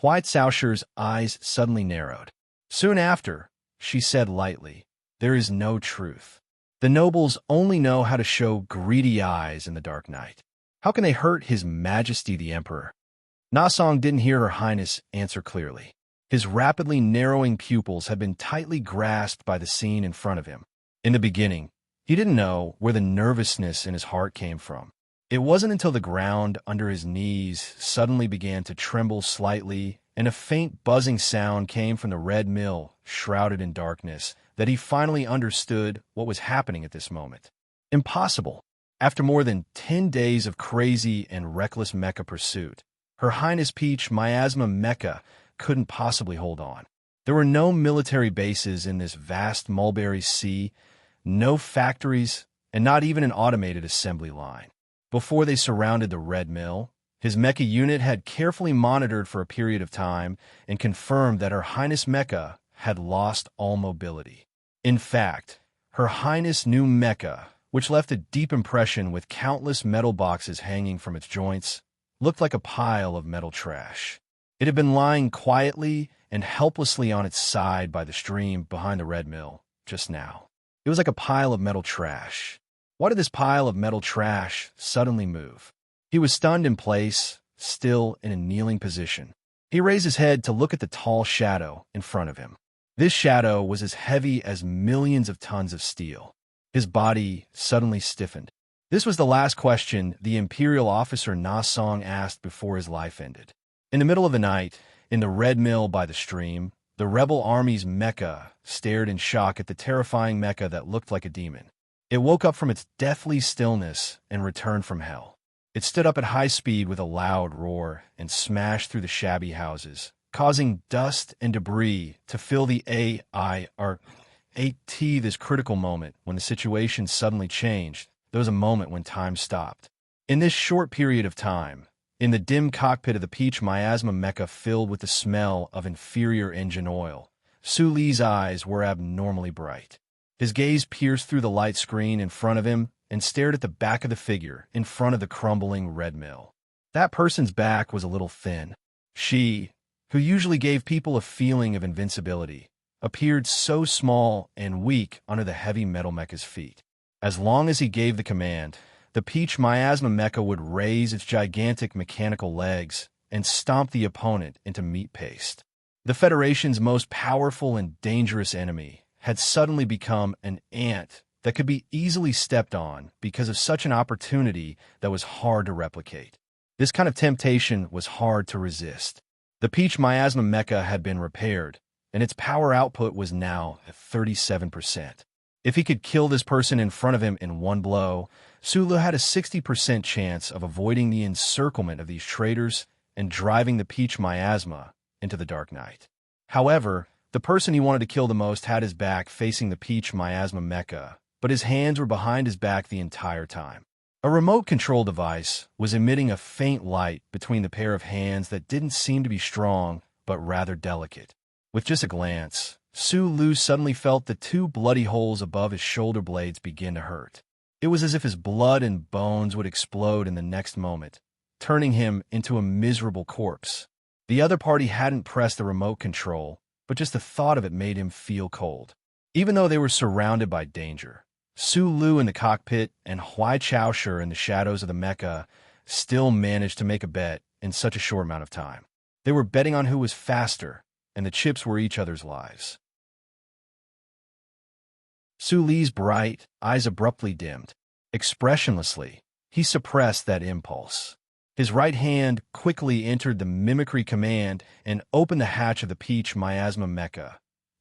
Huai Caoshi's eyes suddenly narrowed. Soon after, she said lightly, "There is no truth. The nobles only know how to show greedy eyes in the dark night. How can they hurt His Majesty the Emperor?" Na Song didn't hear Her Highness answer clearly. His rapidly narrowing pupils had been tightly grasped by the scene in front of him. In the beginning, he didn't know where the nervousness in his heart came from. It wasn't until the ground under his knees suddenly began to tremble slightly and a faint buzzing sound came from the red mill, shrouded in darkness, that he finally understood what was happening at this moment. Impossible. After more than 10 days of crazy and reckless mecha pursuit, Her Highness Peach Miasma Mecha couldn't possibly hold on. There were no military bases in this vast mulberry sea, no factories, and not even an automated assembly line. Before they surrounded the Red Mill, his mecha unit had carefully monitored for a period of time and confirmed that Her Highness Mecha had lost all mobility. In fact, Her Highness' new mecha, which left a deep impression with countless metal boxes hanging from its joints, looked like a pile of metal trash. It had been lying quietly and helplessly on its side by the stream behind the Red Mill just now. It was like a pile of metal trash. Why did this pile of metal trash suddenly move? He was stunned in place, still in a kneeling position. He raised his head to look at the tall shadow in front of him. This shadow was as heavy as millions of tons of steel. His body suddenly stiffened. This was the last question the Imperial officer Na Song asked before his life ended. In the middle of the night, in the Red Mill by the stream, the rebel army's mecha stared in shock at the terrifying mecha that looked like a demon. It woke up from its deathly stillness and returned from hell. It stood up at high speed with a loud roar and smashed through the shabby houses, causing dust and debris to fill the this critical moment when the situation suddenly changed. There was a moment when time stopped. In this short period of time, in the dim cockpit of the Peach Miasma Mecha filled with the smell of inferior engine oil, Su Li's eyes were abnormally bright. His gaze pierced through the light screen in front of him and stared at the back of the figure in front of the crumbling Red Mill. That person's back was a little thin. She, who usually gave people a feeling of invincibility, appeared so small and weak under the heavy metal mecha's feet. As long as he gave the command, the Peach Miasma Mecha would raise its gigantic mechanical legs and stomp the opponent into meat paste. The Federation's most powerful and dangerous enemy had suddenly become an ant that could be easily stepped on because of such an opportunity that was hard to replicate. This kind of temptation was hard to resist. The Peach Miasma Mecha had been repaired, and its power output was now at 37%. If he could kill this person in front of him in one blow, Sulu had a 60% chance of avoiding the encirclement of these traitors and driving the Peach Miasma into the dark night. However, the person he wanted to kill the most had his back facing the Peach Miasma Mecha, but his hands were behind his back the entire time. A remote control device was emitting a faint light between the pair of hands that didn't seem to be strong, but rather delicate. With just a glance, Su Lu suddenly felt the 2 bloody holes above his shoulder blades begin to hurt. It was as if his blood and bones would explode in the next moment, turning him into a miserable corpse. The other party hadn't pressed the remote control, but just the thought of it made him feel cold. Even though they were surrounded by danger, Su Lu in the cockpit and Huai Caoshi in the shadows of the mecha still managed to make a bet in such a short amount of time. They were betting on who was faster, and the chips were each other's lives. Su Li's bright eyes abruptly dimmed. Expressionlessly, he suppressed that impulse. His right hand quickly entered the mimicry command and opened the hatch of the Peach Miasma Mecha.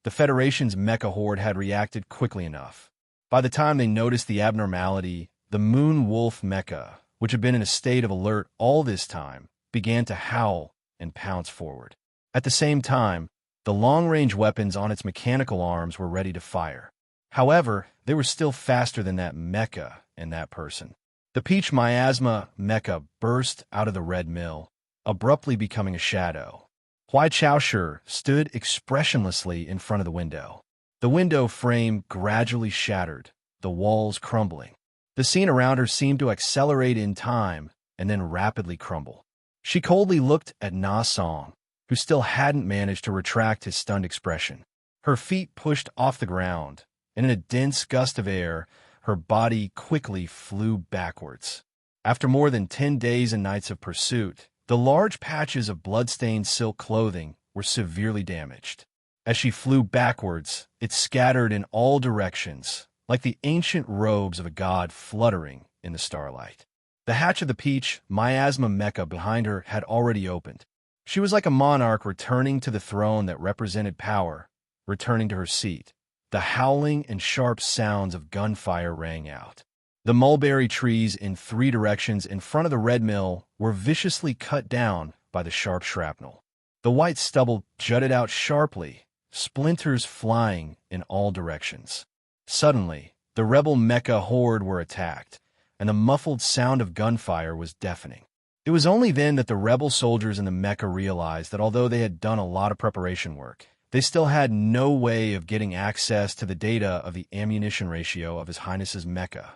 The Federation's mecha horde had reacted quickly enough. By the time they noticed the abnormality, the Moon Wolf Mecha, which had been in a state of alert all this time, began to howl and pounce forward. At the same time, the long-range weapons on its mechanical arms were ready to fire. However, they were still faster than that mecha and that person. The peach miasma mecha burst out of the red mill, abruptly becoming a shadow. Huai Chaoshi stood expressionlessly in front of the window. The window frame gradually shattered, the walls crumbling. The scene around her seemed to accelerate in time and then rapidly crumble. She coldly looked at Na Song, who still hadn't managed to retract his stunned expression. Her feet pushed off the ground, and in a dense gust of air, her body quickly flew backwards. After more than 10 days and nights of pursuit, the large patches of blood-stained silk clothing were severely damaged. As she flew backwards, it scattered in all directions, like the ancient robes of a god fluttering in the starlight. The hatch of the peach miasma mecha behind her had already opened. She was like a monarch returning to the throne that represented power, returning to her seat. The howling and sharp sounds of gunfire rang out. The mulberry trees in 3 directions in front of the red mill were viciously cut down by the sharp shrapnel. The white stubble jutted out sharply, splinters flying in all directions. Suddenly, the rebel mecha horde were attacked, and the muffled sound of gunfire was deafening. It was only then that the rebel soldiers in the mecha realized that although they had done a lot of preparation work, they still had no way of getting access to the data of the ammunition ratio of His Highness's mecha.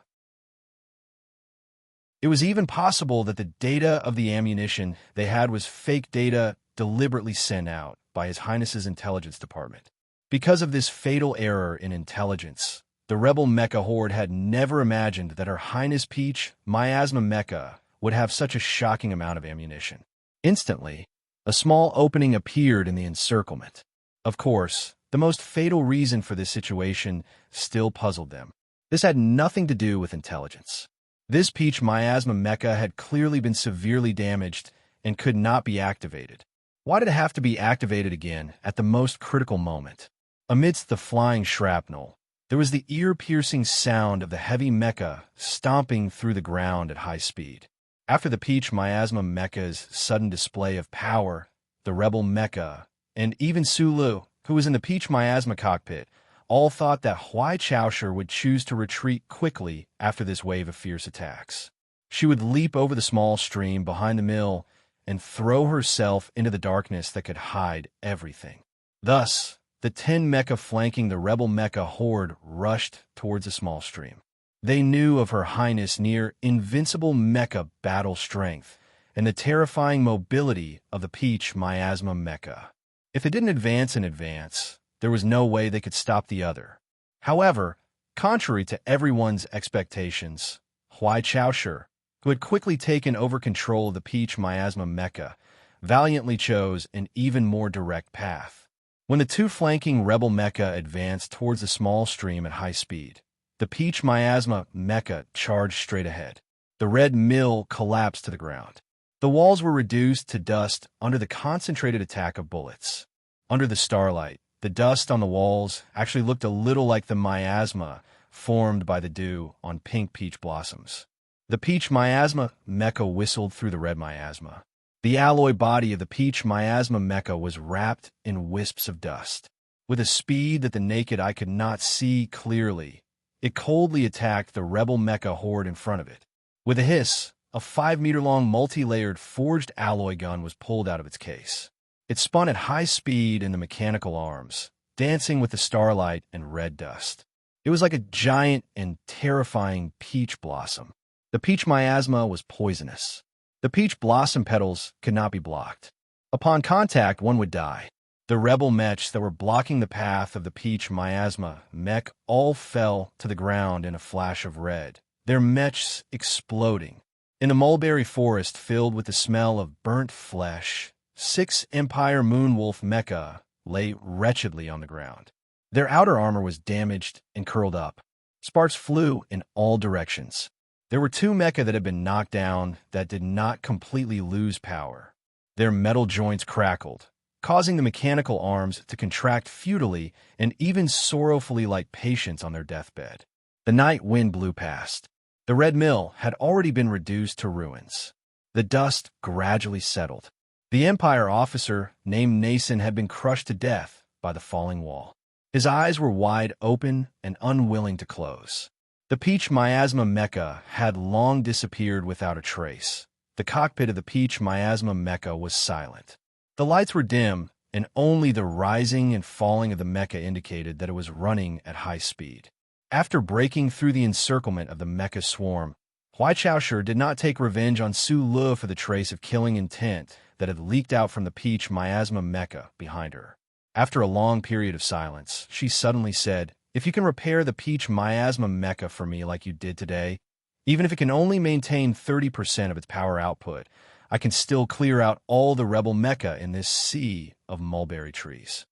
It was even possible that the data of the ammunition they had was fake data deliberately sent out by His Highness's intelligence department. Because of this fatal error in intelligence, the rebel mecha horde had never imagined that Her Highness Peach miasma mecha would have such a shocking amount of ammunition. Instantly, a small opening appeared in the encirclement. Of course, the most fatal reason for this situation still puzzled them. This had nothing to do with intelligence. This peach miasma mecha had clearly been severely damaged and could not be activated. Why did it have to be activated again at the most critical moment? Amidst the flying shrapnel, there was the ear-piercing sound of the heavy mecha stomping through the ground at high speed. After the peach miasma mecha's sudden display of power, the rebel mecha, and even Sulu, who was in the peach miasma cockpit, all thought that Huai Chaoshi would choose to retreat quickly after this wave of fierce attacks. She would leap over the small stream behind the mill and throw herself into the darkness that could hide everything. Thus, the 10 mecha flanking the rebel mecha horde rushed towards the small stream. They knew of Her Highness' near invincible mecha battle strength and the terrifying mobility of the peach miasma mecha. If they didn't advance in advance, there was no way they could stop the other. However, contrary to everyone's expectations, Huai Chaoshi, who had quickly taken over control of the peach miasma mecha, valiantly chose an even more direct path. When the 2 flanking rebel mecha advanced towards the small stream at high speed, the peach miasma mecha charged straight ahead. The red mill collapsed to the ground. The walls were reduced to dust under the concentrated attack of bullets. Under the starlight, the dust on the walls actually looked a little like the miasma formed by the dew on pink peach blossoms. The peach miasma mecha whistled through the red miasma. The alloy body of the peach miasma mecha was wrapped in wisps of dust. With a speed that the naked eye could not see clearly, it coldly attacked the rebel mecha horde in front of it. With a hiss, a 5-meter-long multi-layered forged alloy gun was pulled out of its case. It spun at high speed in the mechanical arms, dancing with the starlight and red dust. It was like a giant and terrifying peach blossom. The peach miasma was poisonous. The peach blossom petals could not be blocked. Upon contact, one would die. The rebel mechs that were blocking the path of the peach miasma mech all fell to the ground in a flash of red, their mechs exploding. In the mulberry forest filled with the smell of burnt flesh, 6 Empire Moonwolf mecha lay wretchedly on the ground. Their outer armor was damaged and curled up. Sparks flew in all directions. There were 2 mecha that had been knocked down that did not completely lose power. Their metal joints crackled, causing the mechanical arms to contract futilely and even sorrowfully like patients on their deathbed. The night wind blew past. The red mill had already been reduced to ruins. The dust gradually settled. The Empire officer named Nason had been crushed to death by the falling wall. His eyes were wide open and unwilling to close. The Peach Miasma Mecha had long disappeared without a trace. The cockpit of the Peach Miasma Mecha was silent. The lights were dim, and only the rising and falling of the mecha indicated that it was running at high speed. After breaking through the encirclement of the mecha swarm, Huai Chaoshi did not take revenge on Su Lu for the trace of killing intent that had leaked out from the Peach Miasma Mecha behind her. After a long period of silence, she suddenly said, "If you can repair the Peach Miasma Mecha for me like you did today, even if it can only maintain 30% of its power output, I can still clear out all the rebel mecha in this sea of mulberry trees."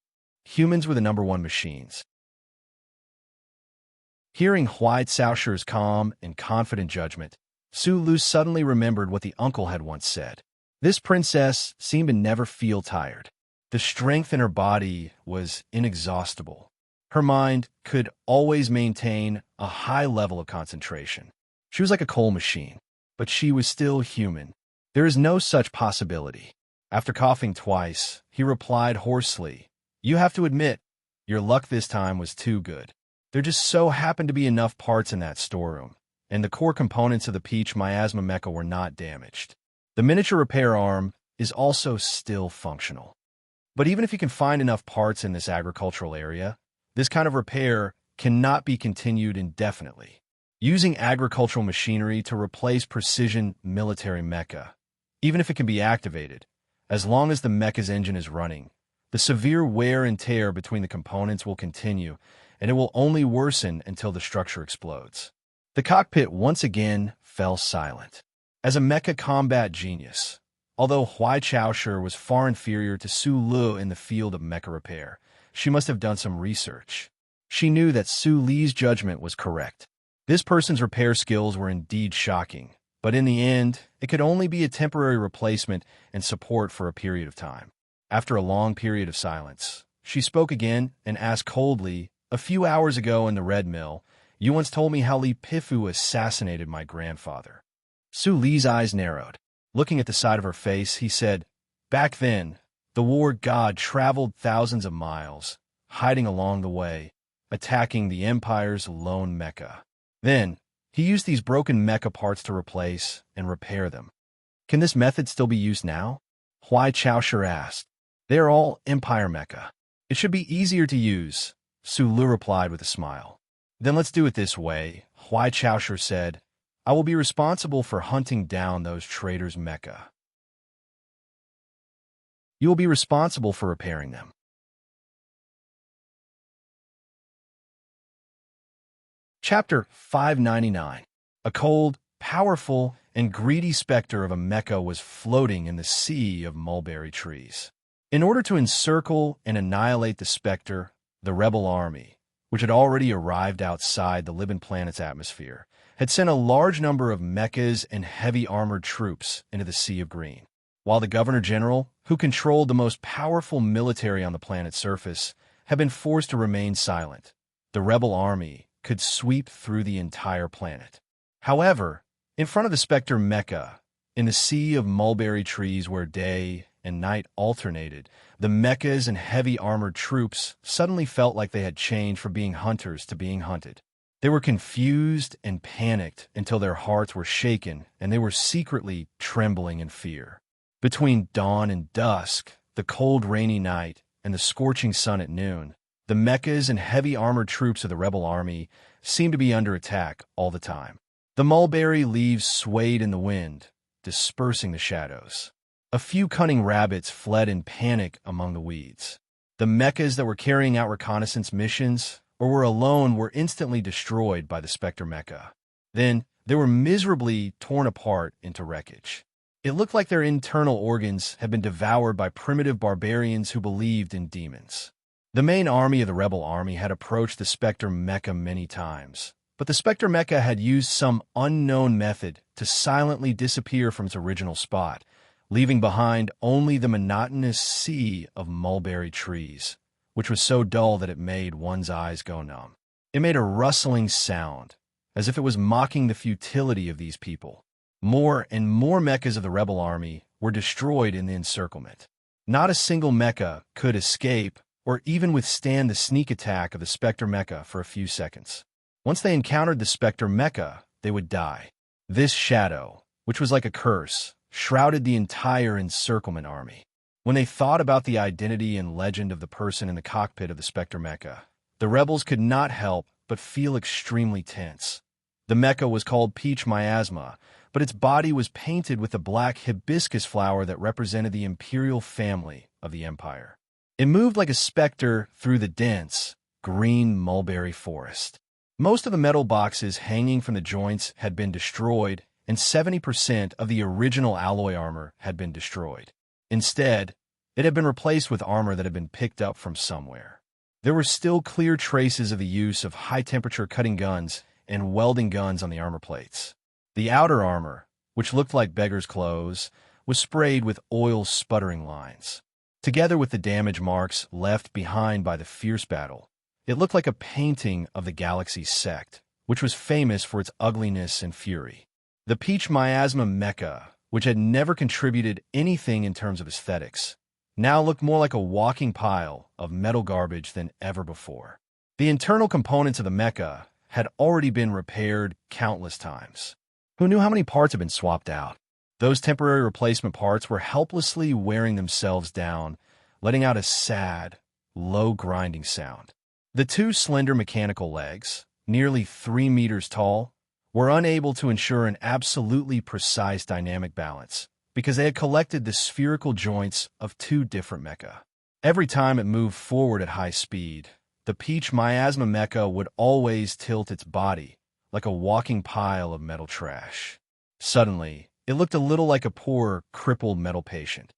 Humans were the #1 machines. Hearing Huai Caoshir's calm and confident judgment, Su Lu suddenly remembered what the uncle had once said. This princess seemed to never feel tired. The strength in her body was inexhaustible. Her mind could always maintain a high level of concentration. She was like a coal machine, but she was still human. There is no such possibility. After coughing twice, he replied hoarsely, "You have to admit, your luck this time was too good. There just so happened to be enough parts in that storeroom, and the core components of the Peach Miasma Mecha were not damaged. The miniature repair arm is also still functional. But even if you can find enough parts in this agricultural area, this kind of repair cannot be continued indefinitely. Using agricultural machinery to replace precision military mecha, even if it can be activated, as long as the mecha's engine is running, the severe wear and tear between the components will continue, and it will only worsen until the structure explodes." The cockpit once again fell silent. As a mecha combat genius, although Huai Chaoshi was far inferior to Su Lu in the field of mecha repair, she must have done some research. She knew that Su Li's judgment was correct. This person's repair skills were indeed shocking, but in the end, it could only be a temporary replacement and support for a period of time. After a long period of silence, she spoke again and asked coldly, "A few hours ago in the Red Mill, you once told me how Li Pifu assassinated my grandfather." Su Li's eyes narrowed. Looking at the side of her face, he said, "Back then, the war god traveled thousands of miles, hiding along the way, attacking the Empire's lone mecha. Then, he used these broken mecha parts to replace and repair them. Can this method still be used now?" Huai Chaoshi asked. "They are all Empire mecha. It should be easier to use," Su Lu replied with a smile. "Then let's do it this way," Huai Chaoshi said. "I will be responsible for hunting down those traitors' mecha. You will be responsible for repairing them." Chapter 599. A cold, powerful, and greedy specter of a mecha was floating in the sea of mulberry trees. In order to encircle and annihilate the specter, the rebel army, which had already arrived outside the Libyan planet's atmosphere, had sent a large number of mechas and heavy armored troops into the Sea of Green. While the Governor-General, who controlled the most powerful military on the planet's surface, had been forced to remain silent, the rebel army could sweep through the entire planet. However, in front of the Spectre mecha, in the sea of mulberry trees where day and night alternated, the mechas and heavy armored troops suddenly felt like they had changed from being hunters to being hunted. They were confused and panicked until their hearts were shaken and they were secretly trembling in fear. Between dawn and dusk, the cold rainy night, and the scorching sun at noon, the mechas and heavy armored troops of the rebel army seemed to be under attack all the time. The mulberry leaves swayed in the wind, dispersing the shadows. A few cunning rabbits fled in panic among the weeds. The mechas that were carrying out reconnaissance missions or were alone were instantly destroyed by the Spectre mecha. Then, they were miserably torn apart into wreckage. It looked like their internal organs had been devoured by primitive barbarians who believed in demons. The main army of the rebel army had approached the Spectre mecha many times, but the Spectre mecha had used some unknown method to silently disappear from its original spot, leaving behind only the monotonous sea of mulberry trees, which was so dull that it made one's eyes go numb. It made a rustling sound, as if it was mocking the futility of these people. More and more mechas of the rebel army were destroyed in the encirclement. Not a single mecha could escape or even withstand the sneak attack of the Spectre mecha for a few seconds. Once they encountered the Spectre mecha, they would die. This shadow, which was like a curse, shrouded the entire encirclement army. When they thought about the identity and legend of the person in the cockpit of the Spectre mecha, the rebels could not help but feel extremely tense. The mecha was called Peach Miasma, but its body was painted with a black hibiscus flower that represented the imperial family of the Empire. It moved like a specter through the dense, green mulberry forest. Most of the metal boxes hanging from the joints had been destroyed, and 70% of the original alloy armor had been destroyed. Instead, it had been replaced with armor that had been picked up from somewhere. There were still clear traces of the use of high-temperature cutting guns and welding guns on the armor plates. The outer armor, which looked like beggar's clothes, was sprayed with oil sputtering lines. Together with the damage marks left behind by the fierce battle, it looked like a painting of the galaxy's sect, which was famous for its ugliness and fury. The Peach Miasma mecha, which had never contributed anything in terms of aesthetics, now looked more like a walking pile of metal garbage than ever before. The internal components of the mecha had already been repaired countless times. Who knew how many parts had been swapped out? Those temporary replacement parts were helplessly wearing themselves down, letting out a sad, low grinding sound. The two slender mechanical legs, nearly 3 meters tall, were unable to ensure an absolutely precise dynamic balance because they had collected the spherical joints of two different mecha. Every time it moved forward at high speed, the Peach Miasma mecha would always tilt its body like a walking pile of metal trash. Suddenly, it looked a little like a poor, crippled metal patient.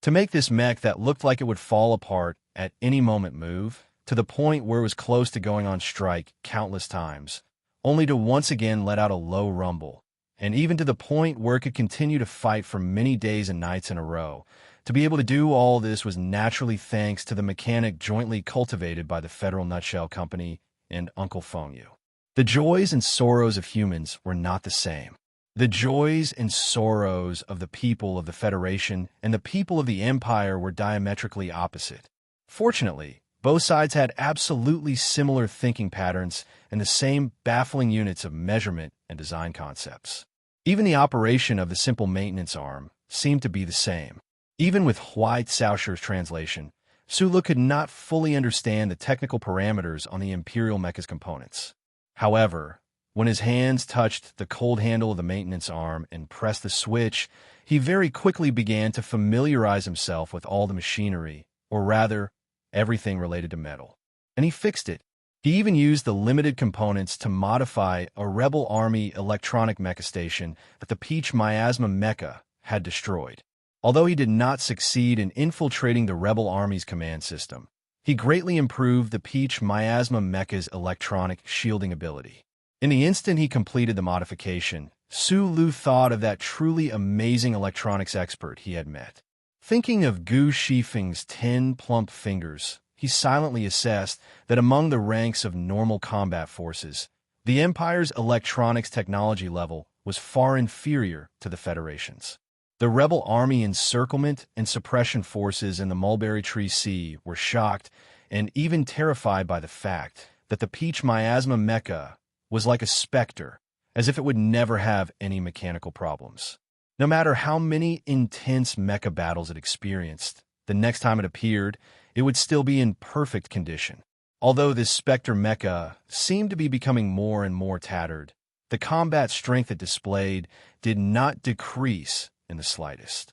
To make this mech that looked like it would fall apart at any moment move, to the point where it was close to going on strike countless times, only to once again let out a low rumble, and even to the point where it could continue to fight for many days and nights in a row. To be able to do all this was naturally thanks to the mechanic jointly cultivated by the Federal Nutshell Company and Uncle Fengyu. The joys and sorrows of humans were not the same. The joys and sorrows of the people of the Federation and the people of the Empire were diametrically opposite. Fortunately, both sides had absolutely similar thinking patterns and the same baffling units of measurement and design concepts. Even the operation of the simple maintenance arm seemed to be the same. Even with Huai Caoshi's translation, Sulu could not fully understand the technical parameters on the Imperial mecha's components. However, when his hands touched the cold handle of the maintenance arm and pressed the switch, he very quickly began to familiarize himself with all the machinery, or rather, everything related to metal. And he fixed it. He even used the limited components to modify a Rebel Army electronic mecha station that the Peach Miasma mecha had destroyed. Although he did not succeed in infiltrating the Rebel Army's command system, he greatly improved the Peach Miasma mecha's electronic shielding ability. In the instant he completed the modification, Su Lu thought of that truly amazing electronics expert he had met. Thinking of Gu Shifeng's 10 plump fingers, he silently assessed that among the ranks of normal combat forces, the Empire's electronics technology level was far inferior to the Federation's. The Rebel Army encirclement and suppression forces in the Mulberry Tree Sea were shocked and even terrified by the fact that the Peach Miasma mecha was like a specter, as if it would never have any mechanical problems. No matter how many intense mecha battles it experienced, the next time it appeared, it would still be in perfect condition. Although this Spectre mecha seemed to be becoming more and more tattered, the combat strength it displayed did not decrease in the slightest.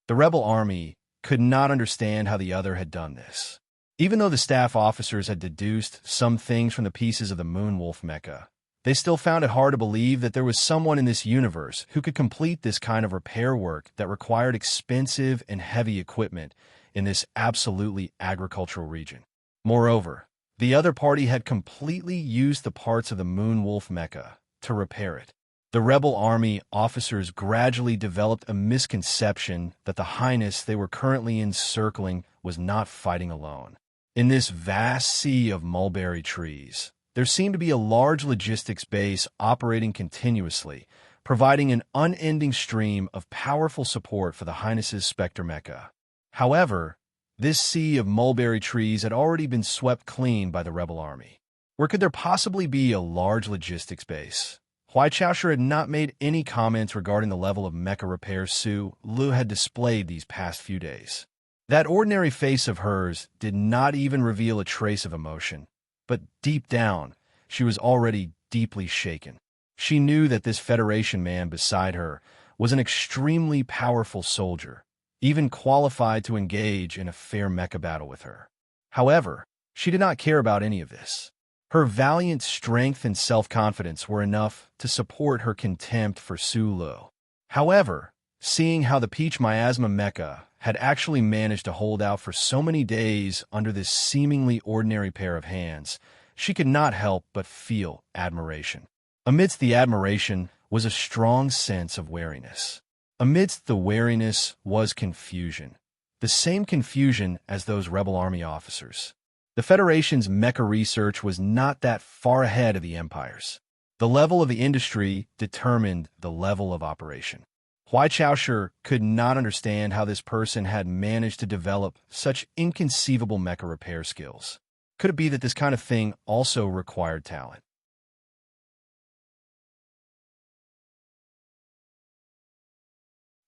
The Rebel Army could not understand how the other had done this. Even though the staff officers had deduced some things from the pieces of the Moonwolf mecha, they still found it hard to believe that there was someone in this universe who could complete this kind of repair work that required expensive and heavy equipment in this absolutely agricultural region. Moreover, the other party had completely used the parts of the Moonwolf mecha to repair it. The Rebel Army officers gradually developed a misconception that the Highness they were currently encircling was not fighting alone. In this vast sea of mulberry trees, there seemed to be a large logistics base operating continuously, providing an unending stream of powerful support for the Highness's Spectre mecha. However, This sea of mulberry trees had already been swept clean by the rebel army. Where could there possibly be a large logistics base? Huai Chaoshu had not made any comments regarding the level of mecha repair Su Lu had displayed these past few days. That ordinary face of hers did not even reveal a trace of emotion, but deep down, she was already deeply shaken. She knew that this Federation man beside her was an extremely powerful soldier, even qualified to engage in a fair mecha battle with her. However, she did not care about any of this. Her valiant strength and self-confidence were enough to support her contempt for Su Lu. However, seeing how the Peach Miasma mecha had actually managed to hold out for so many days under this seemingly ordinary pair of hands, she could not help but feel admiration. Amidst the admiration was a strong sense of wariness. Amidst the wariness was confusion, the same confusion as those rebel army officers. The Federation's mecha research was not that far ahead of the Empire's. The level of the industry determined the level of operation. Huai Chaoshu could not understand how this person had managed to develop such inconceivable mecha repair skills. Could it be that this kind of thing also required talent?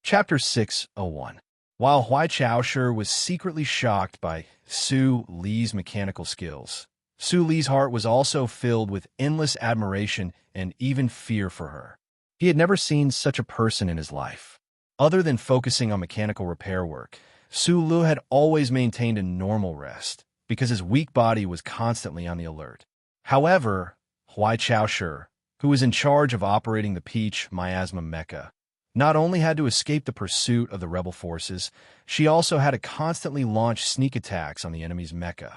Chapter 601. While Huai Chaoshu was secretly shocked by Su Li's mechanical skills, Su Li's heart was also filled with endless admiration and even fear for her. He had never seen such a person in his life. Other than focusing on mechanical repair work, Su Lu had always maintained a normal rest because his weak body was constantly on the alert. However, Huai Chaoshu, who was in charge of operating the Peach Miasma mecha, not only had to escape the pursuit of the rebel forces, she also had to constantly launch sneak attacks on the enemy's mecha.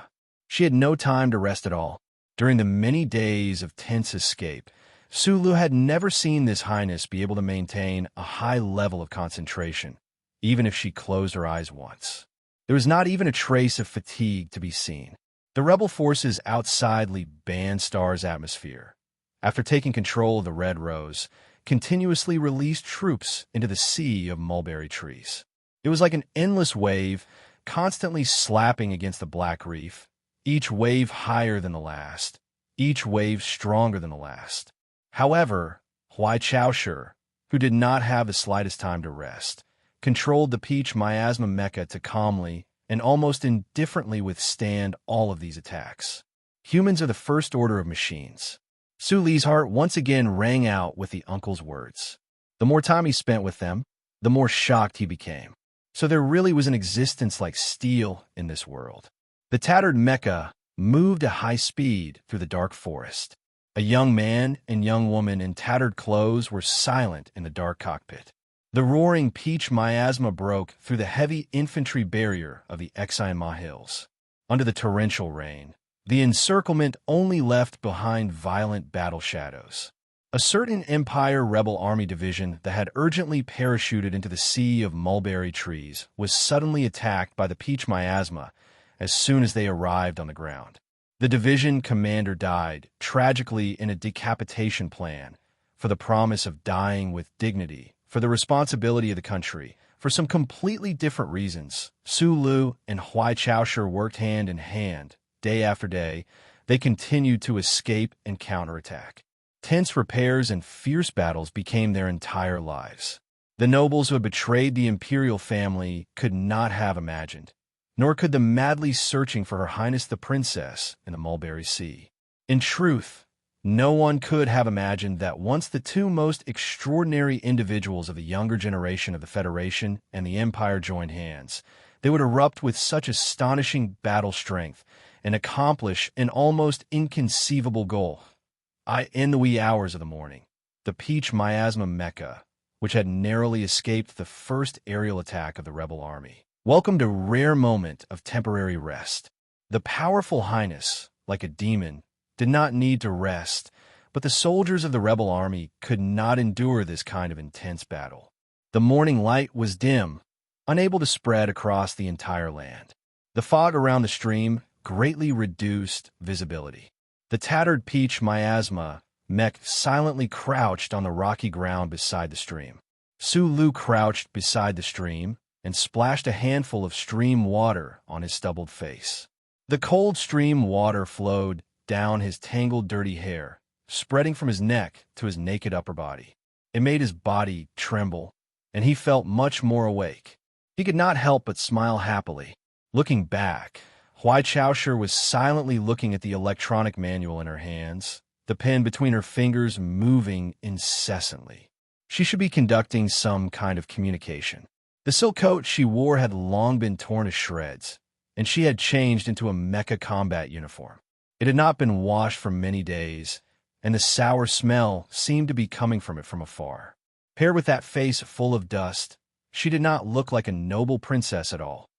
She had no time to rest at all. During the many days of tense escape, Su Lu had never seen this highness be able to maintain a high level of concentration, even if she closed her eyes once. There was not even a trace of fatigue to be seen. The rebel forces outside Li Banstar's atmosphere, after taking control of the Red Rose, continuously released troops into the sea of mulberry trees. It was like an endless wave, constantly slapping against the Black Reef, each wave higher than the last, each wave stronger than the last. However, Huai Chaoshu, who did not have the slightest time to rest, controlled the Peach Miasma mecha to calmly and almost indifferently withstand all of these attacks. Humans are the first order of machines. Su Li's heart once again rang out with the uncle's words. The more time he spent with them, the more shocked he became. So there really was an existence like steel in this world. The tattered mecha moved at high speed through the dark forest. A young man and young woman in tattered clothes were silent in the dark cockpit. The roaring Peach Miasma broke through the heavy infantry barrier of the Exima Hills. Under the torrential rain, the encirclement only left behind violent battle shadows. A certain Empire Rebel Army division that had urgently parachuted into the sea of mulberry trees was suddenly attacked by the Peach Miasma as soon as they arrived on the ground. The division commander died, tragically in a decapitation plan, for the promise of dying with dignity, for the responsibility of the country. For some completely different reasons, Su Lu and Huai Chaoshu worked hand in hand. Day after day, they continued to escape and counterattack. Tense repairs and fierce battles became their entire lives. The nobles who had betrayed the imperial family could not have imagined, nor could the madly searching for Her Highness the Princess in the Mulberry Sea. In truth, no one could have imagined that once the two most extraordinary individuals of the younger generation of the Federation and the Empire joined hands, they would erupt with such astonishing battle strength and accomplish an almost inconceivable goal. In the wee hours of the morning, the Peach Miasma mecha, which had narrowly escaped the first aerial attack of the rebel army, welcomed a rare moment of temporary rest. The powerful highness, like a demon, did not need to rest, but the soldiers of the rebel army could not endure this kind of intense battle. The morning light was dim, unable to spread across the entire land. The fog around the stream greatly reduced visibility. The tattered Peach Miasma mech silently crouched on the rocky ground beside the stream. Su Lu crouched beside the stream, and splashed a handful of stream water on his stubbled face. The cold stream water flowed down his tangled dirty hair, spreading from his neck to his naked upper body. It made his body tremble, and he felt much more awake. He could not help but smile happily. Looking back, Huai Chaoshi was silently looking at the electronic manual in her hands, the pen between her fingers moving incessantly. She should be conducting some kind of communication. The silk coat she wore had long been torn to shreds, and she had changed into a mecha combat uniform. It had not been washed for many days, and the sour smell seemed to be coming from it from afar. Paired with that face full of dust, she did not look like a noble princess at all.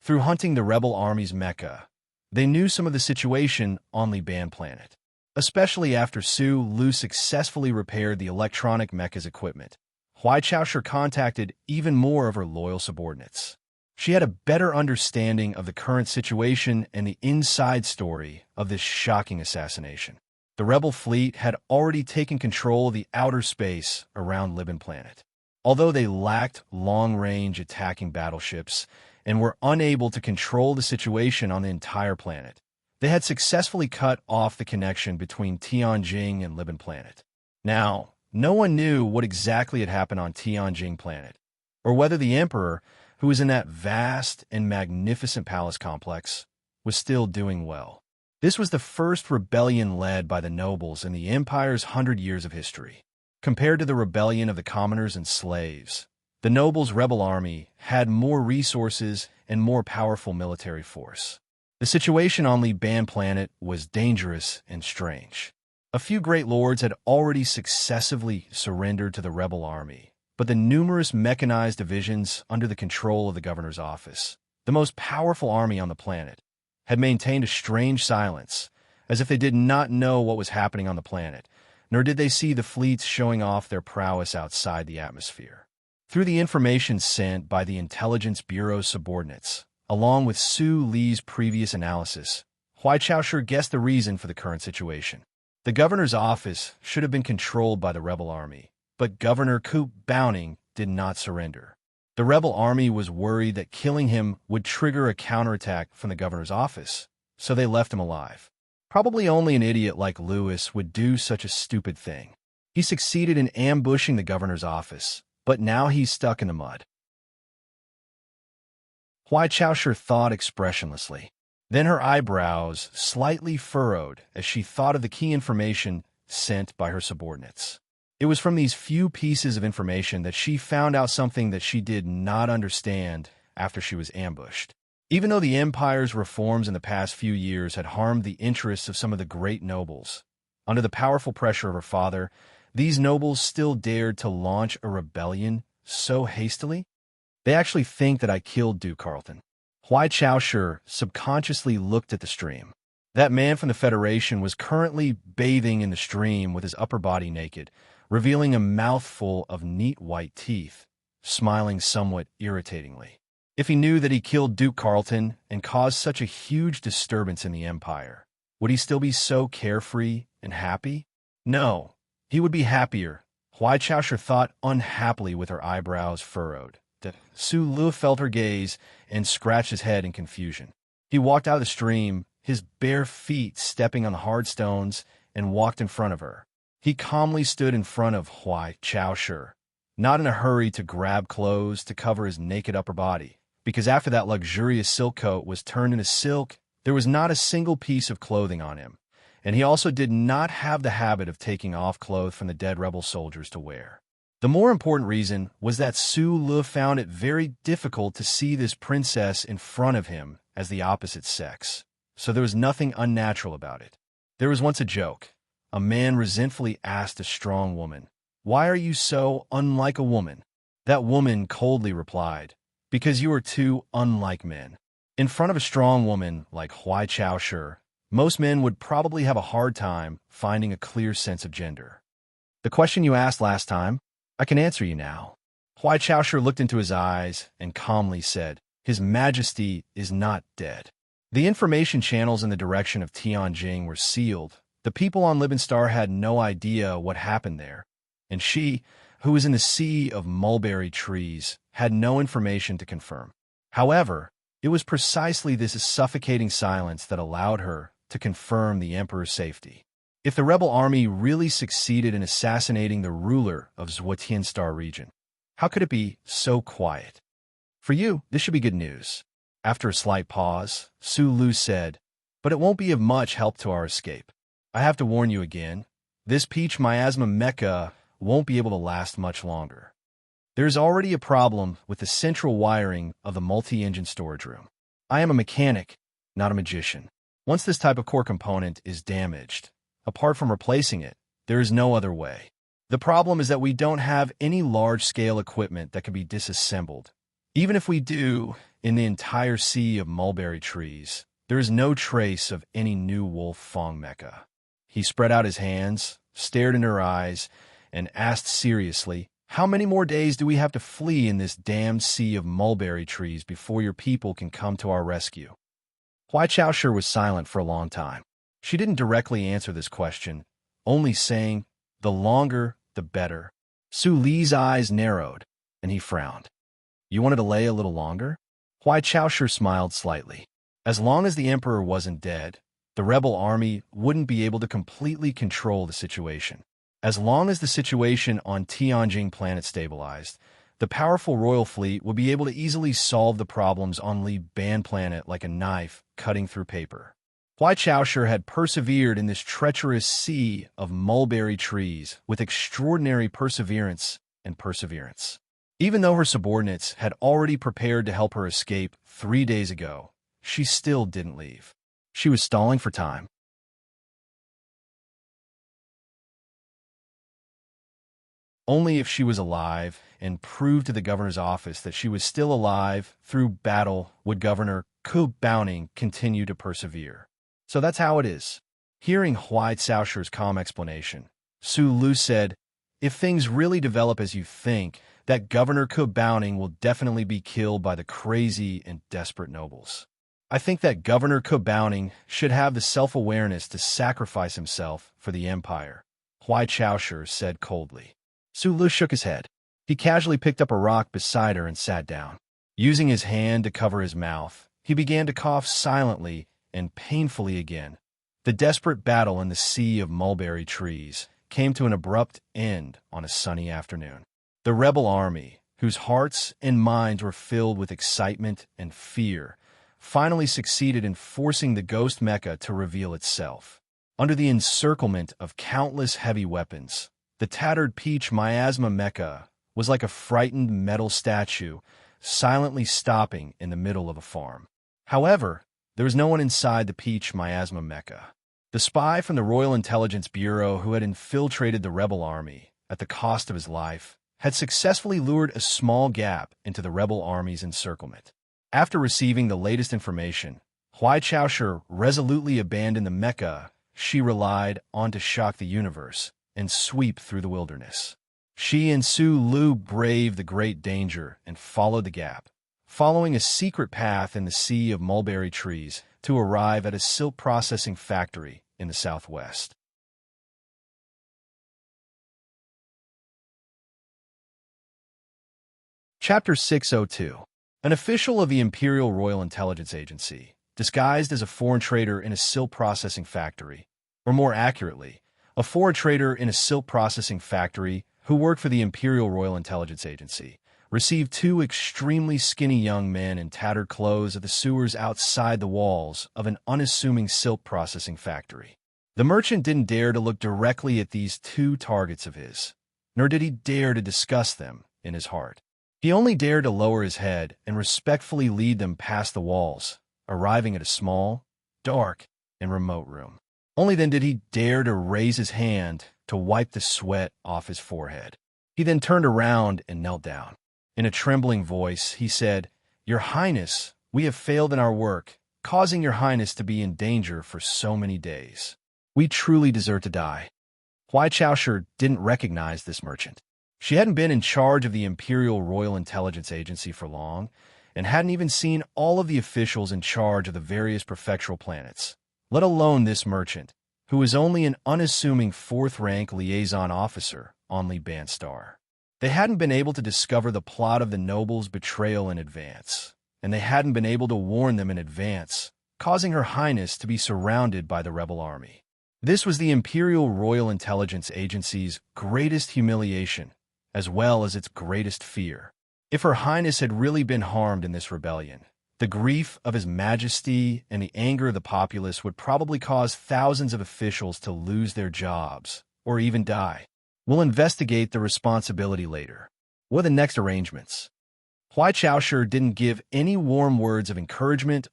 Through hunting the rebel army's mecha, they knew some of the situation on Liban planet, especially after Su Lu successfully repaired the electronic mecha's equipment. Huai Chaoshi contacted even more of her loyal subordinates. She had a better understanding of the current situation and the inside story of this shocking assassination. The rebel fleet had already taken control of the outer space around Liban planet. Although they lacked long-range attacking battleships and were unable to control the situation on the entire planet, they had successfully cut off the connection between Tianjing and Liban planet. Now, no one knew what exactly had happened on Tianjing planet, or whether the emperor, who was in that vast and magnificent palace complex, was still doing well. This was the first rebellion led by the nobles in the empire's 100 years of history. Compared to the rebellion of the commoners and slaves, the nobles' rebel army had more resources and more powerful military force. The situation on Liban planet was dangerous and strange. A few great lords had already successively surrendered to the rebel army, but the numerous mechanized divisions under the control of the governor's office, the most powerful army on the planet, had maintained a strange silence, as if they did not know what was happening on the planet, nor did they see the fleets showing off their prowess outside the atmosphere. Through the information sent by the Intelligence Bureau's subordinates, along with Su Li's previous analysis, Huai Chaoshi guessed the reason for the current situation. The governor's office should have been controlled by the rebel army, but Governor Coupe Bowning did not surrender. The rebel army was worried that killing him would trigger a counterattack from the governor's office, so they left him alive. Probably only an idiot like Lewis would do such a stupid thing. He succeeded in ambushing the governor's office, but now he's stuck in the mud. Huai Chaoshi thought expressionlessly. Then her eyebrows slightly furrowed as she thought of the key information sent by her subordinates. It was from these few pieces of information that she found out something that she did not understand after she was ambushed. Even though the empire's reforms in the past few years had harmed the interests of some of the great nobles, under the powerful pressure of her father, these nobles still dared to launch a rebellion so hastily? They actually think that I killed Duke Carleton. Huai Chaoshi subconsciously looked at the stream. That man from the Federation was currently bathing in the stream with his upper body naked, revealing a mouthful of neat white teeth, smiling somewhat irritatingly. If he knew that he killed Duke Carleton and caused such a huge disturbance in the Empire, would he still be so carefree and happy? No, he would be happier. Huai Chaoshi thought unhappily with her eyebrows furrowed. Su Lu felt her gaze and scratched his head in confusion. He walked out of the stream, his bare feet stepping on the hard stones, and walked in front of her. He calmly stood in front of Huai Chaoshi, not in a hurry to grab clothes to cover his naked upper body, because after that luxurious silk coat was turned into silk, there was not a single piece of clothing on him, and he also did not have the habit of taking off clothes from the dead rebel soldiers to wear. The more important reason was that Su Lu found it very difficult to see this princess in front of him as the opposite sex, so there was nothing unnatural about it. There was once a joke. A man resentfully asked a strong woman, "Why are you so unlike a woman?" That woman coldly replied, "Because you are too unlike men." In front of a strong woman like Huai Chaoshi, most men would probably have a hard time finding a clear sense of gender. The question you asked last time, I can answer you now. Huai Chaoshi looked into his eyes and calmly said, "His Majesty is not dead." The information channels in the direction of Tianjing were sealed. The people on Liban Star had no idea what happened there, and she, who was in the sea of mulberry trees, had no information to confirm. However, it was precisely this suffocating silence that allowed her to confirm the emperor's safety. If the rebel army really succeeded in assassinating the ruler of Zwotienstar region, how could it be so quiet? For you, this should be good news. After a slight pause, Su Lu said, but it won't be of much help to our escape. I have to warn you again, this peach miasma mecha won't be able to last much longer. There is already a problem with the central wiring of the multi-engine storage room. I am a mechanic, not a magician. Once this type of core component is damaged, apart from replacing it, there is no other way. The problem is that we don't have any large-scale equipment that can be disassembled. Even if we do, in the entire sea of mulberry trees, there is no trace of any new Wolf Fong mecha. He spread out his hands, stared in her eyes, and asked seriously, how many more days do we have to flee in this damned sea of mulberry trees before your people can come to our rescue? Huai Chaoshi was silent for a long time. She didn't directly answer this question, only saying, the longer, the better. Su Li's eyes narrowed, and he frowned. You want to delay a little longer? Huai Chaoshi smiled slightly. As long as the emperor wasn't dead, the rebel army wouldn't be able to completely control the situation. As long as the situation on Tianjing planet stabilized, the powerful royal fleet would be able to easily solve the problems on Li Ban planet like a knife cutting through paper. Huai Chaoshi had persevered in this treacherous sea of mulberry trees with extraordinary perseverance. Even though her subordinates had already prepared to help her escape 3 days ago, she still didn't leave. She was stalling for time. Only if she was alive and proved to the governor's office that she was still alive through battle would Governor Ku Baoning continue to persevere. So that's how it is. Hearing Huai Caoshi's calm explanation, Su Lu said, if things really develop as you think, that Governor Ku Baoning will definitely be killed by the crazy and desperate nobles. I think that Governor Ku Baoning should have the self-awareness to sacrifice himself for the empire, Huai Caoshi said coldly. Su Lu shook his head. He casually picked up a rock beside her and sat down. Using his hand to cover his mouth, he began to cough silently and painfully again. The desperate battle in the sea of mulberry trees came to an abrupt end on a sunny afternoon. The rebel army, whose hearts and minds were filled with excitement and fear, finally succeeded in forcing the ghost mecha to reveal itself. Under the encirclement of countless heavy weapons, the tattered peach miasma mecha was like a frightened metal statue, silently stopping in the middle of a farm. However, there was no one inside the peach miasma mecha. The spy from the Royal Intelligence Bureau who had infiltrated the rebel army at the cost of his life had successfully lured a small gap into the rebel army's encirclement. After receiving the latest information, Huai Chaoshi resolutely abandoned the mecha she relied on to shock the universe and sweep through the wilderness. She and Su Lu braved the great danger and followed the gap, following a secret path in the sea of mulberry trees to arrive at a silk processing factory in the southwest. Chapter 602. An official of the Imperial Royal Intelligence Agency, disguised as a foreign trader in a silk processing factory, or more accurately, a foreign trader in a silk processing factory who worked for the Imperial Royal Intelligence Agency, received 2 extremely skinny young men in tattered clothes at the sewers outside the walls of an unassuming silk processing factory. The merchant didn't dare to look directly at these 2 targets of his, nor did he dare to discuss them in his heart. He only dared to lower his head and respectfully lead them past the walls, arriving at a small, dark, and remote room. Only then did he dare to raise his hand to wipe the sweat off his forehead. He then turned around and knelt down. In a trembling voice, he said, Your Highness, we have failed in our work, causing Your Highness to be in danger for so many days. We truly deserve to die. Huai Chaoshi didn't recognize this merchant. She hadn't been in charge of the Imperial Royal Intelligence Agency for long, and hadn't even seen all of the officials in charge of the various prefectural planets, let alone this merchant, who was only an unassuming 4th-rank liaison officer on Li Ban Star. They hadn't been able to discover the plot of the nobles' betrayal in advance, and they hadn't been able to warn them in advance, causing Her Highness to be surrounded by the rebel army. This was the Imperial Royal Intelligence Agency's greatest humiliation, as well as its greatest fear. If Her Highness had really been harmed in this rebellion, the grief of His Majesty and the anger of the populace would probably cause thousands of officials to lose their jobs, or even die. We'll investigate the responsibility later. What are the next arrangements? Huai Chaoshi didn't give any warm words of encouragement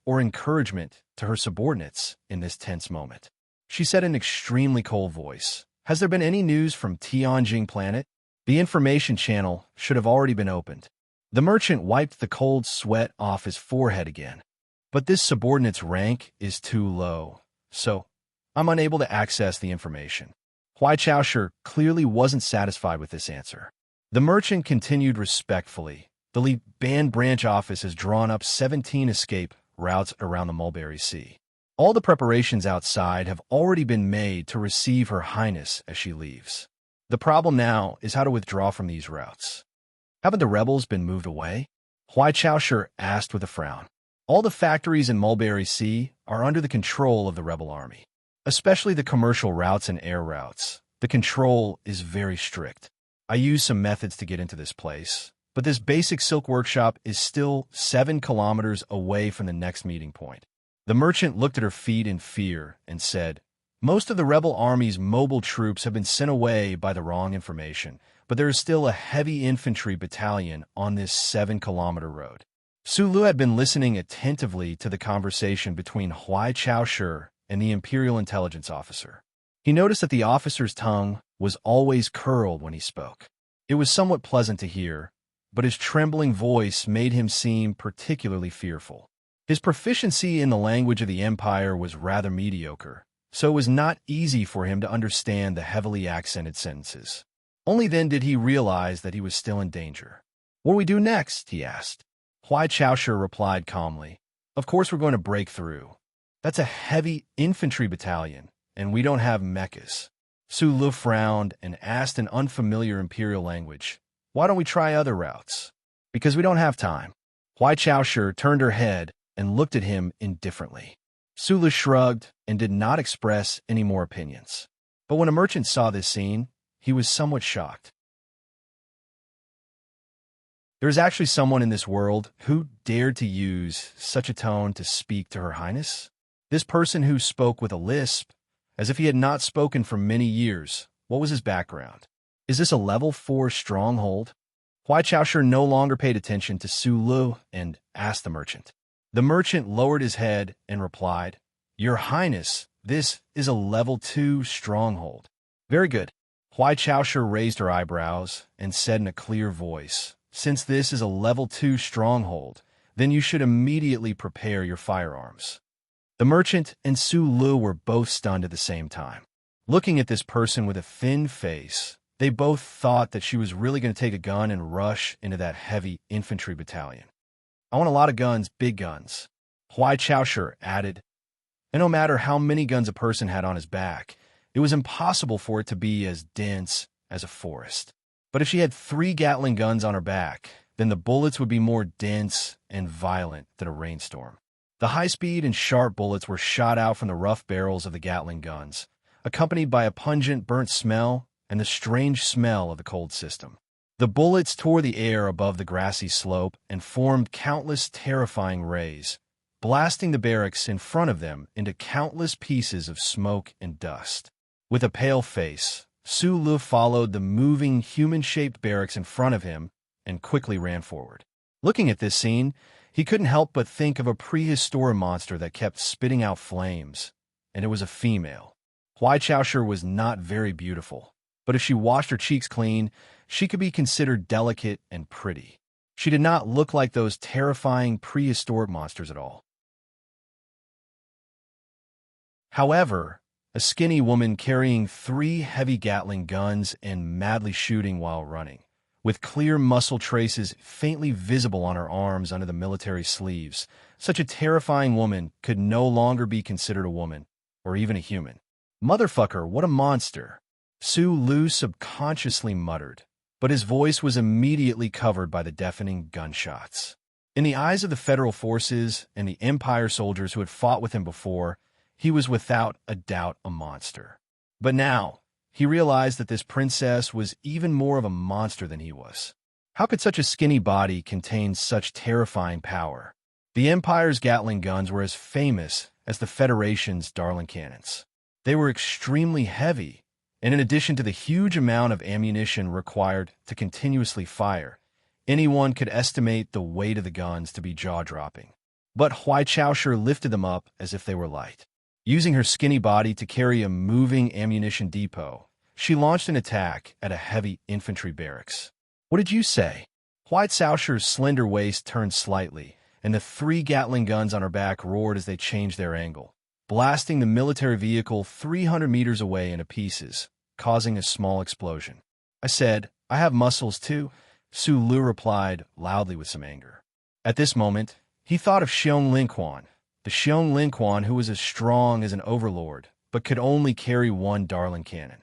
to her subordinates in this tense moment. She said in an extremely cold voice, "Has there been any news from Tianjing Planet? The information channel should have already been opened." The merchant wiped the cold sweat off his forehead again. "But this subordinate's rank is too low, so I'm unable to access the information." Huai Chaoshi clearly wasn't satisfied with this answer. The merchant continued respectfully. "The Li Ban branch office has drawn up 17 escape routes around the Mulberry Sea. All the preparations outside have already been made to receive Her Highness as she leaves. The problem now is how to withdraw from these routes." "Haven't the rebels been moved away?" Huai Chaoshi asked with a frown. "All the factories in Mulberry Sea are under the control of the rebel army, especially the commercial routes and air routes. The control is very strict. I used some methods to get into this place, but this basic silk workshop is still 7 kilometers away from the next meeting point." The merchant looked at her feet in fear and said, "Most of the rebel army's mobile troops have been sent away by the wrong information, but there is still a heavy infantry battalion on this 7-kilometer road." Su Lu had been listening attentively to the conversation between Huai Chaoshi and the Imperial Intelligence Officer. He noticed that the officer's tongue was always curled when he spoke. It was somewhat pleasant to hear, but his trembling voice made him seem particularly fearful. His proficiency in the language of the Empire was rather mediocre, so it was not easy for him to understand the heavily accented sentences. Only then did he realize that he was still in danger. "What do we do next?" he asked. Huai Chaoshi replied calmly, "Of course we're going to break through. That's a heavy infantry battalion, and we don't have mechas." Su Lu frowned and asked in unfamiliar Imperial language, "Why don't we try other routes?" "Because we don't have time." Huai Chaoshi turned her head and looked at him indifferently. Su Lu shrugged and did not express any more opinions. But when a merchant saw this scene, he was somewhat shocked. There is actually someone in this world who dared to use such a tone to speak to Her Highness? This person who spoke with a lisp, as if he had not spoken for many years. What was his background? Is this a level 4 stronghold? Huai Chaoshi no longer paid attention to Su Lu and asked the merchant. The merchant lowered his head and replied, "Your Highness, this is a level 2 stronghold." "Very good." Huai Chaoshi raised her eyebrows and said in a clear voice, "Since this is a level 2 stronghold, then you should immediately prepare your firearms." The merchant and Su Lu were both stunned at the same time. Looking at this person with a thin face, they both thought that she was really going to take a gun and rush into that heavy infantry battalion. "I want a lot of guns, big guns," Huai Chaoshi added. And no matter how many guns a person had on his back, it was impossible for it to be as dense as a forest. But if she had 3 Gatling guns on her back, then the bullets would be more dense and violent than a rainstorm. The high-speed and sharp bullets were shot out from the rough barrels of the Gatling guns, accompanied by a pungent burnt smell and the strange smell of the cold system. The bullets tore the air above the grassy slope and formed countless terrifying rays, blasting the barracks in front of them into countless pieces of smoke and dust. With a pale face, Su Lu followed the moving human-shaped barracks in front of him and quickly ran forward. Looking at this scene, he couldn't help but think of a prehistoric monster that kept spitting out flames, and it was a female. Huai Chaoshi was not very beautiful, but if she washed her cheeks clean, she could be considered delicate and pretty. She did not look like those terrifying prehistoric monsters at all. However, a skinny woman carrying 3 heavy Gatling guns and madly shooting while running, with clear muscle traces faintly visible on her arms under the military sleeves, such a terrifying woman could no longer be considered a woman, or even a human. "Motherfucker, what a monster!" Su Lu subconsciously muttered. but his voice was immediately covered by the deafening gunshots. In the eyes of the federal forces and the Empire soldiers who had fought with him before, he was without a doubt a monster. But now, he realized that this princess was even more of a monster than he was. How could such a skinny body contain such terrifying power? The Empire's Gatling guns were as famous as the Federation's Darlin cannons. They were extremely heavy, and in addition to the huge amount of ammunition required to continuously fire, anyone could estimate the weight of the guns to be jaw-dropping. But Huai Chaoshi lifted them up as if they were light. Using her skinny body to carry a moving ammunition depot, she launched an attack at a heavy infantry barracks. What did you say? Huai Chaoshi's slender waist turned slightly, and the 3 Gatling guns on her back roared as they changed their angle, blasting the military vehicle 300 meters away into pieces, causing a small explosion. I said, I have muscles too, Su Lu replied loudly with some anger. At this moment, he thought of Xiong Linquan, the Xiong Linquan who was as strong as an overlord, but could only carry 1 Darlin cannon.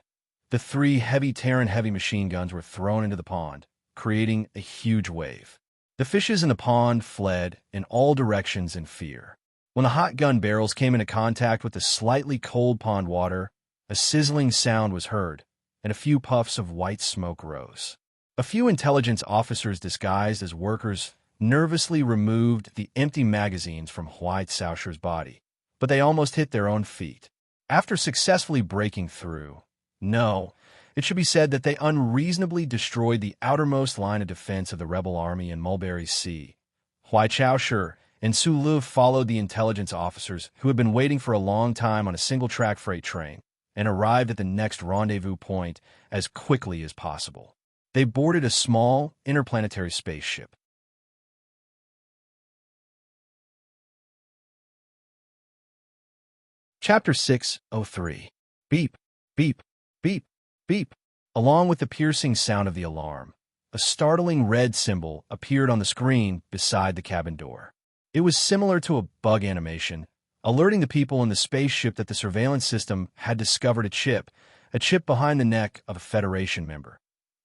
The 3 heavy Terran heavy machine guns were thrown into the pond, creating a huge wave. The fishes in the pond fled in all directions in fear. When the hot gun barrels came into contact with the slightly cold pond water, a sizzling sound was heard, and a few puffs of white smoke rose. A few intelligence officers disguised as workers nervously removed the empty magazines from Huai Chaoshi's body, but they almost hit their own feet. After successfully breaking through, it should be said that they unreasonably destroyed the outermost line of defense of the rebel army in Mulberry Sea. Huai Chaoshi and Su Lu followed the intelligence officers who had been waiting for a long time on a single-track freight train and arrived at the next rendezvous point as quickly as possible. They boarded a small, interplanetary spaceship. Chapter 603. Beep, beep, beep, beep. Along with the piercing sound of the alarm, a startling red symbol appeared on the screen beside the cabin door. It was similar to a bug animation, alerting the people in the spaceship that the surveillance system had discovered a chip behind the neck of a Federation member.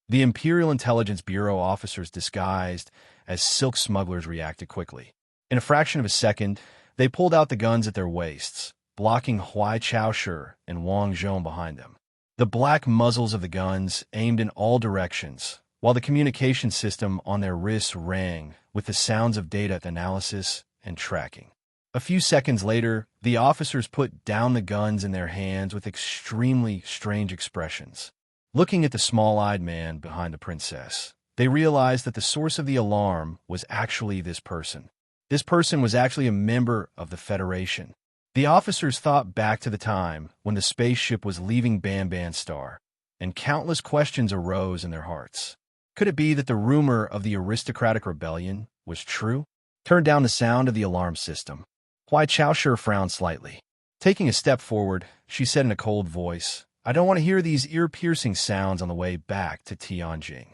The Imperial Intelligence Bureau officers disguised as silk smugglers reacted quickly. In a fraction of a second, they pulled out the guns at their waists, blocking Huai Chaoshi and Wang Zhong behind them. The black muzzles of the guns aimed in all directions, while the communication system on their wrists rang with the sounds of data analysis and tracking. A few seconds later, the officers put down the guns in their hands with extremely strange expressions. Looking at the small-eyed man behind the princess, they realized that the source of the alarm was actually this person. This person was actually a member of the Federation. The officers thought back to the time when the spaceship was leaving Banban Star, and countless questions arose in their hearts. Could it be that the rumor of the aristocratic rebellion was true? Turn down the sound of the alarm system. Huai Chaoshi frowned slightly. Taking a step forward, she said in a cold voice, I don't want to hear these ear-piercing sounds on the way back to Tianjin.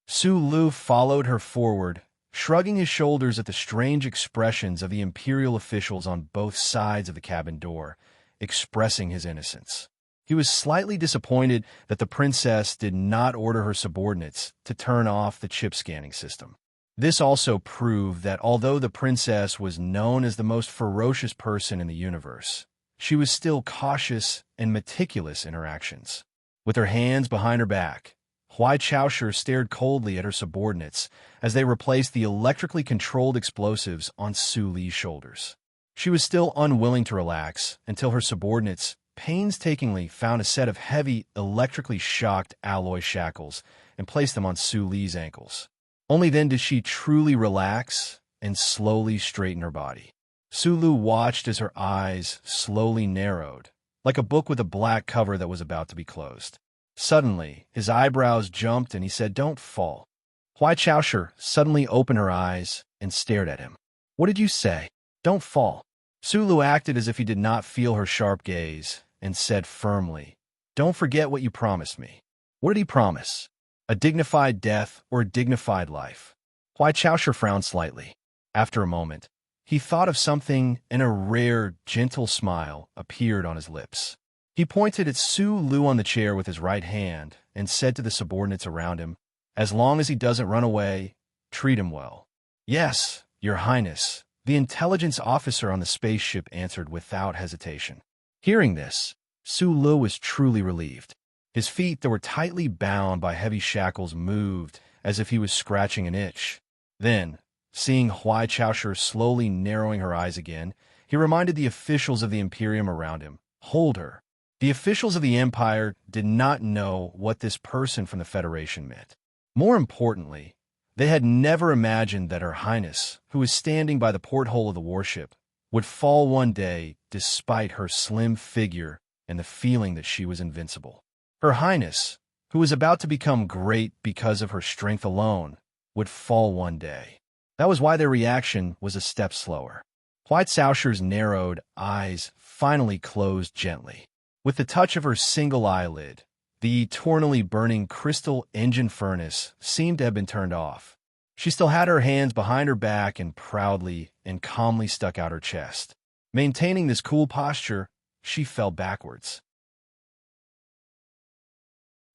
Su Lu followed her forward, shrugging his shoulders at the strange expressions of the Imperial officials on both sides of the cabin door, expressing his innocence. He was slightly disappointed that the princess did not order her subordinates to turn off the chip scanning system. This also proved that although the princess was known as the most ferocious person in the universe, she was still cautious and meticulous in her actions. With her hands behind her back, Huai Chaoshi stared coldly at her subordinates as they replaced the electrically controlled explosives on Su Li's shoulders. She was still unwilling to relax until her subordinates painstakingly found a set of heavy, electrically shocked alloy shackles and placed them on Su Li's ankles. Only then did she truly relax and slowly straighten her body. Su Lu watched as her eyes slowly narrowed, like a book with a black cover that was about to be closed. Suddenly, his eyebrows jumped and he said, Don't fall. Huai Chaoshi suddenly opened her eyes and stared at him. What did you say? Don't fall. Su Lu acted as if he did not feel her sharp gaze and said firmly, Don't forget what you promised me. What did he promise? A dignified death or a dignified life? Huai Chaoshi frowned slightly. After a moment, he thought of something and a rare, gentle smile appeared on his lips. He pointed at Su Lu on the chair with his right hand and said to the subordinates around him, As long as he doesn't run away, treat him well." "Yes, Your Highness," the intelligence officer on the spaceship answered without hesitation. Hearing this, Sulu was truly relieved. His feet that were tightly bound by heavy shackles moved as if he was scratching an itch. Then, seeing Huai Chaoshi slowly narrowing her eyes again, he reminded the officials of the Imperium around him, "Hold her." The officials of the Empire did not know what this person from the Federation meant. More importantly, they had never imagined that Her Highness, who was standing by the porthole of the warship, would fall one day despite her slim figure and the feeling that she was invincible. Her Highness, who was about to become great because of her strength alone, would fall one day. That was why their reaction was a step slower. Huai Caoshir's narrowed eyes finally closed gently. With the touch of her single eyelid, the eternally burning crystal engine furnace seemed to have been turned off. She still had her hands behind her back and proudly and calmly stuck out her chest. Maintaining this cool posture, she fell backwards.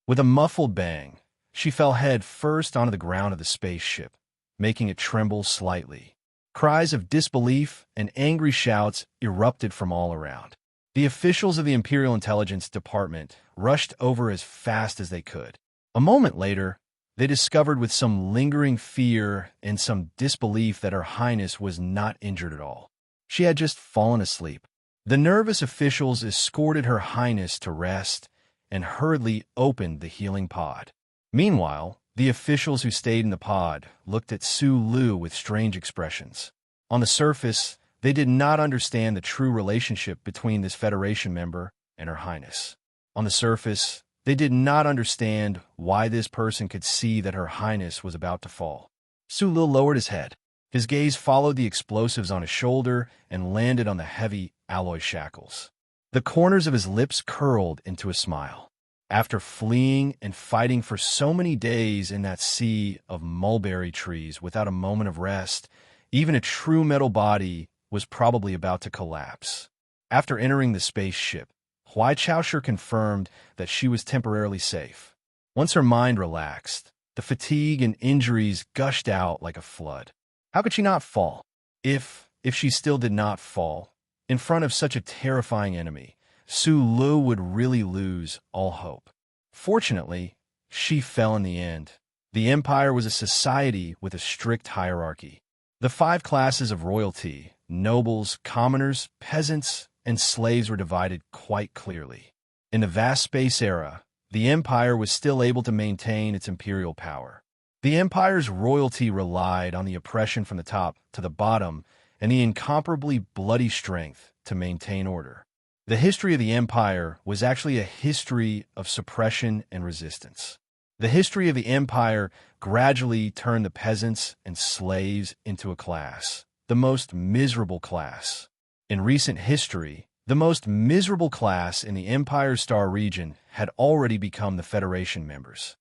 With a muffled bang, she fell head first onto the ground of the spaceship, making it tremble slightly. Cries of disbelief and angry shouts erupted from all around. The officials of the Imperial Intelligence Department rushed over as fast as they could. A moment later, they discovered with some lingering fear and some disbelief that Her Highness was not injured at all. She had just fallen asleep. The nervous officials escorted Her Highness to rest and hurriedly opened the healing pod. Meanwhile, the officials who stayed in the pod looked at Sulu with strange expressions. On the surface, they did not understand the true relationship between this Federation member and Her Highness. On the surface, they did not understand why this person could see that Her Highness was about to fall. Sulu lowered his head. His gaze followed the explosives on his shoulder and landed on the heavy alloy shackles. The corners of his lips curled into a smile. After fleeing and fighting for so many days in that sea of mulberry trees without a moment of rest, even a true metal body was probably about to collapse. After entering the spaceship, Huai Chaoshi confirmed that she was temporarily safe. Once her mind relaxed, the fatigue and injuries gushed out like a flood. How could she not fall? If she still did not fall, in front of such a terrifying enemy, Sulu would really lose all hope. Fortunately, she fell in the end. The Empire was a society with a strict hierarchy. The 5 classes of royalty, nobles, commoners, peasants, and slaves were divided quite clearly. In the vast space era, the Empire was still able to maintain its imperial power. The Empire's royalty relied on the oppression from the top to the bottom and the incomparably bloody strength to maintain order. The history of the Empire was actually a history of suppression and resistance. The history of the Empire gradually turned the peasants and slaves into a class, the most miserable class. In recent history, the most miserable class in the Empire Star region had already become the Federation members.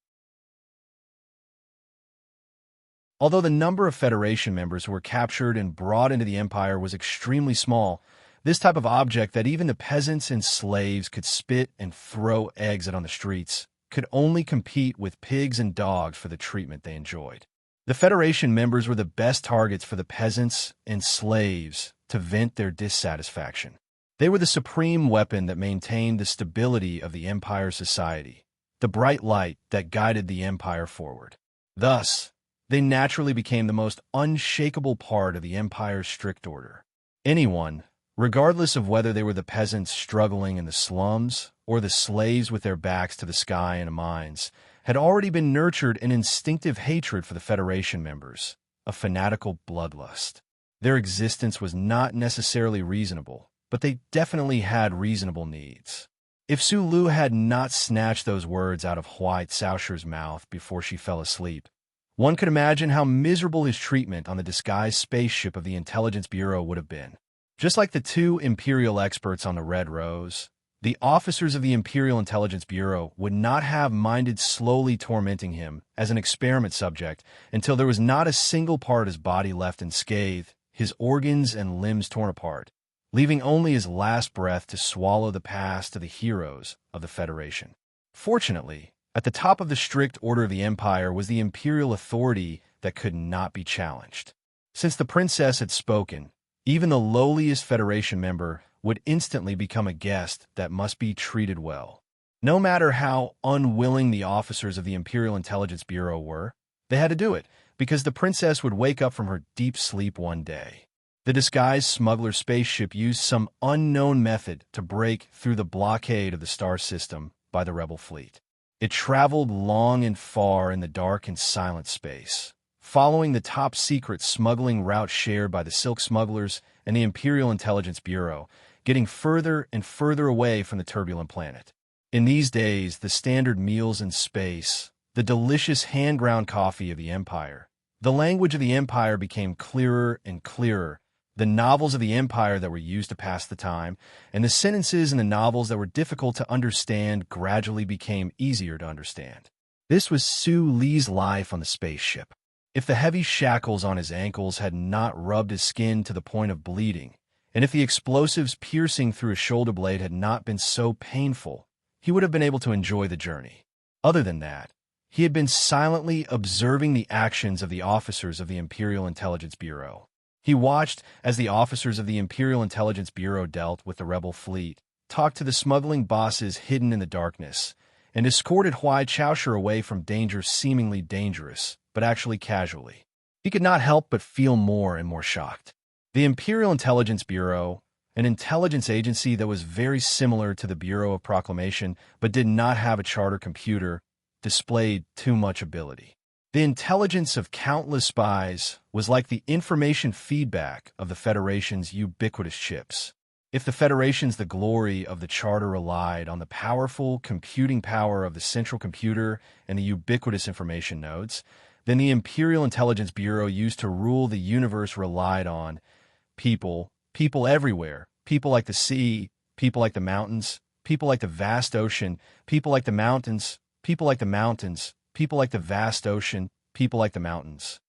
Although the number of Federation members who were captured and brought into the Empire was extremely small, this type of object that even the peasants and slaves could spit and throw eggs at on the streets could only compete with pigs and dogs for the treatment they enjoyed. The Federation members were the best targets for the peasants and slaves to vent their dissatisfaction. They were the supreme weapon that maintained the stability of the Empire society, the bright light that guided the Empire forward. Thus, they naturally became the most unshakable part of the Empire's strict order. Anyone, regardless of whether they were the peasants struggling in the slums or the slaves with their backs to the sky in mines, had already been nurtured an instinctive hatred for the Federation members, a fanatical bloodlust. Their existence was not necessarily reasonable, but they definitely had reasonable needs. If Sulu had not snatched those words out of Huai Caoshir's mouth before she fell asleep, one could imagine how miserable his treatment on the disguised spaceship of the Intelligence Bureau would have been. Just like the 2 Imperial experts on the Red Rose, the officers of the Imperial Intelligence Bureau would not have minded slowly tormenting him as an experiment subject until there was not a single part of his body left unscathed, his organs and limbs torn apart, leaving only his last breath to swallow the past of the heroes of the Federation. Fortunately, At the top of the strict order of the empire was the imperial authority that could not be challenged. Since the princess had spoken, even the lowliest Federation member would instantly become a guest that must be treated well. No matter how unwilling the officers of the Imperial Intelligence Bureau were, they had to do it, because the princess would wake up from her deep sleep one day. The disguised smuggler spaceship used some unknown method to break through the blockade of the star system by the rebel fleet. It traveled long and far in the dark and silent space, following the top-secret smuggling route shared by the Silk Smugglers and the Imperial Intelligence Bureau, getting further and further away from the turbulent planet. In these days, the standard meals in space, the delicious hand-ground coffee of the Empire, the language of the Empire became clearer and clearer. The novels of the Empire that were used to pass the time, and the sentences in the novels that were difficult to understand gradually became easier to understand. This was Su Li's life on the spaceship. If the heavy shackles on his ankles had not rubbed his skin to the point of bleeding, and if the explosives piercing through his shoulder blade had not been so painful, he would have been able to enjoy the journey. Other than that, he had been silently observing the actions of the officers of the Imperial Intelligence Bureau. He watched as the officers of the Imperial Intelligence Bureau dealt with the rebel fleet, talked to the smuggling bosses hidden in the darkness, and escorted Huai Chaoshu away from danger seemingly dangerous, but actually casually. He could not help but feel more and more shocked. The Imperial Intelligence Bureau, an intelligence agency that was very similar to the Bureau of Proclamation but did not have a charter computer, displayed too much ability. The intelligence of countless spies was like the information feedback of the Federation's ubiquitous chips. If the Federation's the glory of the charter relied on the powerful computing power of the central computer and the ubiquitous information nodes, then the Imperial Intelligence Bureau used to rule the universe relied on people everywhere, people like the sea, people like the mountains, people like the vast ocean, people like the mountains, people like the mountains, people like the vast ocean, people like the mountains.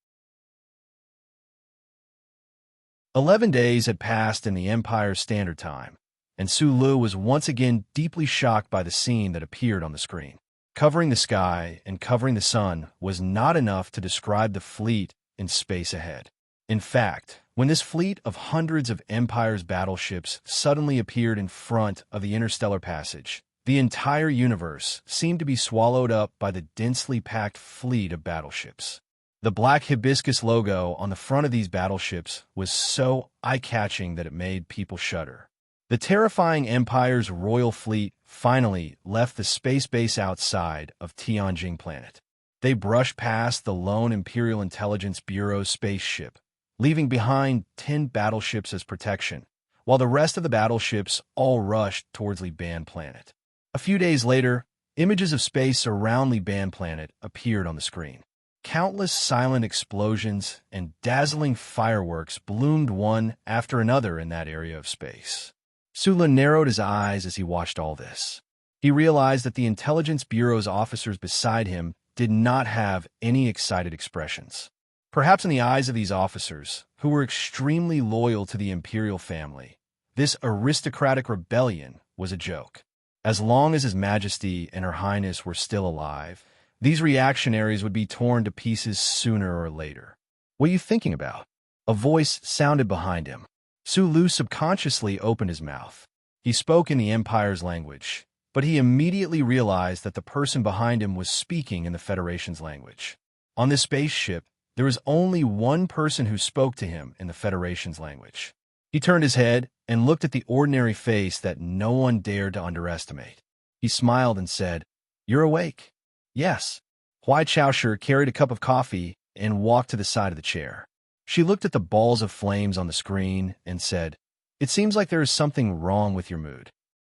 11 days had passed in the Empire's standard time, and Su Lu was once again deeply shocked by the scene that appeared on the screen. Covering the sky and covering the sun was not enough to describe the fleet in space ahead. In fact, when this fleet of hundreds of Empire's battleships suddenly appeared in front of the interstellar passage, the entire universe seemed to be swallowed up by the densely packed fleet of battleships. The black hibiscus logo on the front of these battleships was so eye-catching that it made people shudder. The terrifying Empire's royal fleet finally left the space base outside of Tianjing planet. They brushed past the lone Imperial Intelligence Bureau spaceship, leaving behind 10 battleships as protection, while the rest of the battleships all rushed towards Li Ban planet. A few days later, images of space around Li Ban planet appeared on the screen. Countless silent explosions and dazzling fireworks bloomed one after another in that area of space. Su Lu narrowed his eyes as he watched all this. He realized that the Intelligence Bureau's officers beside him did not have any excited expressions. Perhaps in the eyes of these officers, who were extremely loyal to the imperial family, this aristocratic rebellion was a joke. As long as His Majesty and Her Highness were still alive, these reactionaries would be torn to pieces sooner or later. "What are you thinking about?" A voice sounded behind him. Su Lu subconsciously opened his mouth. He spoke in the Empire's language, but he immediately realized that the person behind him was speaking in the Federation's language. On this spaceship, there was only one person who spoke to him in the Federation's language. He turned his head and looked at the ordinary face that no one dared to underestimate. He smiled and said, "You're awake." "Yes." Huai Chaoshu carried a cup of coffee and walked to the side of the chair. She looked at the balls of flames on the screen and said, "It seems like there is something wrong with your mood.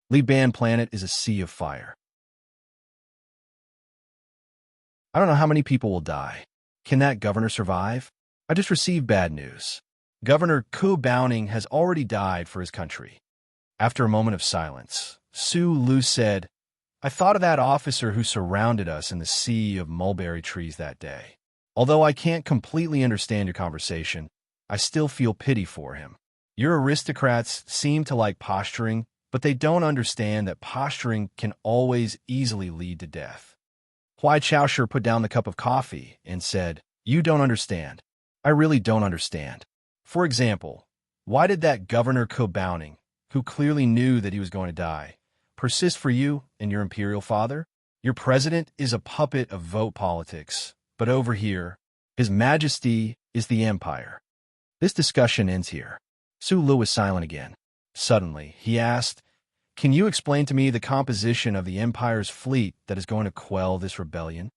Li Ban planet is a sea of fire. I don't know how many people will die. Can that governor survive? I just received bad news. Governor Ku Bowning has already died for his country." After a moment of silence, Su Lu said, "I thought of that officer who surrounded us in the sea of mulberry trees that day. Although I can't completely understand your conversation, I still feel pity for him. Your aristocrats seem to like posturing, but they don't understand that posturing can always easily lead to death." Huai Chaoshu put down the cup of coffee and said, "You don't understand. I really don't understand. For example, why did that Governor Kobaoning, who clearly knew that he was going to die, persist for you and your imperial father? Your president is a puppet of vote politics, but over here, His Majesty is the Empire." This discussion ends here. Su Lu was silent again. Suddenly, he asked, "Can you explain to me the composition of the Empire's fleet that is going to quell this rebellion?"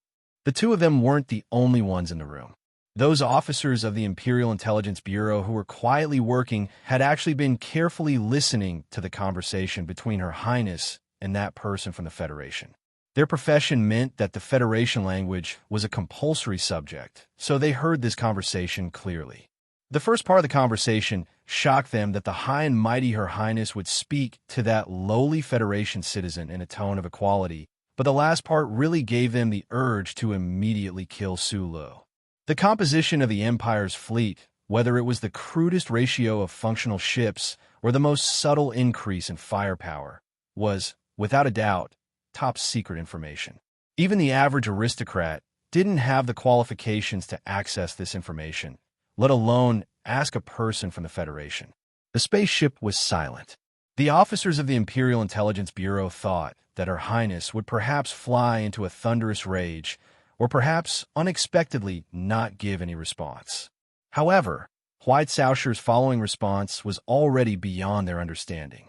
The two of them weren't the only ones in the room. Those officers of the Imperial Intelligence Bureau who were quietly working had actually been carefully listening to the conversation between Her Highness and that person from the Federation. Their profession meant that the Federation language was a compulsory subject, so they heard this conversation clearly. The first part of the conversation shocked them that the high and mighty Her Highness would speak to that lowly Federation citizen in a tone of equality, but the last part really gave them the urge to immediately kill Su Lu. The composition of the Empire's fleet, whether it was the crudest ratio of functional ships or the most subtle increase in firepower, was, without a doubt, top-secret information. Even the average aristocrat didn't have the qualifications to access this information, let alone ask a person from the Federation. The spaceship was silent. The officers of the Imperial Intelligence Bureau thought that Her Highness would perhaps fly into a thunderous rage or perhaps unexpectedly not give any response. However, Huai Caoshu's following response was already beyond their understanding.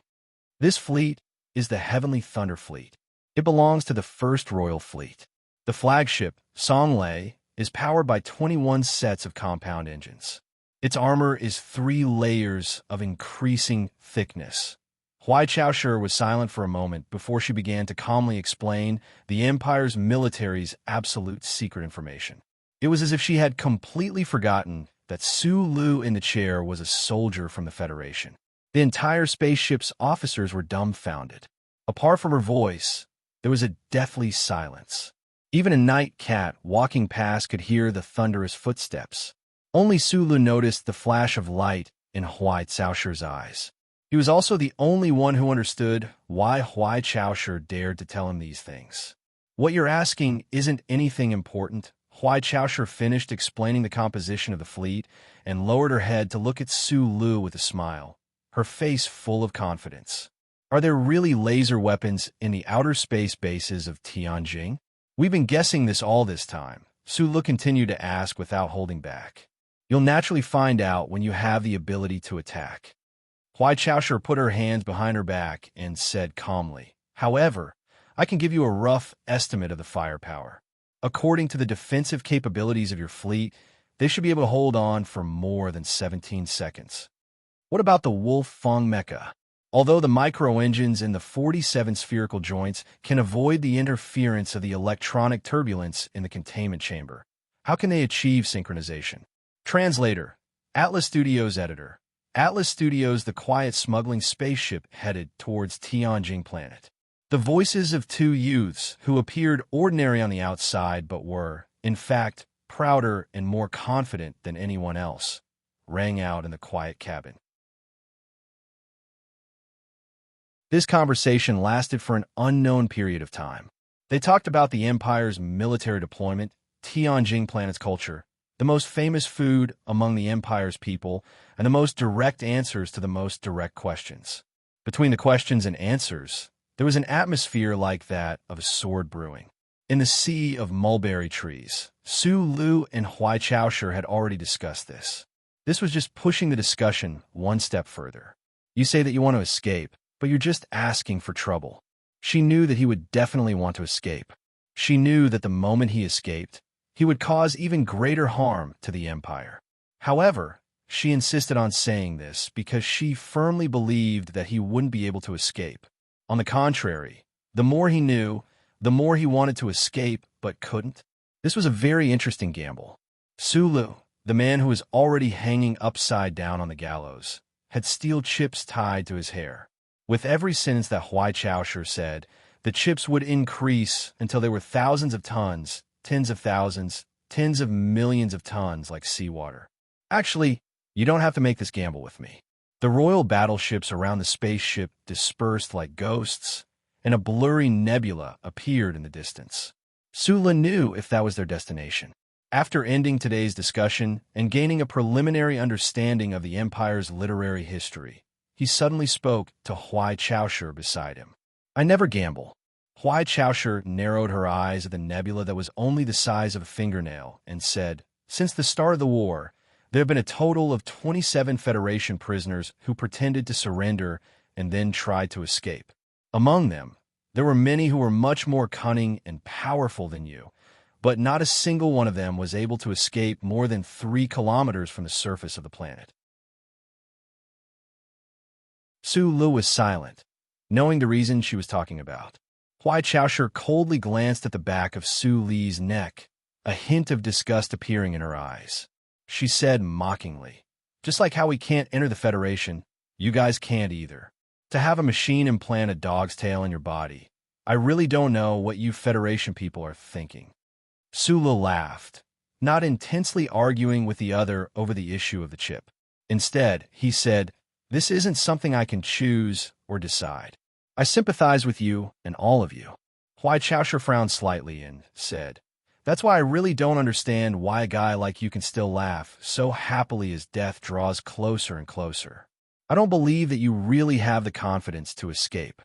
This fleet is the Heavenly Thunder Fleet. It belongs to the First Royal Fleet. The flagship, Songlei, is powered by 21 sets of compound engines. Its armor is 3 layers of increasing thickness. Huai Caoshu was silent for a moment before she began to calmly explain the Empire's military's absolute secret information. It was as if she had completely forgotten that Su Lu in the chair was a soldier from the Federation. The entire spaceship's officers were dumbfounded. Apart from her voice, there was a deathly silence. Even a night cat walking past could hear the thunderous footsteps. Only Su Lu noticed the flash of light in Huai Caoshu's eyes. He was also the only one who understood why Huai Caoshu dared to tell him these things. "What you're asking isn't anything important." Huai Caoshu finished explaining the composition of the fleet and lowered her head to look at Su Lu with a smile, her face full of confidence. "Are there really laser weapons in the outer space bases of Tianjin? We've been guessing this all this time," Su Lu continued to ask without holding back. "You'll naturally find out when you have the ability to attack." Huai Caoshu put her hands behind her back and said calmly, "However, I can give you a rough estimate of the firepower. According to the defensive capabilities of your fleet, they should be able to hold on for more than 17 seconds. What about the Wolf Fong mecha? Although the micro-engines in the 47 spherical joints can avoid the interference of the electronic turbulence in the containment chamber, how can they achieve synchronization?" Translator, Atlas Studios editor. Atlas Studios, the quiet smuggling spaceship headed towards Tianjin planet. The voices of 2 youths who appeared ordinary on the outside but were, in fact, prouder and more confident than anyone else, rang out in the quiet cabin. This conversation lasted for an unknown period of time. They talked about the Empire's military deployment, Tianjin planet's culture, the most famous food among the Empire's people, and the most direct answers to the most direct questions. Between the questions and answers, there was an atmosphere like that of a sword brewing. In the sea of mulberry trees, Su Lu and Huai Caoshu had already discussed this. This was just pushing the discussion one step further. "You say that you want to escape, but you're just asking for trouble." She knew that he would definitely want to escape. She knew that the moment he escaped, he would cause even greater harm to the Empire. However, she insisted on saying this because she firmly believed that he wouldn't be able to escape. On the contrary, the more he knew, the more he wanted to escape but couldn't. This was a very interesting gamble. Su Lu, the man who was already hanging upside down on the gallows, had steel chips tied to his hair. With every sentence that Huai Caoshu said, the chips would increase until they were thousands of tons, tens of thousands, tens of millions of tons like seawater. "Actually, you don't have to make this gamble with me." The royal battleships around the spaceship dispersed like ghosts, and a blurry nebula appeared in the distance. Sula knew if that was their destination. After ending today's discussion and gaining a preliminary understanding of the Empire's literary history, he suddenly spoke to Huai Chaoshu beside him. I never gamble. Huai Chaoshu narrowed her eyes at the nebula that was only the size of a fingernail and said, since the start of the war, there have been a total of 27 Federation prisoners who pretended to surrender and then tried to escape. Among them, there were many who were much more cunning and powerful than you, but not a single one of them was able to escape more than 3 kilometers from the surface of the planet. Su Lu was silent, knowing the reason she was talking about. Huai Chaoshu coldly glanced at the back of Su Li's neck, a hint of disgust appearing in her eyes. She said mockingly, just like how we can't enter the Federation, you guys can't either. To have a machine implant a dog's tail in your body, I really don't know what you Federation people are thinking. Sula laughed, not intensely arguing with the other over the issue of the chip. Instead, he said, this isn't something I can choose or decide. I sympathize with you and all of you. Huai Chaoshu frowned slightly and said, that's why I really don't understand why a guy like you can still laugh so happily as death draws closer and closer. I don't believe that you really have the confidence to escape.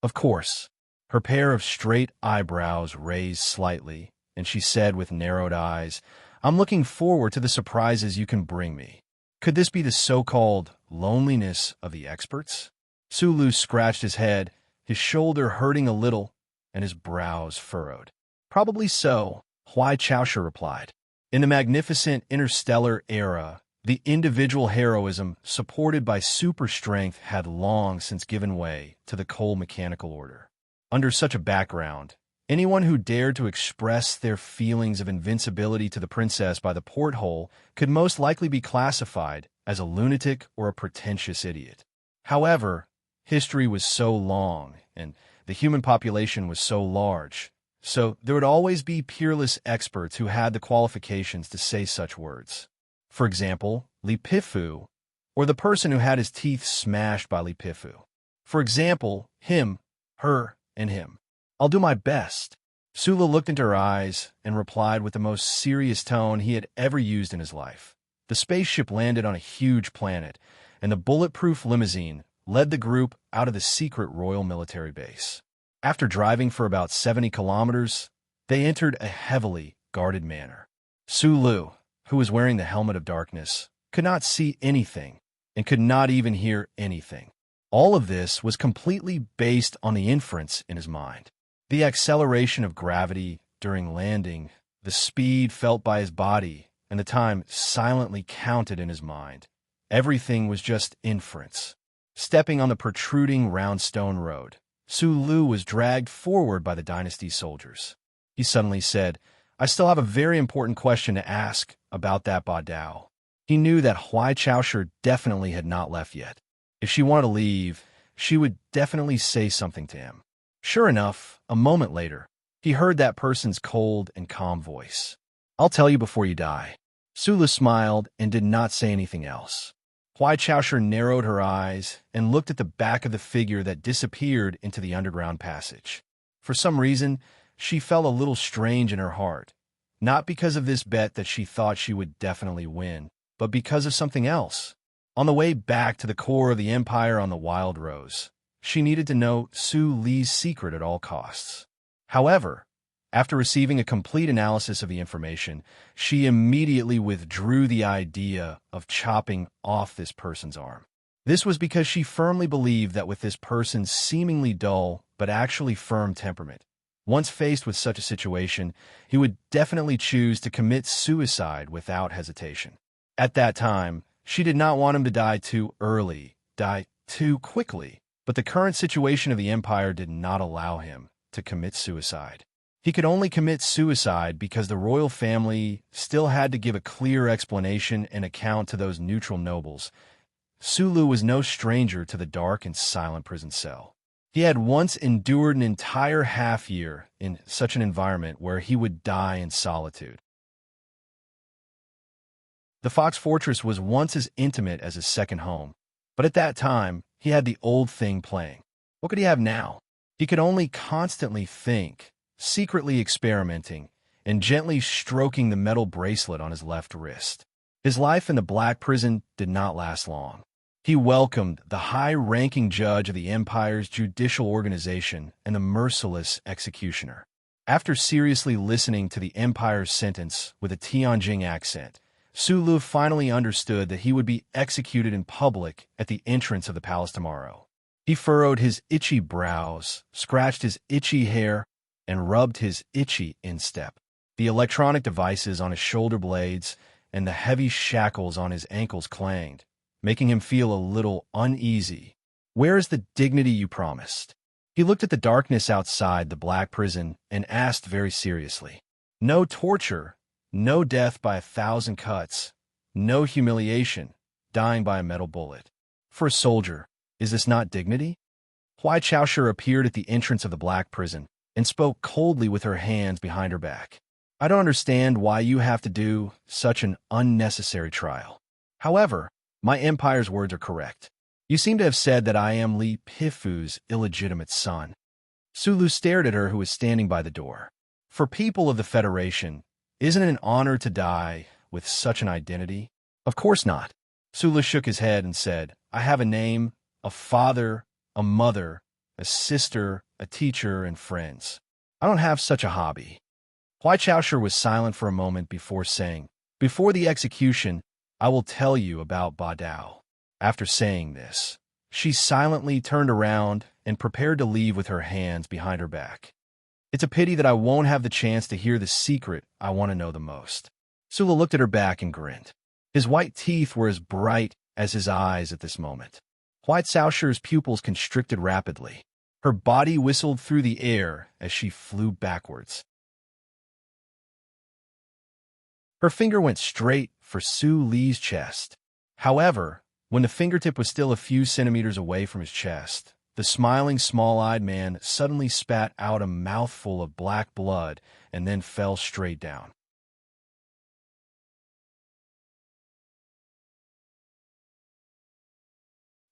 Of course, her pair of straight eyebrows raised slightly, and she said with narrowed eyes, I'm looking forward to the surprises you can bring me. Could this be the so-called loneliness of the experts? Sulu scratched his head, his shoulder hurting a little, and his brows furrowed. Probably so, Huai Chaoshu replied. In the magnificent interstellar era, the individual heroism supported by super strength had long since given way to the cold mechanical order. Under such a background, anyone who dared to express their feelings of invincibility to the princess by the porthole could most likely be classified as a lunatic or a pretentious idiot. However, history was so long, and the human population was so large, so there would always be peerless experts who had the qualifications to say such words. For example, Li Pifu, or the person who had his teeth smashed by Li Pifu. For example, him, her, and him. I'll do my best. Sula looked into her eyes and replied with the most serious tone he had ever used in his life. The spaceship landed on a huge planet, and the bulletproof limousine led the group out of the secret Royal Military Base. After driving for about 70 kilometers, they entered a heavily guarded manor. Sulu, who was wearing the helmet of darkness, could not see anything and could not even hear anything. All of this was completely based on the inference in his mind. The acceleration of gravity during landing, the speed felt by his body, and the time silently counted in his mind. Everything was just inference. Stepping on the protruding round stone road, Sulu was dragged forward by the dynasty's soldiers. He suddenly said, I still have a very important question to ask about that Ba Dao. He knew that Huai Chaoshu definitely had not left yet. If she wanted to leave, she would definitely say something to him. Sure enough, a moment later, he heard that person's cold and calm voice. I'll tell you before you die. Sula smiled and did not say anything else. Huai Chaoshu narrowed her eyes and looked at the back of the figure that disappeared into the underground passage. For some reason, she felt a little strange in her heart, not because of this bet that she thought she would definitely win, but because of something else. On the way back to the core of the Empire on the Wild Rose, she needed to know Su Li's secret at all costs. However, after receiving a complete analysis of the information, she immediately withdrew the idea of chopping off this person's arm. This was because she firmly believed that with this person's seemingly dull but actually firm temperament, once faced with such a situation, he would definitely choose to commit suicide without hesitation. At that time, she did not want him to die too early, die too quickly, but the current situation of the Empire did not allow him to commit suicide. He could only commit suicide because the royal family still had to give a clear explanation and account to those neutral nobles. Sulu was no stranger to the dark and silent prison cell. He had once endured an entire half-year in such an environment where he would die in solitude. The Fox Fortress was once as intimate as his second home, but at that time, he had the old thing playing. What could he have now? He could only constantly think, secretly experimenting and gently stroking the metal bracelet on his left wrist. His life in the Black Prison did not last long. He welcomed the high-ranking judge of the Empire's judicial organization and the merciless executioner. After seriously listening to the Empire's sentence with a Tianjin accent, Sulu finally understood that he would be executed in public at the entrance of the palace tomorrow. He furrowed his itchy brows, scratched his itchy hair, and rubbed his itchy instep. The electronic devices on his shoulder blades and the heavy shackles on his ankles clanged, making him feel a little uneasy. Where is the dignity you promised? He looked at the darkness outside the Black Prison and asked very seriously. No torture, no death by 1,000 cuts, no humiliation, dying by a metal bullet. For a soldier, is this not dignity? Huai Chaoshi appeared at the entrance of the Black Prison and spoke coldly with her hands behind her back. I don't understand why you have to do such an unnecessary trial. However, my Empire's words are correct. You seem to have said that I am Li Pifu's illegitimate son. Sulu stared at her, who was standing by the door. For people of the Federation, isn't it an honor to die with such an identity? Of course not. Sulu shook his head and said, I have a name, a father, a mother, a sister, a teacher, and friends. I don't have such a hobby. Huai Chaoshi was silent for a moment before saying, Before the execution, I will tell you about Ba Dao. After saying this, she silently turned around and prepared to leave with her hands behind her back. It's a pity that I won't have the chance to hear the secret I want to know the most. Sulu looked at her back and grinned. His white teeth were as bright as his eyes at this moment. Huai Chaoshi's pupils constricted rapidly. Her body whistled through the air as she flew backwards. Her finger went straight for Su Li's chest. However, when the fingertip was still a few centimeters away from his chest, the smiling, small-eyed man suddenly spat out a mouthful of black blood and then fell straight down.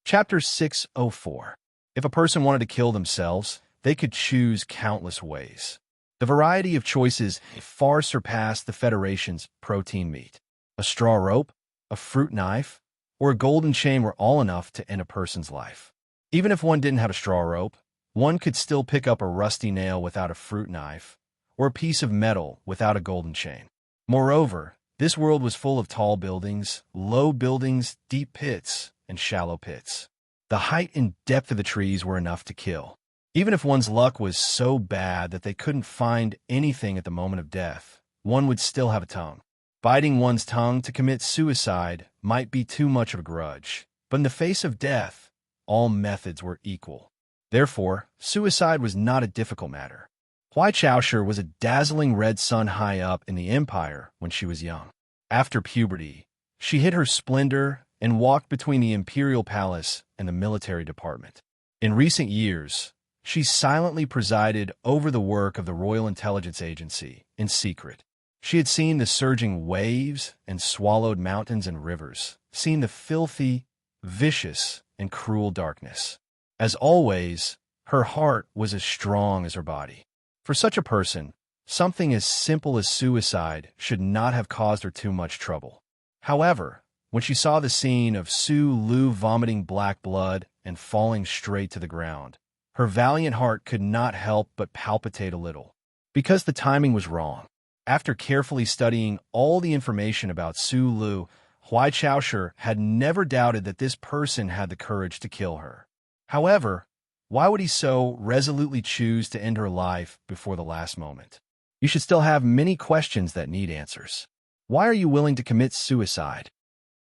Chapter 604. If a person wanted to kill themselves, they could choose countless ways. The variety of choices far surpassed the Federation's protein meat. A straw rope, a fruit knife, or a golden chain were all enough to end a person's life. Even if one didn't have a straw rope, one could still pick up a rusty nail without a fruit knife, or a piece of metal without a golden chain. Moreover, this world was full of tall buildings, low buildings, deep pits, and shallow pits. The height and depth of the trees were enough to kill. Even if one's luck was so bad that they couldn't find anything at the moment of death, one would still have a tongue. Biting one's tongue to commit suicide might be too much of a grudge, but in the face of death, all methods were equal. Therefore, suicide was not a difficult matter. Huai Chaoshi was a dazzling red sun high up in the Empire when she was young. After puberty, she hid her splendor and walked between the Imperial Palace and the military department. In recent years, she silently presided over the work of the Royal Intelligence Agency in secret. She had seen the surging waves and swallowed mountains and rivers, seen the filthy, vicious, and cruel darkness. As always, her heart was as strong as her body. For such a person, something as simple as suicide should not have caused her too much trouble. However, when she saw the scene of Su Lu vomiting black blood and falling straight to the ground, her valiant heart could not help but palpitate a little. Because the timing was wrong. After carefully studying all the information about Su Lu, Huai Chaoshi had never doubted that this person had the courage to kill her. However, why would he so resolutely choose to end her life before the last moment? You should still have many questions that need answers. Why are you willing to commit suicide?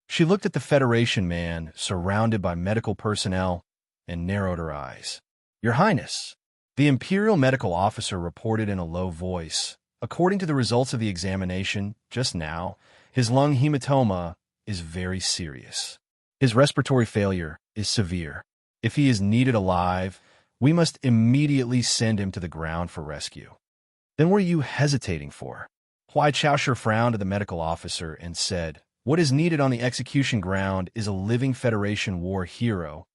She looked at the Federation man surrounded by medical personnel and narrowed her eyes. Your Highness, the Imperial Medical Officer reported in a low voice. According to the results of the examination just now, his lung hematoma is very serious. His respiratory failure is severe. If he is needed alive, we must immediately send him to the ground for rescue. Then what are you hesitating for? Huai Chaoshi frowned at the medical officer and said, What is needed on the execution ground is a living Federation war hero,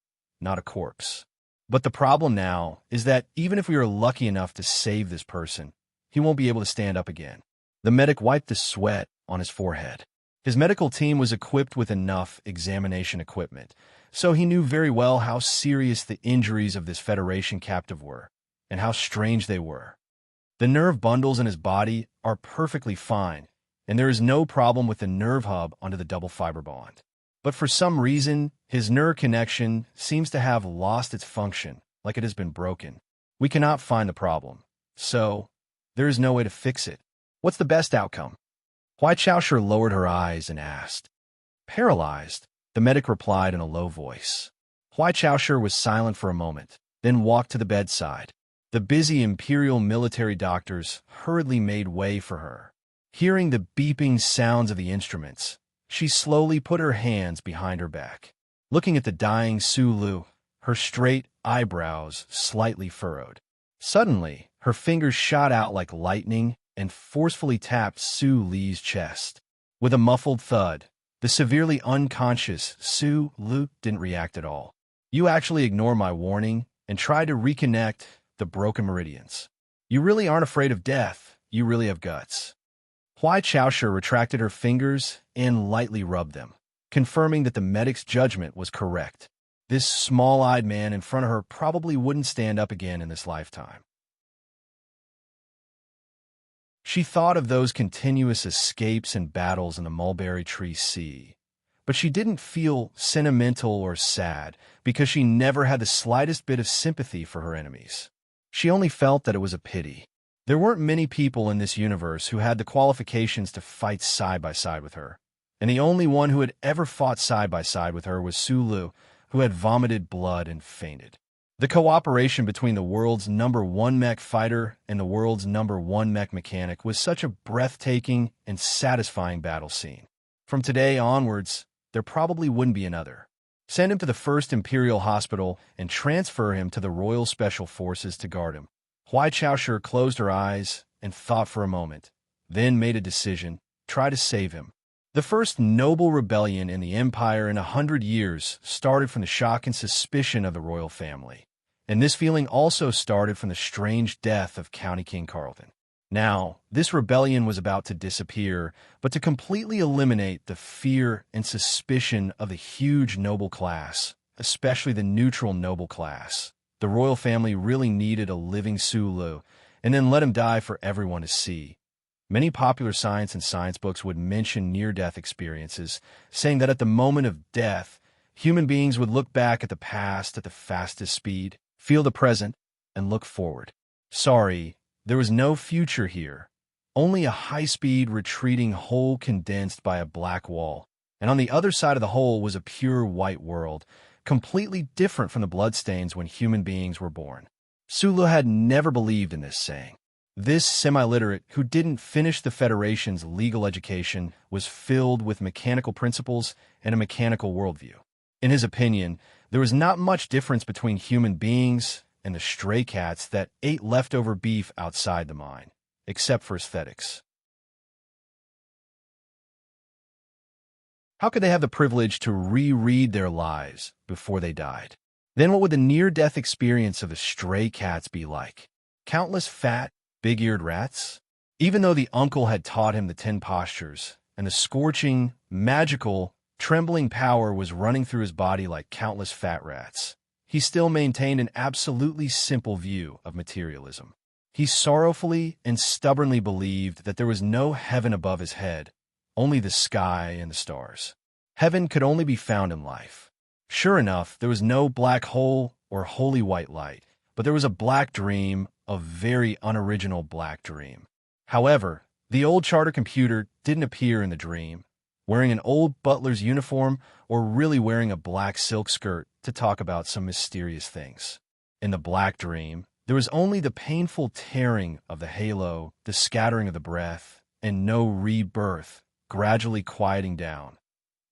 not a corpse. But the problem now is that even if we are lucky enough to save this person, he won't be able to stand up again. The medic wiped the sweat on his forehead. His medical team was equipped with enough examination equipment, so he knew very well how serious the injuries of this Federation captive were, and how strange they were. The nerve bundles in his body are perfectly fine, and there is no problem with the nerve hub under the double fiber bond. But for some reason, his nerve connection seems to have lost its function, like it has been broken. We cannot find the problem, so there is no way to fix it. What's the best outcome? Huai Chaoshu lowered her eyes and asked. Paralyzed, the medic replied in a low voice. Huai Chaoshu was silent for a moment, then walked to the bedside. The busy Imperial military doctors hurriedly made way for her. Hearing the beeping sounds of the instruments, she slowly put her hands behind her back. Looking at the dying Su Lu, her straight eyebrows slightly furrowed. Suddenly, her fingers shot out like lightning and forcefully tapped Su Li's chest. With a muffled thud, the severely unconscious Su Lu didn't react at all. You actually ignore my warning and try to reconnect the broken meridians. You really aren't afraid of death. You really have guts. Huai Chaoshu retracted her fingers and lightly rubbed them, confirming that the medic's judgment was correct. This small-eyed man in front of her probably wouldn't stand up again in this lifetime. She thought of those continuous escapes and battles in the mulberry tree sea, but she didn't feel sentimental or sad because she never had the slightest bit of sympathy for her enemies. She only felt that it was a pity. There weren't many people in this universe who had the qualifications to fight side by side with her, and the only one who had ever fought side by side with her was Su Lu, who had vomited blood and fainted. The cooperation between the world's #1 mech fighter and the world's #1 mech mechanic was such a breathtaking and satisfying battle scene. From today onwards, there probably wouldn't be another. Send him to the 1st Imperial Hospital and transfer him to the Royal Special Forces to guard him. Huai Chaoshu closed her eyes and thought for a moment, then made a decision: try to save him. The first noble rebellion in the Empire in 100 years started from the shock and suspicion of the royal family. And this feeling also started from the strange death of County King Carlton. Now, this rebellion was about to disappear, but to completely eliminate the fear and suspicion of the huge noble class, especially the neutral noble class, the royal family really needed a living Su Lu, and then let him die for everyone to see. Many popular science and science books would mention near-death experiences, saying that at the moment of death, human beings would look back at the past at the fastest speed, feel the present, and look forward. Sorry, there was no future here. Only a high-speed retreating hole condensed by a black wall, and on the other side of the hole was a pure white world, completely different from the bloodstains when human beings were born. Su Lu had never believed in this saying. This semi-literate, who didn't finish the Federation's legal education, was filled with mechanical principles and a mechanical worldview. In his opinion, there was not much difference between human beings and the stray cats that ate leftover beef outside the mine, except for aesthetics. How could they have the privilege to reread their lives before they died? Then what would the near-death experience of the stray cats be like? Countless fat, big-eared rats? Even though the uncle had taught him the 10 postures, and the scorching, magical, trembling power was running through his body like countless fat rats, he still maintained an absolutely simple view of materialism. He sorrowfully and stubbornly believed that there was no heaven above his head, only the sky and the stars. Heaven could only be found in life. Sure enough, there was no black hole or holy white light, but there was a black dream, a very unoriginal black dream. However, the old charter computer didn't appear in the dream, wearing an old butler's uniform or really wearing a black silk skirt to talk about some mysterious things. In the black dream, there was only the painful tearing of the halo, the scattering of the breath, and no rebirth, gradually quieting down.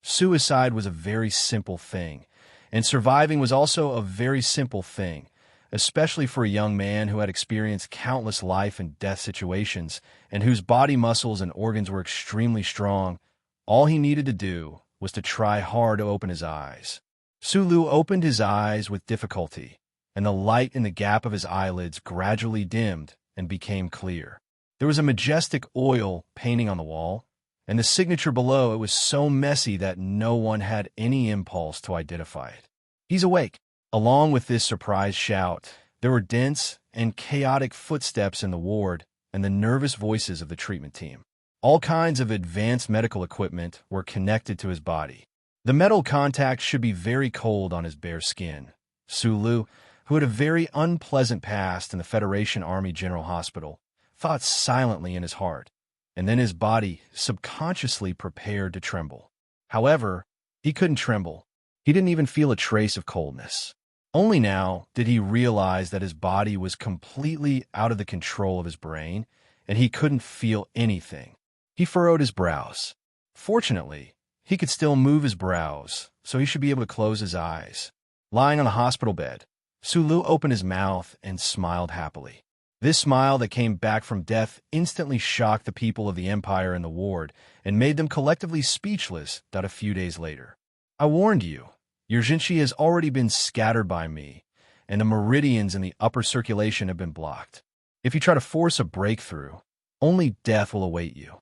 Suicide was a very simple thing, and surviving was also a very simple thing, especially for a young man who had experienced countless life and death situations and whose body muscles and organs were extremely strong. All he needed to do was to try hard to open his eyes. Su Lu opened his eyes with difficulty, and the light in the gap of his eyelids gradually dimmed and became clear. There was a majestic oil painting on the wall, and the signature below it was so messy that no one had any impulse to identify it. "He's awake." Along with this surprise shout, there were dense and chaotic footsteps in the ward and the nervous voices of the treatment team. All kinds of advanced medical equipment were connected to his body. The metal contact should be very cold on his bare skin. Sulu, who had a very unpleasant past in the Federation Army General Hospital, thought silently in his heart, and then his body subconsciously prepared to tremble. However, he couldn't tremble. He didn't even feel a trace of coldness. Only now did he realize that his body was completely out of the control of his brain, and he couldn't feel anything. He furrowed his brows. Fortunately, he could still move his brows, so he should be able to close his eyes. Lying on the hospital bed, Sulu opened his mouth and smiled happily. This smile that came back from death instantly shocked the people of the Empire in the ward and made them collectively speechless a few days later. "I warned you. Your Jinshi has already been scattered by me, and the meridians in the upper circulation have been blocked. If you try to force a breakthrough, only death will await you."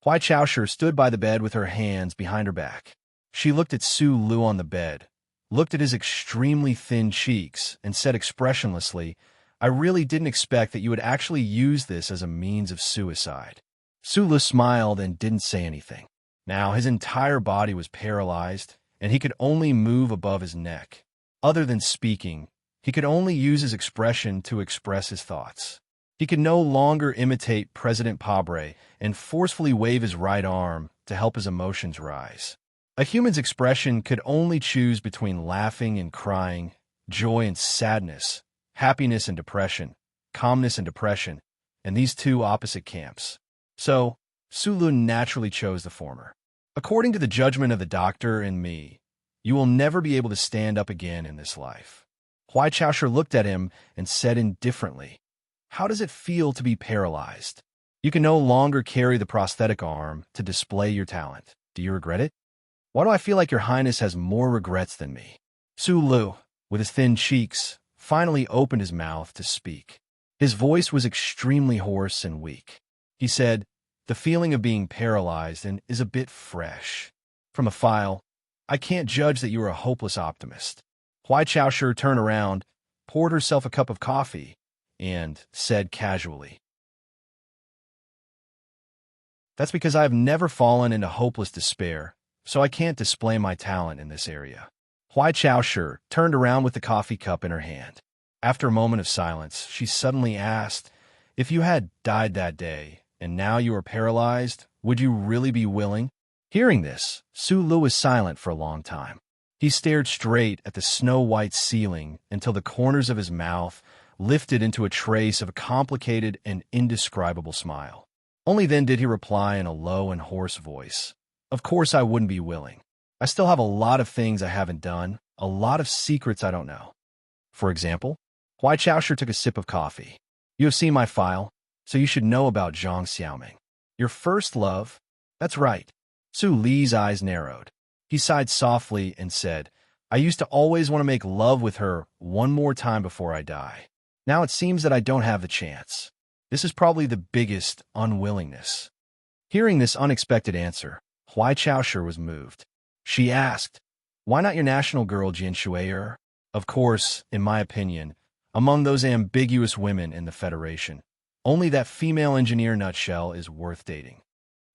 Huai Chaoshi stood by the bed with her hands behind her back. She looked at Su Lu on the bed, looked at his extremely thin cheeks, and said expressionlessly, "I really didn't expect that you would actually use this as a means of suicide." Su Lu smiled and didn't say anything. Now his entire body was paralyzed, and he could only move above his neck. Other than speaking, he could only use his expression to express his thoughts. He could no longer imitate President Pabre and forcefully wave his right arm to help his emotions rise. A human's expression could only choose between laughing and crying, joy and sadness, happiness and depression, calmness and depression, and these two opposite camps. So, Sulu naturally chose the former. "According to the judgment of the doctor and me, you will never be able to stand up again in this life." Huai Chaoshi looked at him and said indifferently, "How does it feel to be paralyzed? You can no longer carry the prosthetic arm to display your talent. Do you regret it?" "Why do I feel like your highness has more regrets than me?" Sulu, with his thin cheeks, finally opened his mouth to speak. His voice was extremely hoarse and weak. He said, "The feeling of being paralyzed and is a bit fresh. From a file, I can't judge that you are a hopeless optimist." Huai Chaoshi turned around, poured herself a cup of coffee, and said casually, "That's because I have never fallen into hopeless despair, so I can't display my talent in this area." Huai Chaoshi turned around with the coffee cup in her hand. After a moment of silence, she suddenly asked, "If you had died that day, and now you are paralyzed, would you really be willing?" Hearing this, Su Lu was silent for a long time. He stared straight at the snow-white ceiling until the corners of his mouth lifted into a trace of a complicated and indescribable smile. Only then did he reply in a low and hoarse voice, "Of course I wouldn't be willing. I still have a lot of things I haven't done, a lot of secrets I don't know." "For example?" Huai Chaoshi took a sip of coffee. "You have seen my file, so you should know about Zhang Xiaoming. Your first love?" "That's right." Su Li's eyes narrowed. He sighed softly and said, "I used to always want to make love with her one more time before I die. Now it seems that I don't have the chance. This is probably the biggest unwillingness." Hearing this unexpected answer, Huai Chaoshi was moved. She asked, "Why not your national girl Jian Shui'er?" Of course, in my opinion, among those ambiguous women in the Federation, only that female engineer nutshell is worth dating.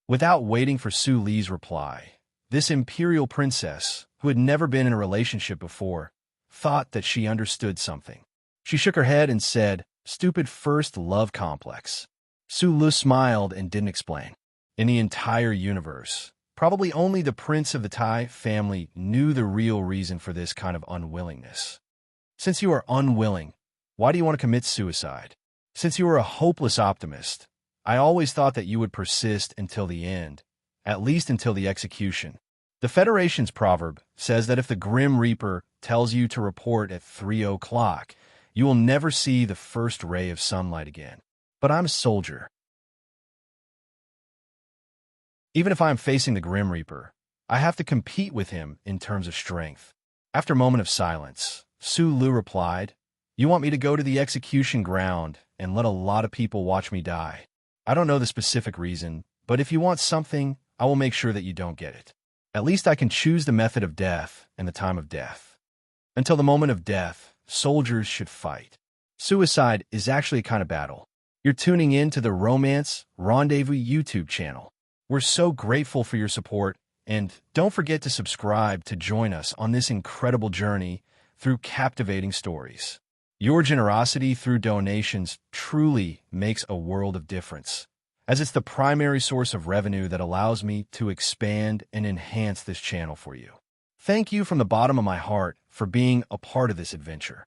Without waiting for Su Li's reply, this imperial princess, who had never been in a relationship before, thought that she understood something. She shook her head and said, "Stupid first love complex." Su Lu smiled and didn't explain. In the entire universe, probably only the prince of the Tai family knew the real reason for this kind of unwillingness. "Since you are unwilling, why do you want to commit suicide? Since you are a hopeless optimist, I always thought that you would persist until the end, at least until the execution. The Federation's proverb says that if the Grim Reaper tells you to report at 3 o'clock, you will never see the first ray of sunlight again. But I'm a soldier. Even if I am facing the Grim Reaper, I have to compete with him in terms of strength." After a moment of silence, Su Lu replied, "You want me to go to the execution ground and let a lot of people watch me die?" I don't know the specific reason, but if you want something, I will make sure that you don't get it. At least I can choose the method of death and the time of death. Until the moment of death, soldiers should fight. Suicide is actually a kind of battle. You're tuning in to the Romance Rendezvous YouTube channel. We're so grateful for your support, and don't forget to subscribe to join us on this incredible journey through captivating stories. Your generosity through donations truly makes a world of difference, as it's the primary source of revenue that allows me to expand and enhance this channel for you. Thank you from the bottom of my heart for being a part of this adventure.